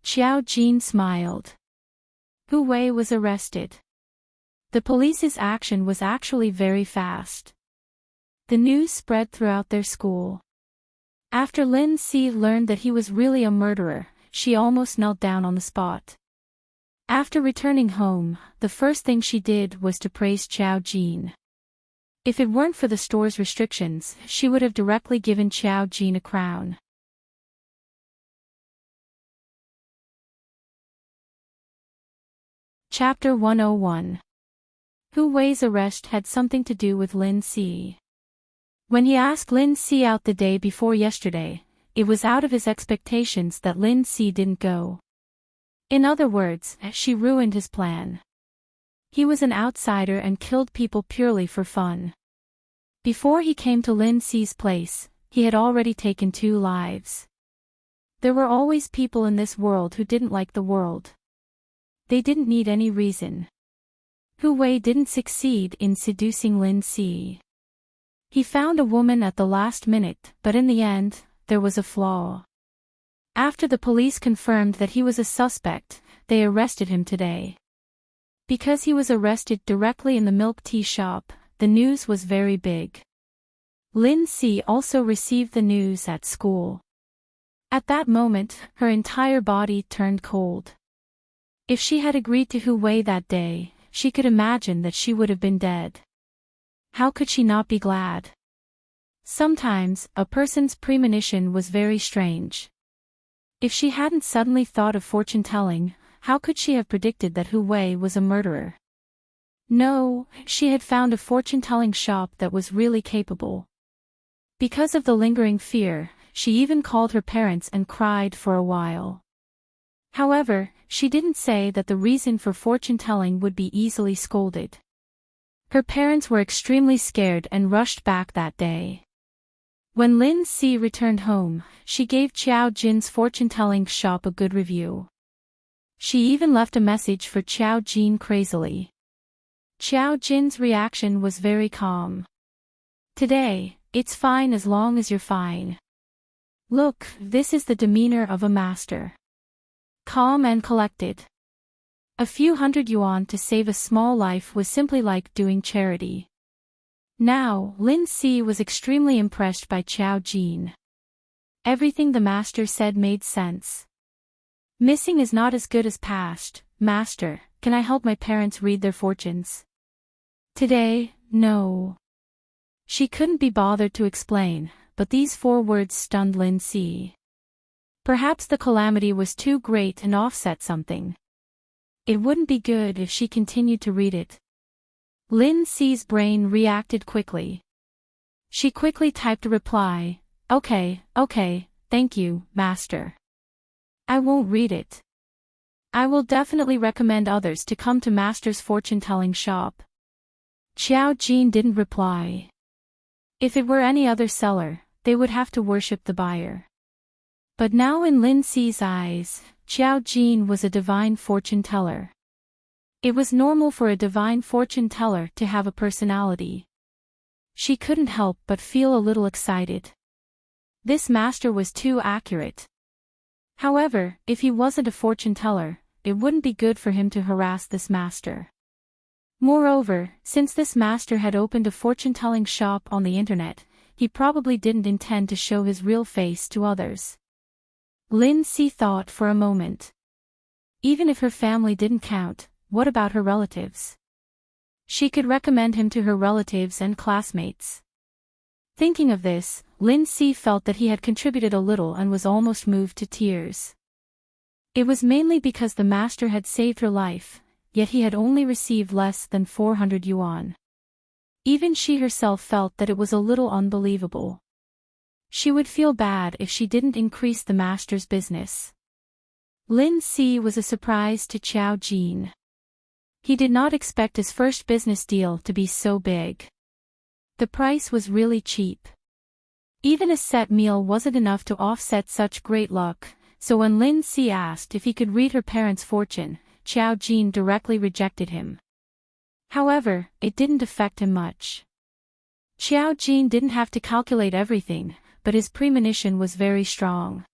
Speaker 1: Xiao Jin smiled. Hu Wei was arrested. The police's action was actually very fast. The news spread throughout their school. After Lin Si learned that he was really a murderer, she almost knelt down on the spot. After returning home, the first thing she did was to praise Xiao Jin. If it weren't for the store's restrictions, she would have directly given Qiao Jin a crown. Chapter 101. Hu Wei's arrest had something to do with Lin Si. When he asked Lin Si out the day before yesterday, it was out of his expectations that Lin Si didn't go. In other words, she ruined his plan. He was an outsider and killed people purely for fun. Before he came to Lin Si's place, he had already taken 2 lives. There were always people in this world who didn't like the world. They didn't need any reason. Hu Wei didn't succeed in seducing Lin Si. He found a woman at the last minute, but in the end, there was a flaw. After the police confirmed that he was a suspect, they arrested him today. Because he was arrested directly in the milk tea shop, the news was very big. Lin Si also received the news at school. At that moment, her entire body turned cold. If she had agreed to Hu Wei that day, she could imagine that she would have been dead. How could she not be glad? Sometimes, a person's premonition was very strange. If she hadn't suddenly thought of fortune-telling, how could she have predicted that Hu Wei was a murderer? No, she had found a fortune-telling shop that was really capable. Because of the lingering fear, she even called her parents and cried for a while. However, she didn't say that the reason for fortune-telling would be easily scolded. Her parents were extremely scared and rushed back that day. When Lin Si returned home, she gave Qiao Jin's fortune-telling shop a good review. She even left a message for Qiao Jin crazily. Qiao Jin's reaction was very calm. Today, it's fine as long as you're fine. Look, this is the demeanor of a master. Calm and collected. A few hundred yuan to save a small life was simply like doing charity. Now, Lin Si was extremely impressed by Qiao Jin. Everything the master said made sense. Missing is not as good as past. Master, can I help my parents read their fortunes? Today, no. She couldn't be bothered to explain, but these 4 words stunned Lin Si. Perhaps the calamity was too great and offset something. It wouldn't be good if she continued to read it. Lin Si's brain reacted quickly. She quickly typed a reply, okay, thank you, master. I won't read it. I will definitely recommend others to come to master's fortune-telling shop. Qiao Jin didn't reply. If it were any other seller, they would have to worship the buyer. But now in Lin Si's eyes, Qiao Jin was a divine fortune-teller. It was normal for a divine fortune-teller to have a personality. She couldn't help but feel a little excited. This master was too accurate. However, if he wasn't a fortune-teller, it wouldn't be good for him to harass this master. Moreover, since this master had opened a fortune-telling shop on the internet, he probably didn't intend to show his real face to others. Lin Si thought for a moment. Even if her family didn't count, what about her relatives? She could recommend him to her relatives and classmates. Thinking of this, Lin Si felt that he had contributed a little and was almost moved to tears. It was mainly because the master had saved her life, yet he had only received less than 400 yuan. Even she herself felt that it was a little unbelievable. She would feel bad if she didn't increase the master's business. Lin Si was a surprise to Qiao Jin. He did not expect his first business deal to be so big. The price was really cheap. Even a set meal wasn't enough to offset such great luck, so when Lin Si asked if he could read her parents' fortune, Qiao Jin directly rejected him. However, it didn't affect him much. Qiao Jin didn't have to calculate everything, but his premonition was very strong.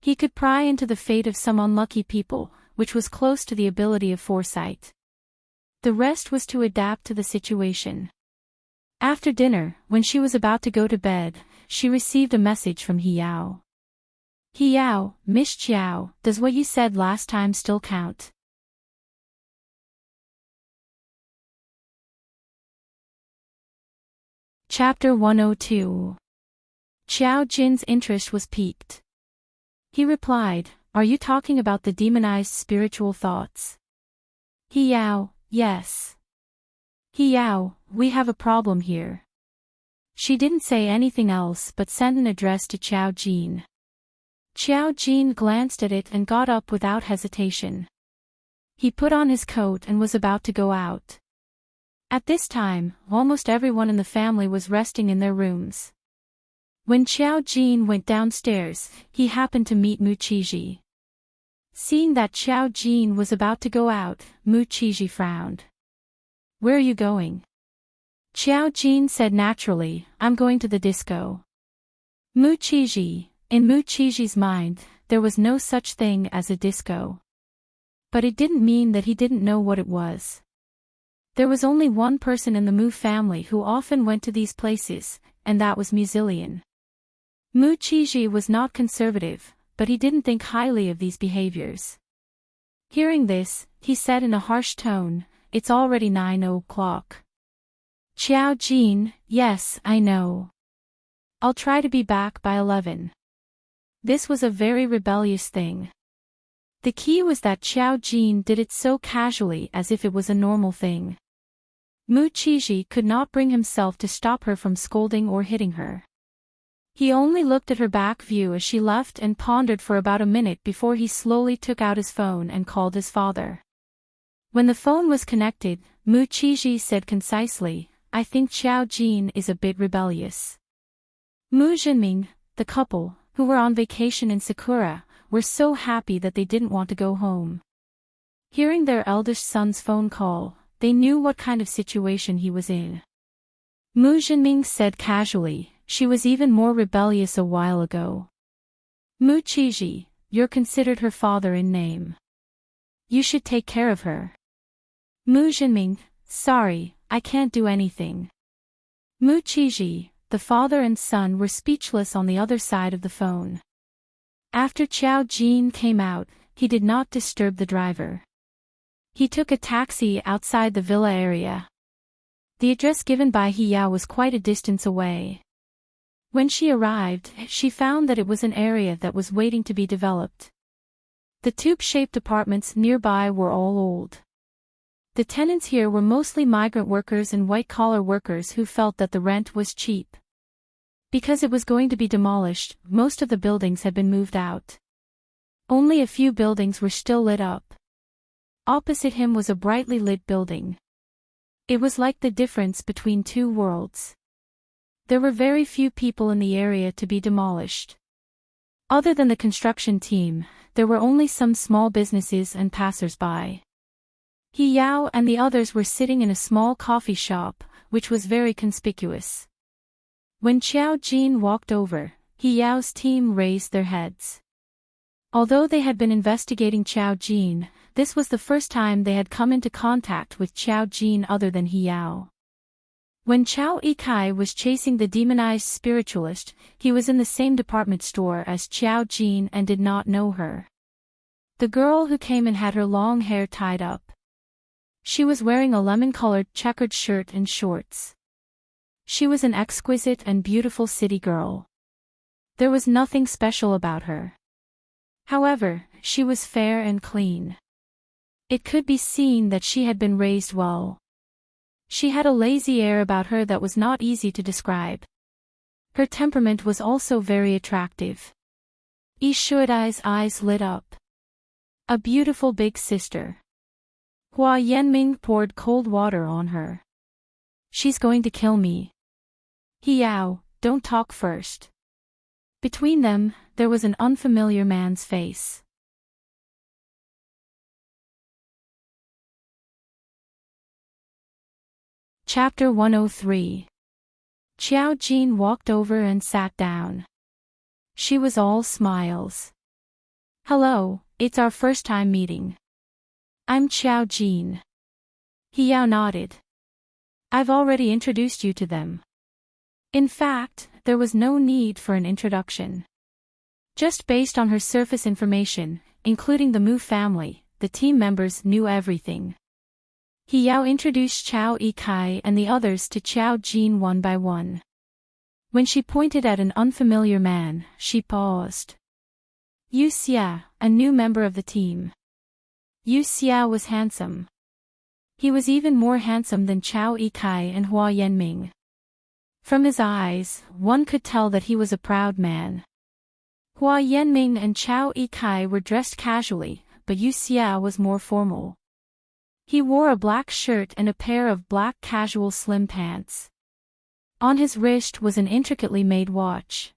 Speaker 1: He could pry into the fate of some unlucky people, which was close to the ability of foresight. The rest was to adapt to the situation. After dinner, when she was about to go to bed, she received a message from He-Yao. He-Yao, Miss Qiao, does what you said last time still count? Chapter 102. Xiao Jin's interest was piqued. He replied, "Are you talking about the demonized spiritual thoughts?" Yao, yes. Yao, we have a problem here. She didn't say anything else but sent an address to Xiao Jin. Xiao Jin glanced at it and got up without hesitation. He put on his coat and was about to go out. At this time, almost everyone in the family was resting in their rooms. When Xiao Jin went downstairs, he happened to meet Mu Qiji. Seeing that Xiao Jin was about to go out, Mu Qiji frowned. "Where are you going?" Xiao Jin said naturally, "I'm going to the disco." Mu Qiji, in Mu Qiji's mind, there was no such thing as a disco. But it didn't mean that he didn't know what it was. There was only one person in the Mu family who often went to these places, and that was Muzillion. Mu Qiji was not conservative, but he didn't think highly of these behaviors. Hearing this, he said in a harsh tone, "It's already 9 o'clock. Xiao Jin, yes, I know. I'll try to be back by 11. This was a very rebellious thing. The key was that Xiao Jin did it so casually as if it was a normal thing. Mu Qiji could not bring himself to stop her from scolding or hitting her. He only looked at her back view as she left and pondered for about a minute before he slowly took out his phone and called his father. When the phone was connected, Mu Qiji said concisely, "I think Xiao Jin is a bit rebellious." Mu Jinming, the couple, who were on vacation in Sakura, were so happy that they didn't want to go home. Hearing their eldest son's phone call, they knew what kind of situation he was in. Mu Jinming said casually, "She was even more rebellious a while ago." Mu Qiji, "You're considered her father in name. You should take care of her." Mu Jinming, "Sorry, I can't do anything." Mu Qiji, the father and son were speechless on the other side of the phone. After Xiao Jin came out, he did not disturb the driver. He took a taxi outside the villa area. The address given by Yao was quite a distance away. When she arrived, she found that it was an area that was waiting to be developed. The tube-shaped apartments nearby were all old. The tenants here were mostly migrant workers and white-collar workers who felt that the rent was cheap. Because it was going to be demolished, most of the buildings had been moved out. Only a few buildings were still lit up. Opposite him was a brightly lit building. It was like the difference between two worlds. There were very few people in the area to be demolished. Other than the construction team, there were only some small businesses and passers-by. Yao and the others were sitting in a small coffee shop, which was very conspicuous. When Xiao Jin walked over, Yao's team raised their heads. Although they had been investigating Xiao Jin, this was the first time they had come into contact with Xiao Jin other than Yao. When Qiao Yikai was chasing the demonized spiritualist, he was in the same department store as Xiao Jin and did not know her. The girl who came in had her long hair tied up. She was wearing a lemon-colored checkered shirt and shorts. She was an exquisite and beautiful city girl. There was nothing special about her. However, she was fair and clean. It could be seen that she had been raised well. She had a lazy air about her that was not easy to describe. Her temperament was also very attractive. Ishuadai's eyes lit up. A beautiful big sister. Hua Yanming poured cold water on her. "She's going to kill me." "Yao, don't talk first." Between them, there was an unfamiliar man's face. Chapter 103. Xiao Jin walked over and sat down. She was all smiles. "Hello, it's our first time meeting. I'm Xiao Jin." Yao nodded. "I've already introduced you to them." In fact, there was no need for an introduction. Just based on her surface information, including the Mu family, the team members knew everything. He Yao introduced Chao Yikai and the others to Chao Jin one by one. When she pointed at an unfamiliar man, she paused. Yu Xia, a new member of the team. Yu Xia was handsome. He was even more handsome than Chao Yikai and Hua Yanming. From his eyes, one could tell that he was a proud man. Hua Yanming and Chao Yikai were dressed casually, but Yu Xia was more formal. He wore a black shirt and a pair of black casual slim pants. On his wrist was an intricately made watch.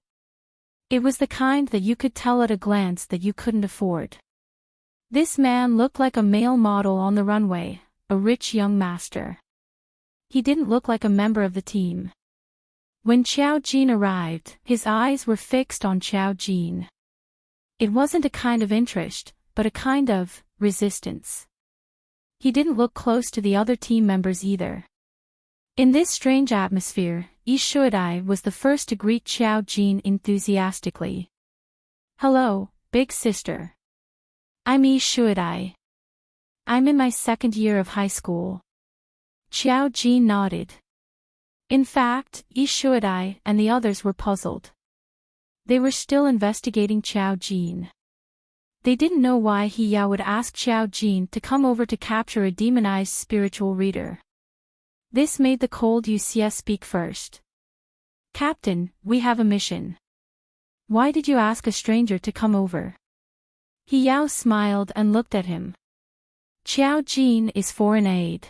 Speaker 1: It was the kind that you could tell at a glance that you couldn't afford. This man looked like a male model on the runway, a rich young master. He didn't look like a member of the team. When Chao Jin arrived, his eyes were fixed on Chao Jin. It wasn't a kind of interest, but a kind of resistance. He didn't look close to the other team members either. In this strange atmosphere, Yi Shuadai was the first to greet Chao Jin enthusiastically. Hello, big sister. I'm Yi Shuadai. I'm in my second year of high school. Chao Jin nodded. In fact, Yi Shuadai and the others were puzzled. They were still investigating Chao Jin. They didn't know why He Yao would ask Chao Jin to come over to capture a demonized spiritual reader. This made the cold Yu Xia speak first. Captain, we have a mission. Why did you ask a stranger to come over? He Yao smiled and looked at him. Chao Jin is foreign aid.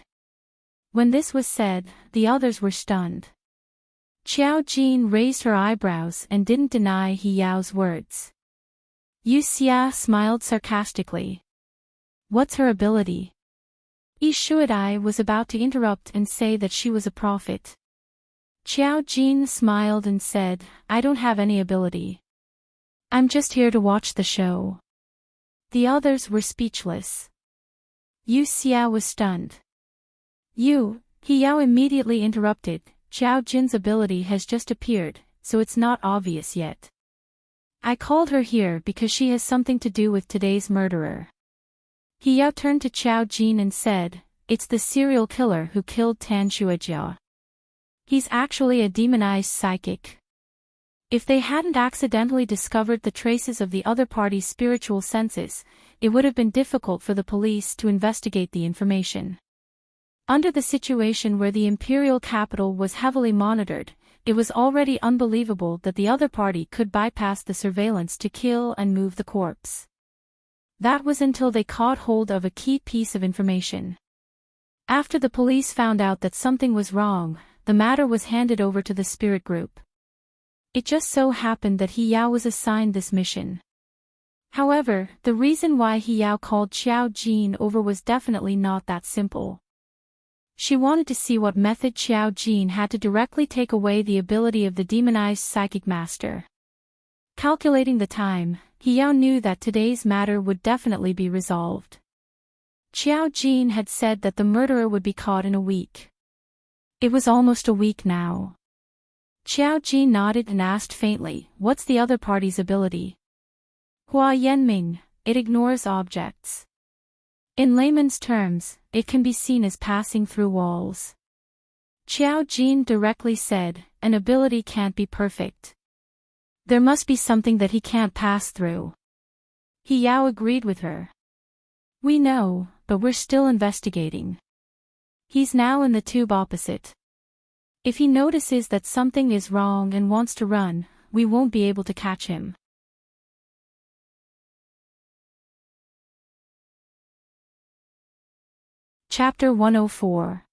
Speaker 1: When this was said, the others were stunned. Chao Jin raised her eyebrows and didn't deny He Yao's words. Yu Xia smiled sarcastically. What's her ability? Yi Shuadai was about to interrupt and say that she was a prophet. Chao Jin smiled and said, I don't have any ability. I'm just here to watch the show. The others were speechless. Yu Xia was stunned. He Yao immediately interrupted, Chao Jin's ability has just appeared, so it's not obvious yet. I called her here because she has something to do with today's murderer. He Yao turned to Chao Jin and said, it's the serial killer who killed Tan Shuajia. He's actually a demonized psychic. If they hadn't accidentally discovered the traces of the other party's spiritual senses, it would have been difficult for the police to investigate the information. Under the situation where the imperial capital was heavily monitored, it was already unbelievable that the other party could bypass the surveillance to kill and move the corpse. That was until they caught hold of a key piece of information. After the police found out that something was wrong, the matter was handed over to the spirit group. It just so happened that He Yao was assigned this mission. However, the reason why He Yao called Chao Jin over was definitely not that simple. She wanted to see what method Chao Jin had to directly take away the ability of the demonized psychic master. Calculating the time, He Yao knew that today's matter would definitely be resolved. Chao Jin had said that the murderer would be caught in a week. It was almost a week now. Chao Jin nodded and asked faintly, what's the other party's ability? Hua Yanming, it ignores objects. In layman's terms, it can be seen as passing through walls. Chao Jin directly said, an ability can't be perfect. There must be something that he can't pass through. He Yao agreed with her. We know, but we're still investigating. He's now in the tube opposite. If he notices that something is wrong and wants to run, we won't be able to catch him. Chapter 104.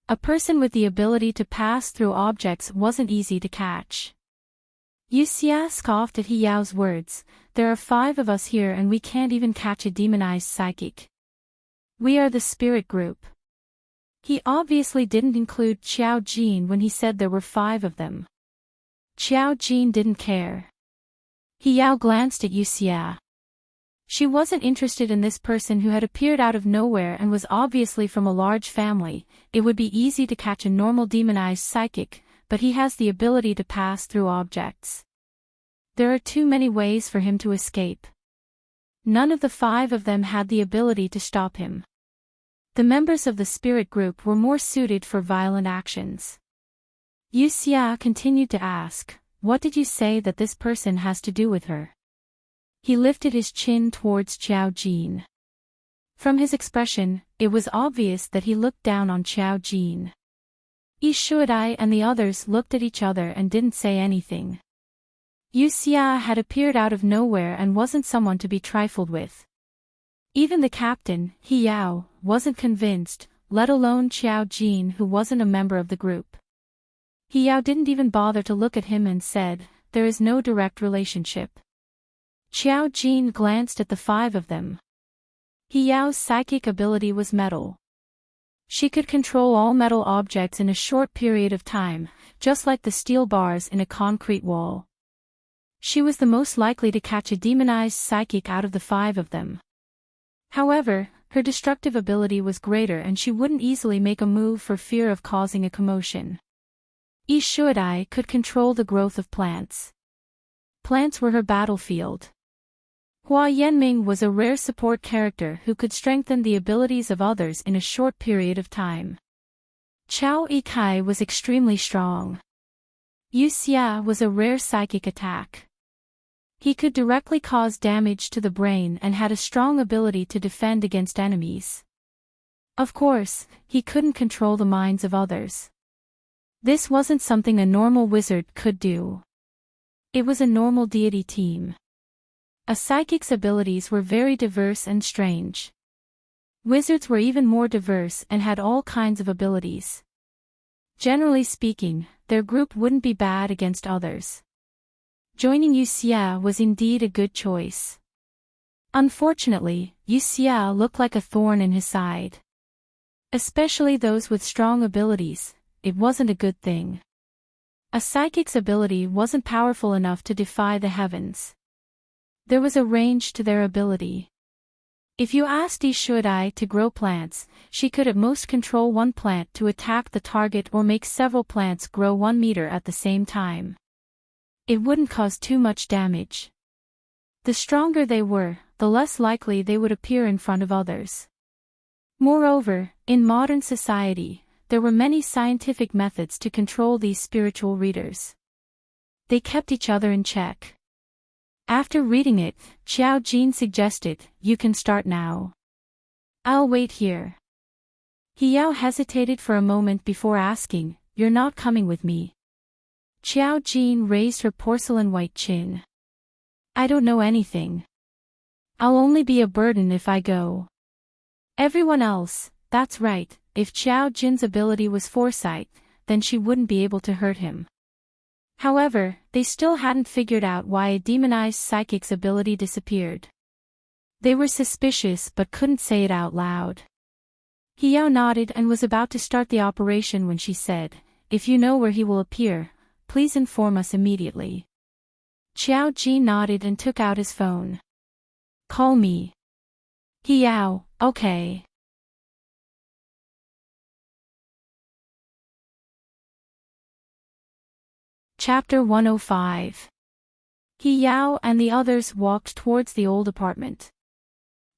Speaker 1: A person with the ability to pass through objects wasn't easy to catch. Yu Xia scoffed at He Yao's words, there are 5 of us here and we can't even catch a demonized psychic. We are the spirit group. He obviously didn't include Chao Jin when he said there were 5 of them. Chao Jin didn't care. He Yao glanced at Yu Xia. She wasn't interested in this person who had appeared out of nowhere and was obviously from a large family. It would be easy to catch a normal demonized psychic, but he has the ability to pass through objects. There are too many ways for him to escape. None of the 5 of them had the ability to stop him. The members of the spirit group were more suited for violent actions. Yu Xia continued to ask, "What did you say that this person has to do with her?" He lifted his chin towards Qiao Jin. From his expression, it was obvious that he looked down on Qiao Jin. Yi Shuadai and the others looked at each other and didn't say anything. Yu Xia had appeared out of nowhere and wasn't someone to be trifled with. Even the captain, He Yao, wasn't convinced, let alone Qiao Jin, who wasn't a member of the group. He Yao didn't even bother to look at him and said, "There is no direct relationship." Qiao Jin glanced at the five of them. He Yao's psychic ability was metal. She could control all metal objects in a short period of time, just like the steel bars in a concrete wall. She was the most likely to catch a demonized psychic out of the five of them. However, her destructive ability was greater and she wouldn't easily make a move for fear of causing a commotion. Yi Shuadai could control the growth of plants. Plants were her battlefield. Hua Yanming was a rare support character who could strengthen the abilities of others in a short period of time. Chao Yikai was extremely strong. Yu Xia was a rare psychic attack. He could directly cause damage to the brain and had a strong ability to defend against enemies. Of course, he couldn't control the minds of others. This wasn't something a normal wizard could do. It was a normal deity team. A psychic's abilities were very diverse and strange. Wizards were even more diverse and had all kinds of abilities. Generally speaking, their group wouldn't be bad against others. Joining Yu Xia was indeed a good choice. Unfortunately, Yu Xia looked like a thorn in his side. Especially those with strong abilities, it wasn't a good thing. A psychic's ability wasn't powerful enough to defy the heavens. There was a range to their ability. If you asked Yi Shuadai to grow plants, she could at most control one plant to attack the target or make several plants grow 1 meter at the same time. It wouldn't cause too much damage. The stronger they were, the less likely they would appear in front of others. Moreover, in modern society, there were many scientific methods to control these spiritual readers. They kept each other in check. After reading it, Qiao Jin suggested, "You can start now." "I'll wait here." He Yao hesitated for a moment before asking, "You're not coming with me?" Qiao Jin raised her porcelain-white chin. "I don't know anything. I'll only be a burden if I go." Everyone else, that's right, if Qiao Jin's ability was foresight, then she wouldn't be able to hurt him. However, they still hadn't figured out why a demonized psychic's ability disappeared. They were suspicious but couldn't say it out loud. He Yao nodded and was about to start the operation when she said, "If you know where he will appear, please inform us immediately." Qiao Jin nodded and took out his phone. "Call me." He Yao, "Okay." Chapter 105. He Yao and the others walked towards the old apartment.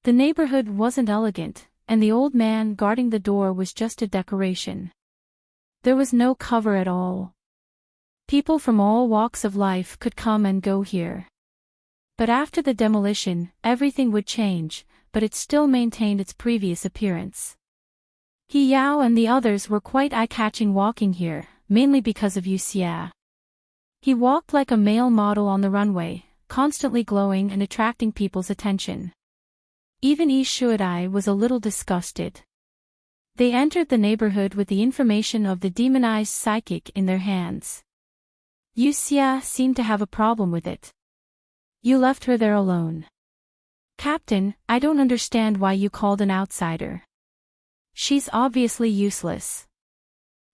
Speaker 1: The neighborhood wasn't elegant, and the old man guarding the door was just a decoration. There was no cover at all. People from all walks of life could come and go here. But after the demolition, everything would change, but it still maintained its previous appearance. He Yao and the others were quite eye-catching walking here, mainly because of Yu Xia. He walked like a male model on the runway, constantly glowing and attracting people's attention. Even Yi Shuadai was a little disgusted. They entered the neighborhood with the information of the demonized psychic in their hands. Yu Xia seemed to have a problem with it. "You left her there alone." "Captain, I don't understand why you called an outsider. She's obviously useless."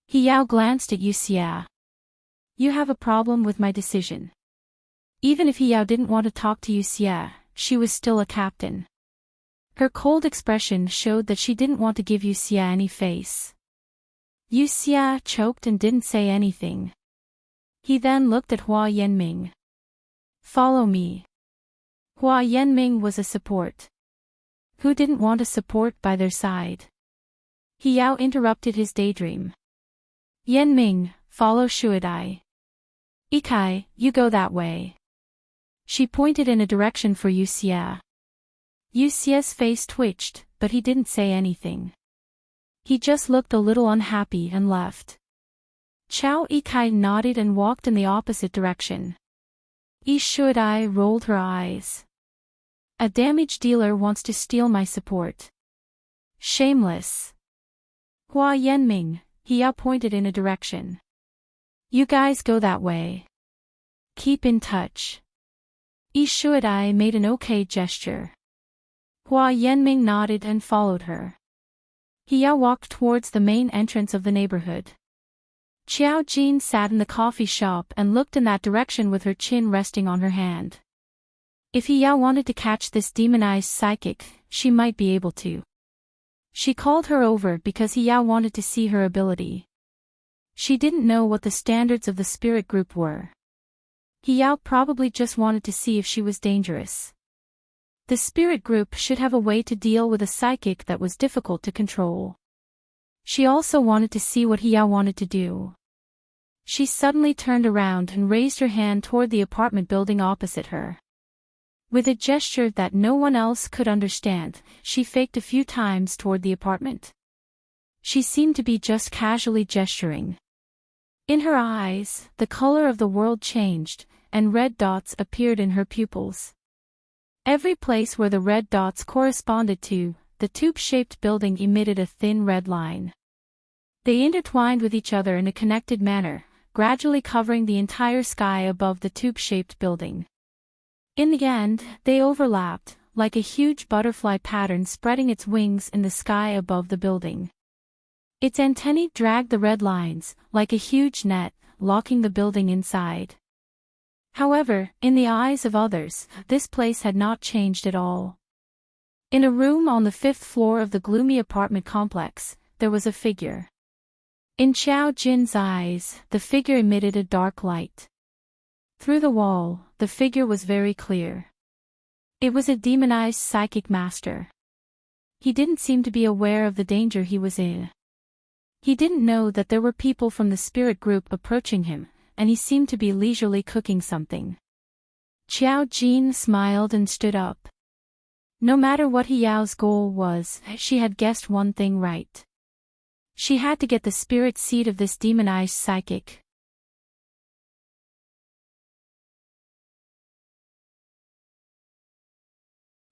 Speaker 1: He Yao glanced at Yu Xia. "You have a problem with my decision." Even if He Yao didn't want to talk to Yu Xia, she was still a captain. Her cold expression showed that she didn't want to give Yu Xia any face. Yu Xia choked and didn't say anything. He then looked at Hua Yanming. "Follow me." Hua Yanming was a support. Who didn't want a support by their side? He Yao interrupted his daydream. Yenming, follow Shuadai. Ikai, you go that way. She pointed in a direction for Yu Xie. Yu Xie's face twitched, but he didn't say anything. He just looked a little unhappy and left. Chao Ikai nodded and walked in the opposite direction. Yi Shuadai rolled her eyes. A damage dealer wants to steal my support. Shameless. Hua Yenming, He Yao pointed in a direction. You guys go that way. Keep in touch. Yi Shuadai made an okay gesture. Hua Yenming nodded and followed her. He Yao walked towards the main entrance of the neighborhood. Qiao Jin sat in the coffee shop and looked in that direction with her chin resting on her hand. If He Yao wanted to catch this demonized psychic, she might be able to. She called her over because He Yao wanted to see her ability. She didn't know what the standards of the spirit group were. He Yao probably just wanted to see if she was dangerous. The spirit group should have a way to deal with a psychic that was difficult to control. She also wanted to see what He Yao wanted to do. She suddenly turned around and raised her hand toward the apartment building opposite her. With a gesture that no one else could understand, she faked a few times toward the apartment. She seemed to be just casually gesturing. In her eyes, the color of the world changed, and red dots appeared in her pupils. Every place where the red dots corresponded to, the tube-shaped building emitted a thin red line. They intertwined with each other in a connected manner, gradually covering the entire sky above the tube-shaped building. In the end, they overlapped, like a huge butterfly pattern spreading its wings in the sky above the building. Its antennae dragged the red lines, like a huge net, locking the building inside. However, in the eyes of others, this place had not changed at all. In a room on the 5th floor of the gloomy apartment complex, there was a figure. In Qiao Jin's eyes, the figure emitted a dark light. Through the wall, the figure was very clear. It was a demonized psychic master. He didn't seem to be aware of the danger he was in. He didn't know that there were people from the spirit group approaching him, and he seemed to be leisurely cooking something. Qiao Jin smiled and stood up. No matter what He Yao's goal was, she had guessed one thing right. She had to get the spirit seed of this demonized psychic.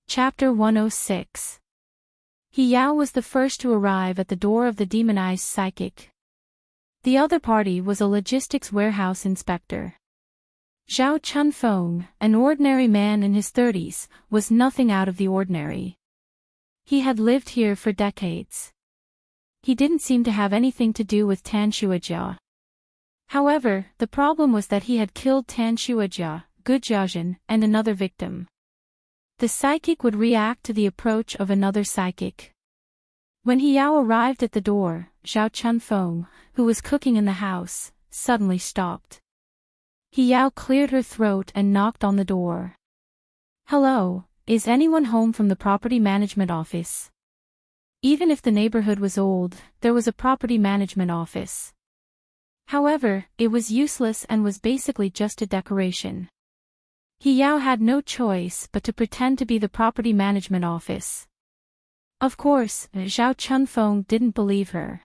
Speaker 1: Chapter 106. He Yao was the first to arrive at the door of the demonized psychic. The other party was a logistics warehouse inspector. Zhao Chunfeng, an ordinary man in his 30s, was nothing out of the ordinary. He had lived here for decades. He didn't seem to have anything to do with Tan Shuajia. However, the problem was that he had killed Tan Shuajia, Gu Jiajin, and another victim. The psychic would react to the approach of another psychic. When He Yao arrived at the door, Zhao Chunfeng, who was cooking in the house, suddenly stopped. He Yao cleared her throat and knocked on the door. Hello, is anyone home from the property management office? Even if the neighborhood was old, there was a property management office. However, it was useless and was basically just a decoration. He Yao had no choice but to pretend to be the property management office. Of course, Zhao Chunfeng didn't believe her.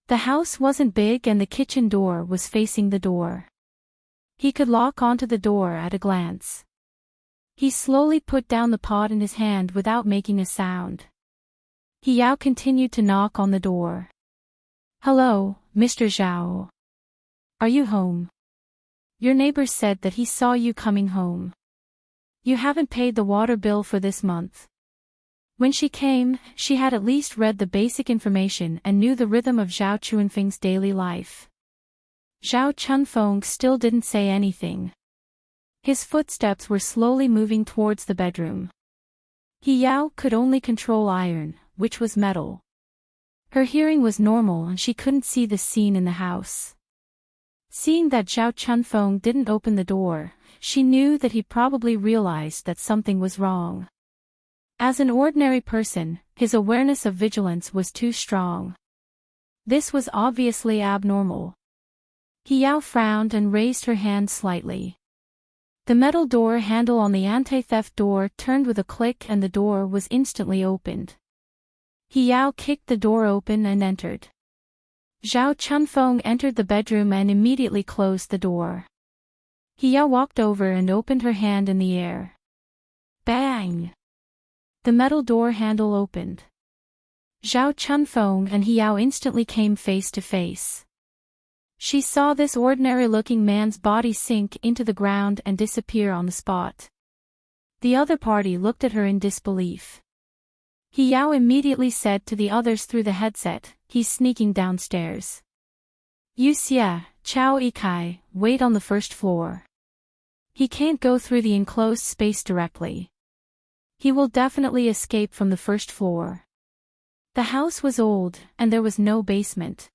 Speaker 1: The house wasn't big and the kitchen door was facing the door. He could lock onto the door at a glance. He slowly put down the pot in his hand without making a sound. He Yao continued to knock on the door. Hello, Mr. Zhao. Are you home? Your neighbor said that he saw you coming home. You haven't paid the water bill for this month. When she came, she had at least read the basic information and knew the rhythm of Zhao Chunfeng's daily life. Zhao Chunfeng still didn't say anything. His footsteps were slowly moving towards the bedroom. He Yao could only control iron, which was metal. Her hearing was normal and she couldn't see the scene in the house. Seeing that Zhao Chunfeng didn't open the door, she knew that he probably realized that something was wrong. As an ordinary person, his awareness of vigilance was too strong. This was obviously abnormal. Yao frowned and raised her hand slightly. The metal door handle on the anti-theft door turned with a click and the door was instantly opened. Yao kicked the door open and entered. Zhao Chunfeng entered the bedroom and immediately closed the door. Yao walked over and opened her hand in the air. Bang! The metal door handle opened. Zhao Chunfeng and Yao instantly came face to face. She saw this ordinary-looking man's body sink into the ground and disappear on the spot. The other party looked at her in disbelief. Yao immediately said to the others through the headset, "He's sneaking downstairs. Yu Xia, Chao Ikai, wait on the first floor. He can't go through the enclosed space directly. He will definitely escape from the first floor." The house was old, and there was no basement.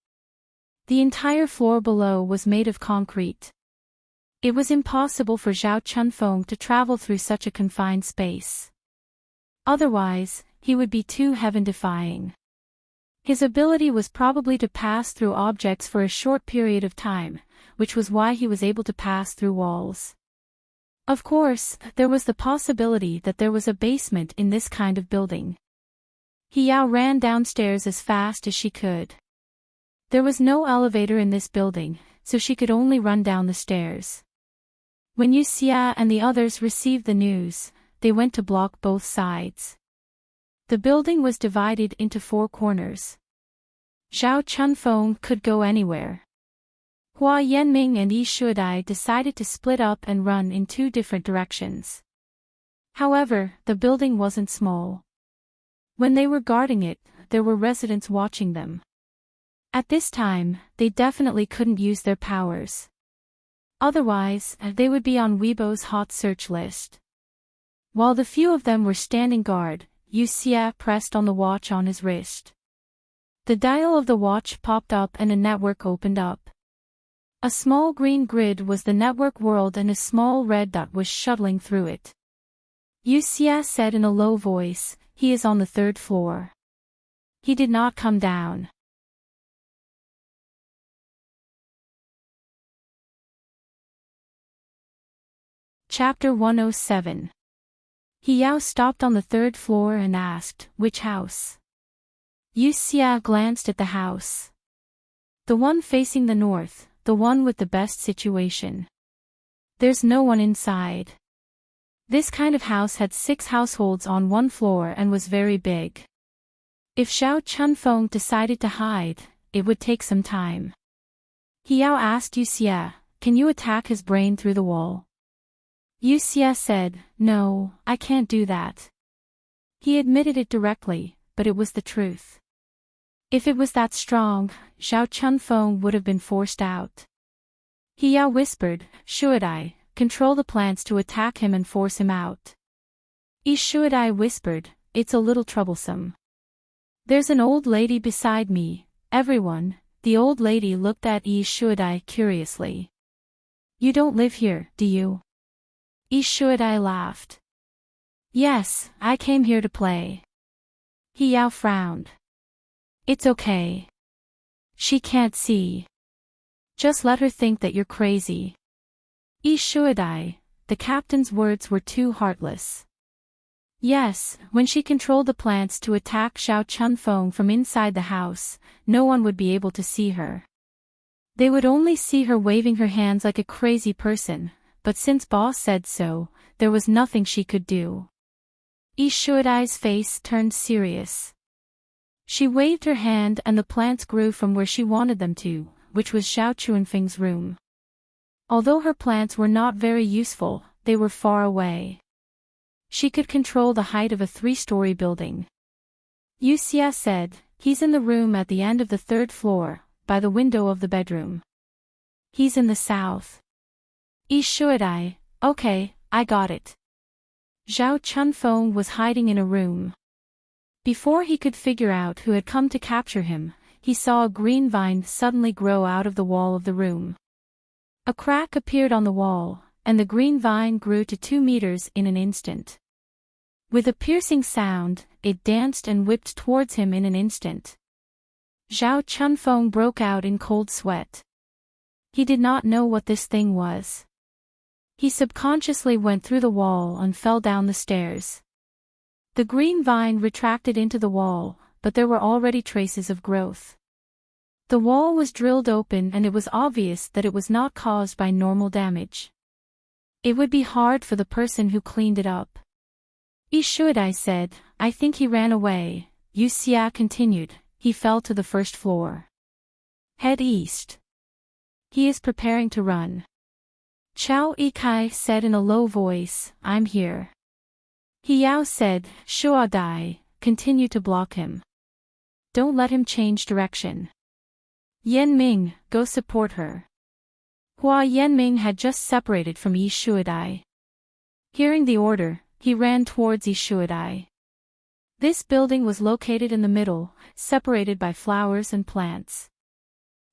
Speaker 1: The entire floor below was made of concrete. It was impossible for Zhao Chunfeng to travel through such a confined space. Otherwise, he would be too heaven-defying. His ability was probably to pass through objects for a short period of time, which was why he was able to pass through walls. Of course, there was the possibility that there was a basement in this kind of building. Yao ran downstairs as fast as she could. There was no elevator in this building, so she could only run down the stairs. When Yu Xia and the others received the news, they went to block both sides. The building was divided into 4 corners. Zhao Chunfeng could go anywhere. Hua Yanming and Yi Shuadai decided to split up and run in 2 different directions. However, the building wasn't small. When they were guarding it, there were residents watching them. At this time, they definitely couldn't use their powers. Otherwise, they would be on Weibo's hot search list. While the few of them were standing guard, Yu Xia pressed on the watch on his wrist. The dial of the watch popped up and a network opened up. A small green grid was the network world and a small red dot was shuttling through it. Yu Xia said in a low voice, "He is on the 3rd floor. He did not come down." Chapter 107. Yao stopped on the 3rd floor and asked, "Which house?" Yu Xia glanced at the house. "The one facing the north, the one with the best situation. There's no one inside." This kind of house had 6 households on one floor and was very big. If Zhao Chunfeng decided to hide, it would take some time. Yao asked Yu Xia, "Can you attack his brain through the wall?" Yu Xia said, "No, I can't do that." He admitted it directly, but it was the truth. If it was that strong, Zhao Chunfeng would have been forced out. Yao whispered, "Shuadai, control the plants to attack him and force him out." Yi Shuadai whispered, "It's a little troublesome. There's an old lady beside me, everyone." The old lady looked at Yi Shuadai curiously. "You don't live here, do you?" Yi Shuadai laughed. "Yes, I came here to play." Yao frowned. "It's okay. She can't see. Just let her think that you're crazy." Yi Shuadai, the captain's words were too heartless. Yes, when she controlled the plants to attack Zhao Chunfeng from inside the house, no one would be able to see her. They would only see her waving her hands like a crazy person, but since boss said so, there was nothing she could do. Yi Shuadai's face turned serious. She waved her hand and the plants grew from where she wanted them to, which was Zhao Chunfeng's room. Although her plants were not very useful, they were far away. She could control the height of a 3-story building. Yu Xia said, "He's in the room at the end of the 3rd floor, by the window of the bedroom. He's in the south." Yi Shuadai, "Okay, I got it." Zhao Chunfeng was hiding in a room. Before he could figure out who had come to capture him, he saw a green vine suddenly grow out of the wall of the room. A crack appeared on the wall, and the green vine grew to 2 meters in an instant. With a piercing sound, it danced and whipped towards him in an instant. Zhao Chunfeng broke out in cold sweat. He did not know what this thing was. He subconsciously went through the wall and fell down the stairs. The green vine retracted into the wall, but there were already traces of growth. The wall was drilled open and it was obvious that it was not caused by normal damage. It would be hard for the person who cleaned it up. I said, I think he ran away. Yu Xia continued, he fell to the first floor. Head east. He is preparing to run. Chao Yikai said in a low voice, I'm here. He Yao said, Shua Dai, continue to block him. Don't let him change direction. Yanming, go support her. Hua Yanming had just separated from Yi Shuadai. Hearing the order, he ran towards Yi Shuadai. This building was located in the middle, separated by flowers and plants.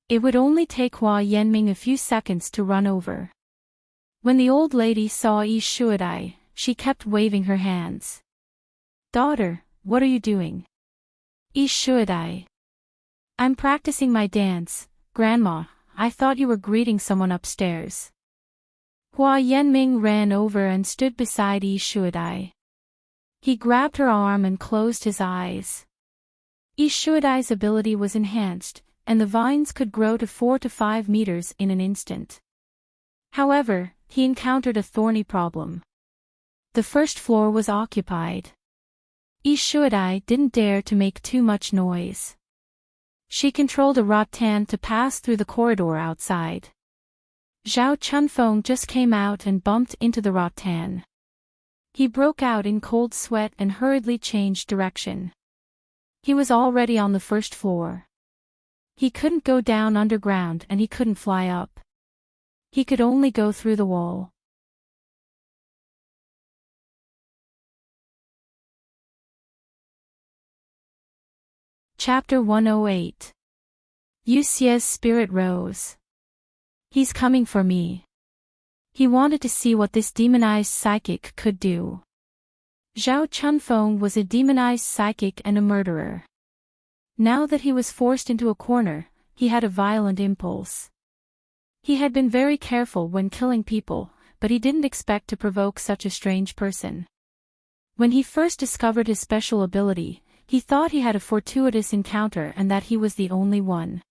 Speaker 1: It would only take Hua Yanming a few seconds to run over. When the old lady saw Yi Shuadai, she kept waving her hands. Daughter, what are you doing? Yi Shuadai. I'm practicing my dance, Grandma. I thought you were greeting someone upstairs. Hua Yanming ran over and stood beside Yi Shuadai. He grabbed her arm and closed his eyes. Yi Shuadai's ability was enhanced, and the vines could grow to 4 to 5 meters in an instant. However, he encountered a thorny problem. The first floor was occupied. Yi Shuadai didn't dare to make too much noise. She controlled a rattan to pass through the corridor outside. Zhao Chunfeng just came out and bumped into the rattan. He broke out in cold sweat and hurriedly changed direction. He was already on the first floor. He couldn't go down underground and he couldn't fly up. He could only go through the wall. Chapter 108. Yu Xia's spirit rose. He's coming for me. He wanted to see what this demonized psychic could do. Zhao Chunfeng was a demonized psychic and a murderer. Now that he was forced into a corner, he had a violent impulse. He had been very careful when killing people, but he didn't expect to provoke such a strange person. When he first discovered his special ability, he thought he had a fortuitous encounter and that he was the only one.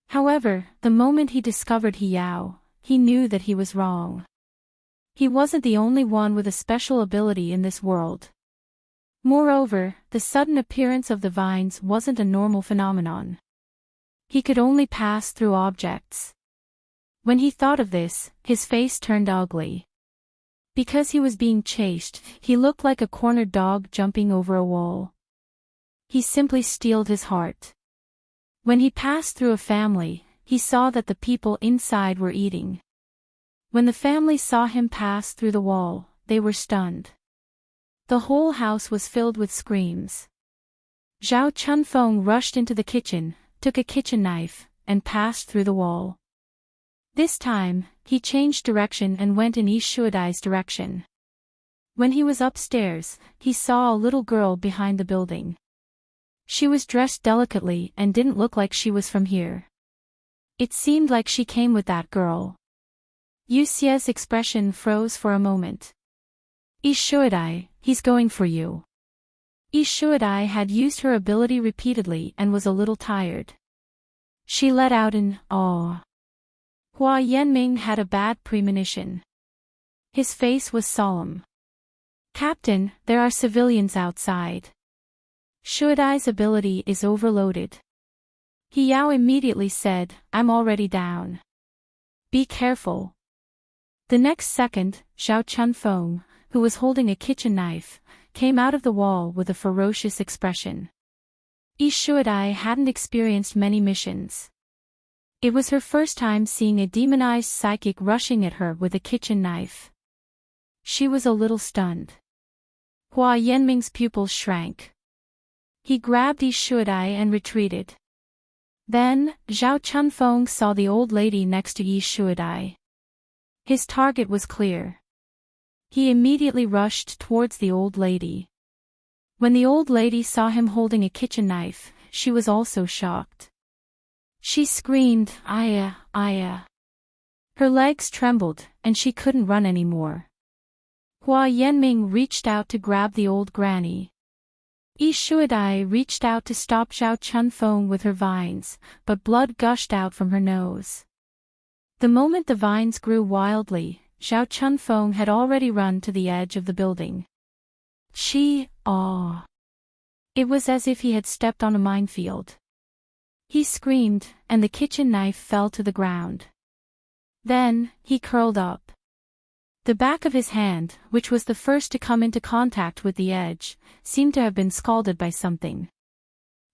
Speaker 1: However, the moment he discovered He Yao, he knew that he was wrong. He wasn't the only one with a special ability in this world. Moreover, the sudden appearance of the vines wasn't a normal phenomenon. He could only pass through objects. When he thought of this, his face turned ugly. Because he was being chased, he looked like a cornered dog jumping over a wall. He simply steeled his heart. When he passed through a family, he saw that the people inside were eating. When the family saw him pass through the wall, they were stunned. The whole house was filled with screams. Zhao Chunfeng rushed into the kitchen, took a kitchen knife, and passed through the wall. This time, he changed direction and went in Yi Shuadai's direction. When he was upstairs, he saw a little girl behind the building. She was dressed delicately and didn't look like she was from here. It seemed like she came with that girl. Yu Xia's expression froze for a moment. Yi Shuadai, he's going for you. Yi Shuadai had used her ability repeatedly and was a little tired. She let out an "aw." Hua Yanming had a bad premonition. His face was solemn. Captain, there are civilians outside. Shuadai's ability is overloaded. He Yao immediately said, I'm already down. Be careful. The next second, Zhao Chunfeng, who was holding a kitchen knife, came out of the wall with a ferocious expression. Yi Shuadai hadn't experienced many missions. It was her first time seeing a demonized psychic rushing at her with a kitchen knife. She was a little stunned. Hua Yanming's pupils shrank. He grabbed Yi Shuadai and retreated. Then, Zhao Chunfeng saw the old lady next to Yi Shuadai. His target was clear. He immediately rushed towards the old lady. When the old lady saw him holding a kitchen knife, she was also shocked. She screamed, "Aya, Aya." Her legs trembled, and she couldn't run anymore. Hua Yanming reached out to grab the old granny. Yi Shuadai reached out to stop Xiao Chunfeng with her vines, but blood gushed out from her nose. The moment the vines grew wildly, Xiao Chunfeng had already run to the edge of the building. It was as if he had stepped on a minefield. He screamed, and the kitchen knife fell to the ground. Then, he curled up. The back of his hand, which was the first to come into contact with the edge, seemed to have been scalded by something.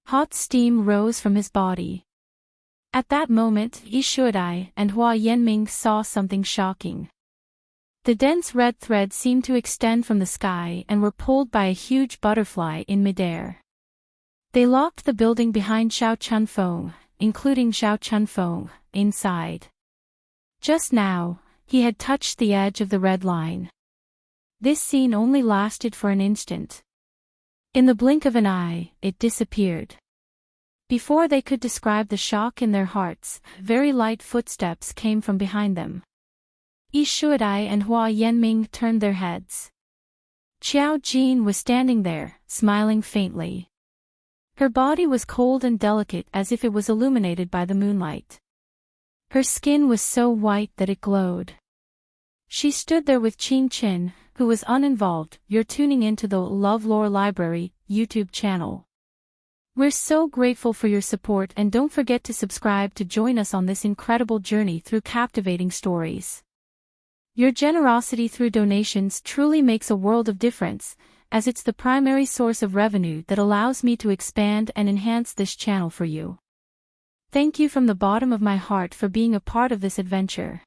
Speaker 1: Hot steam rose from his body. At that moment, Yi Shuadai and Hua Yanming saw something shocking. The dense red threads seemed to extend from the sky and were pulled by a huge butterfly in midair. They locked the building behind Xiao Chunfeng, including Xiao Chunfeng, inside. Just now, he had touched the edge of the red line. This scene only lasted for an instant. In the blink of an eye, it disappeared. Before they could describe the shock in their hearts, very light footsteps came from behind them. Yi Shuadai and Hua Yanming turned their heads. Qiao Jin was standing there, smiling faintly. Her body was cold and delicate as if it was illuminated by the moonlight. Her skin was so white that it glowed. She stood there with Qing Qin, who was uninvolved. You're tuning into the LoveLore Library YouTube channel. We're so grateful for your support, and don't forget to subscribe to join us on this incredible journey through captivating stories. Your generosity through donations truly makes a world of difference, as it's the primary source of revenue that allows me to expand and enhance this channel for you. Thank you from the bottom of my heart for being a part of this adventure.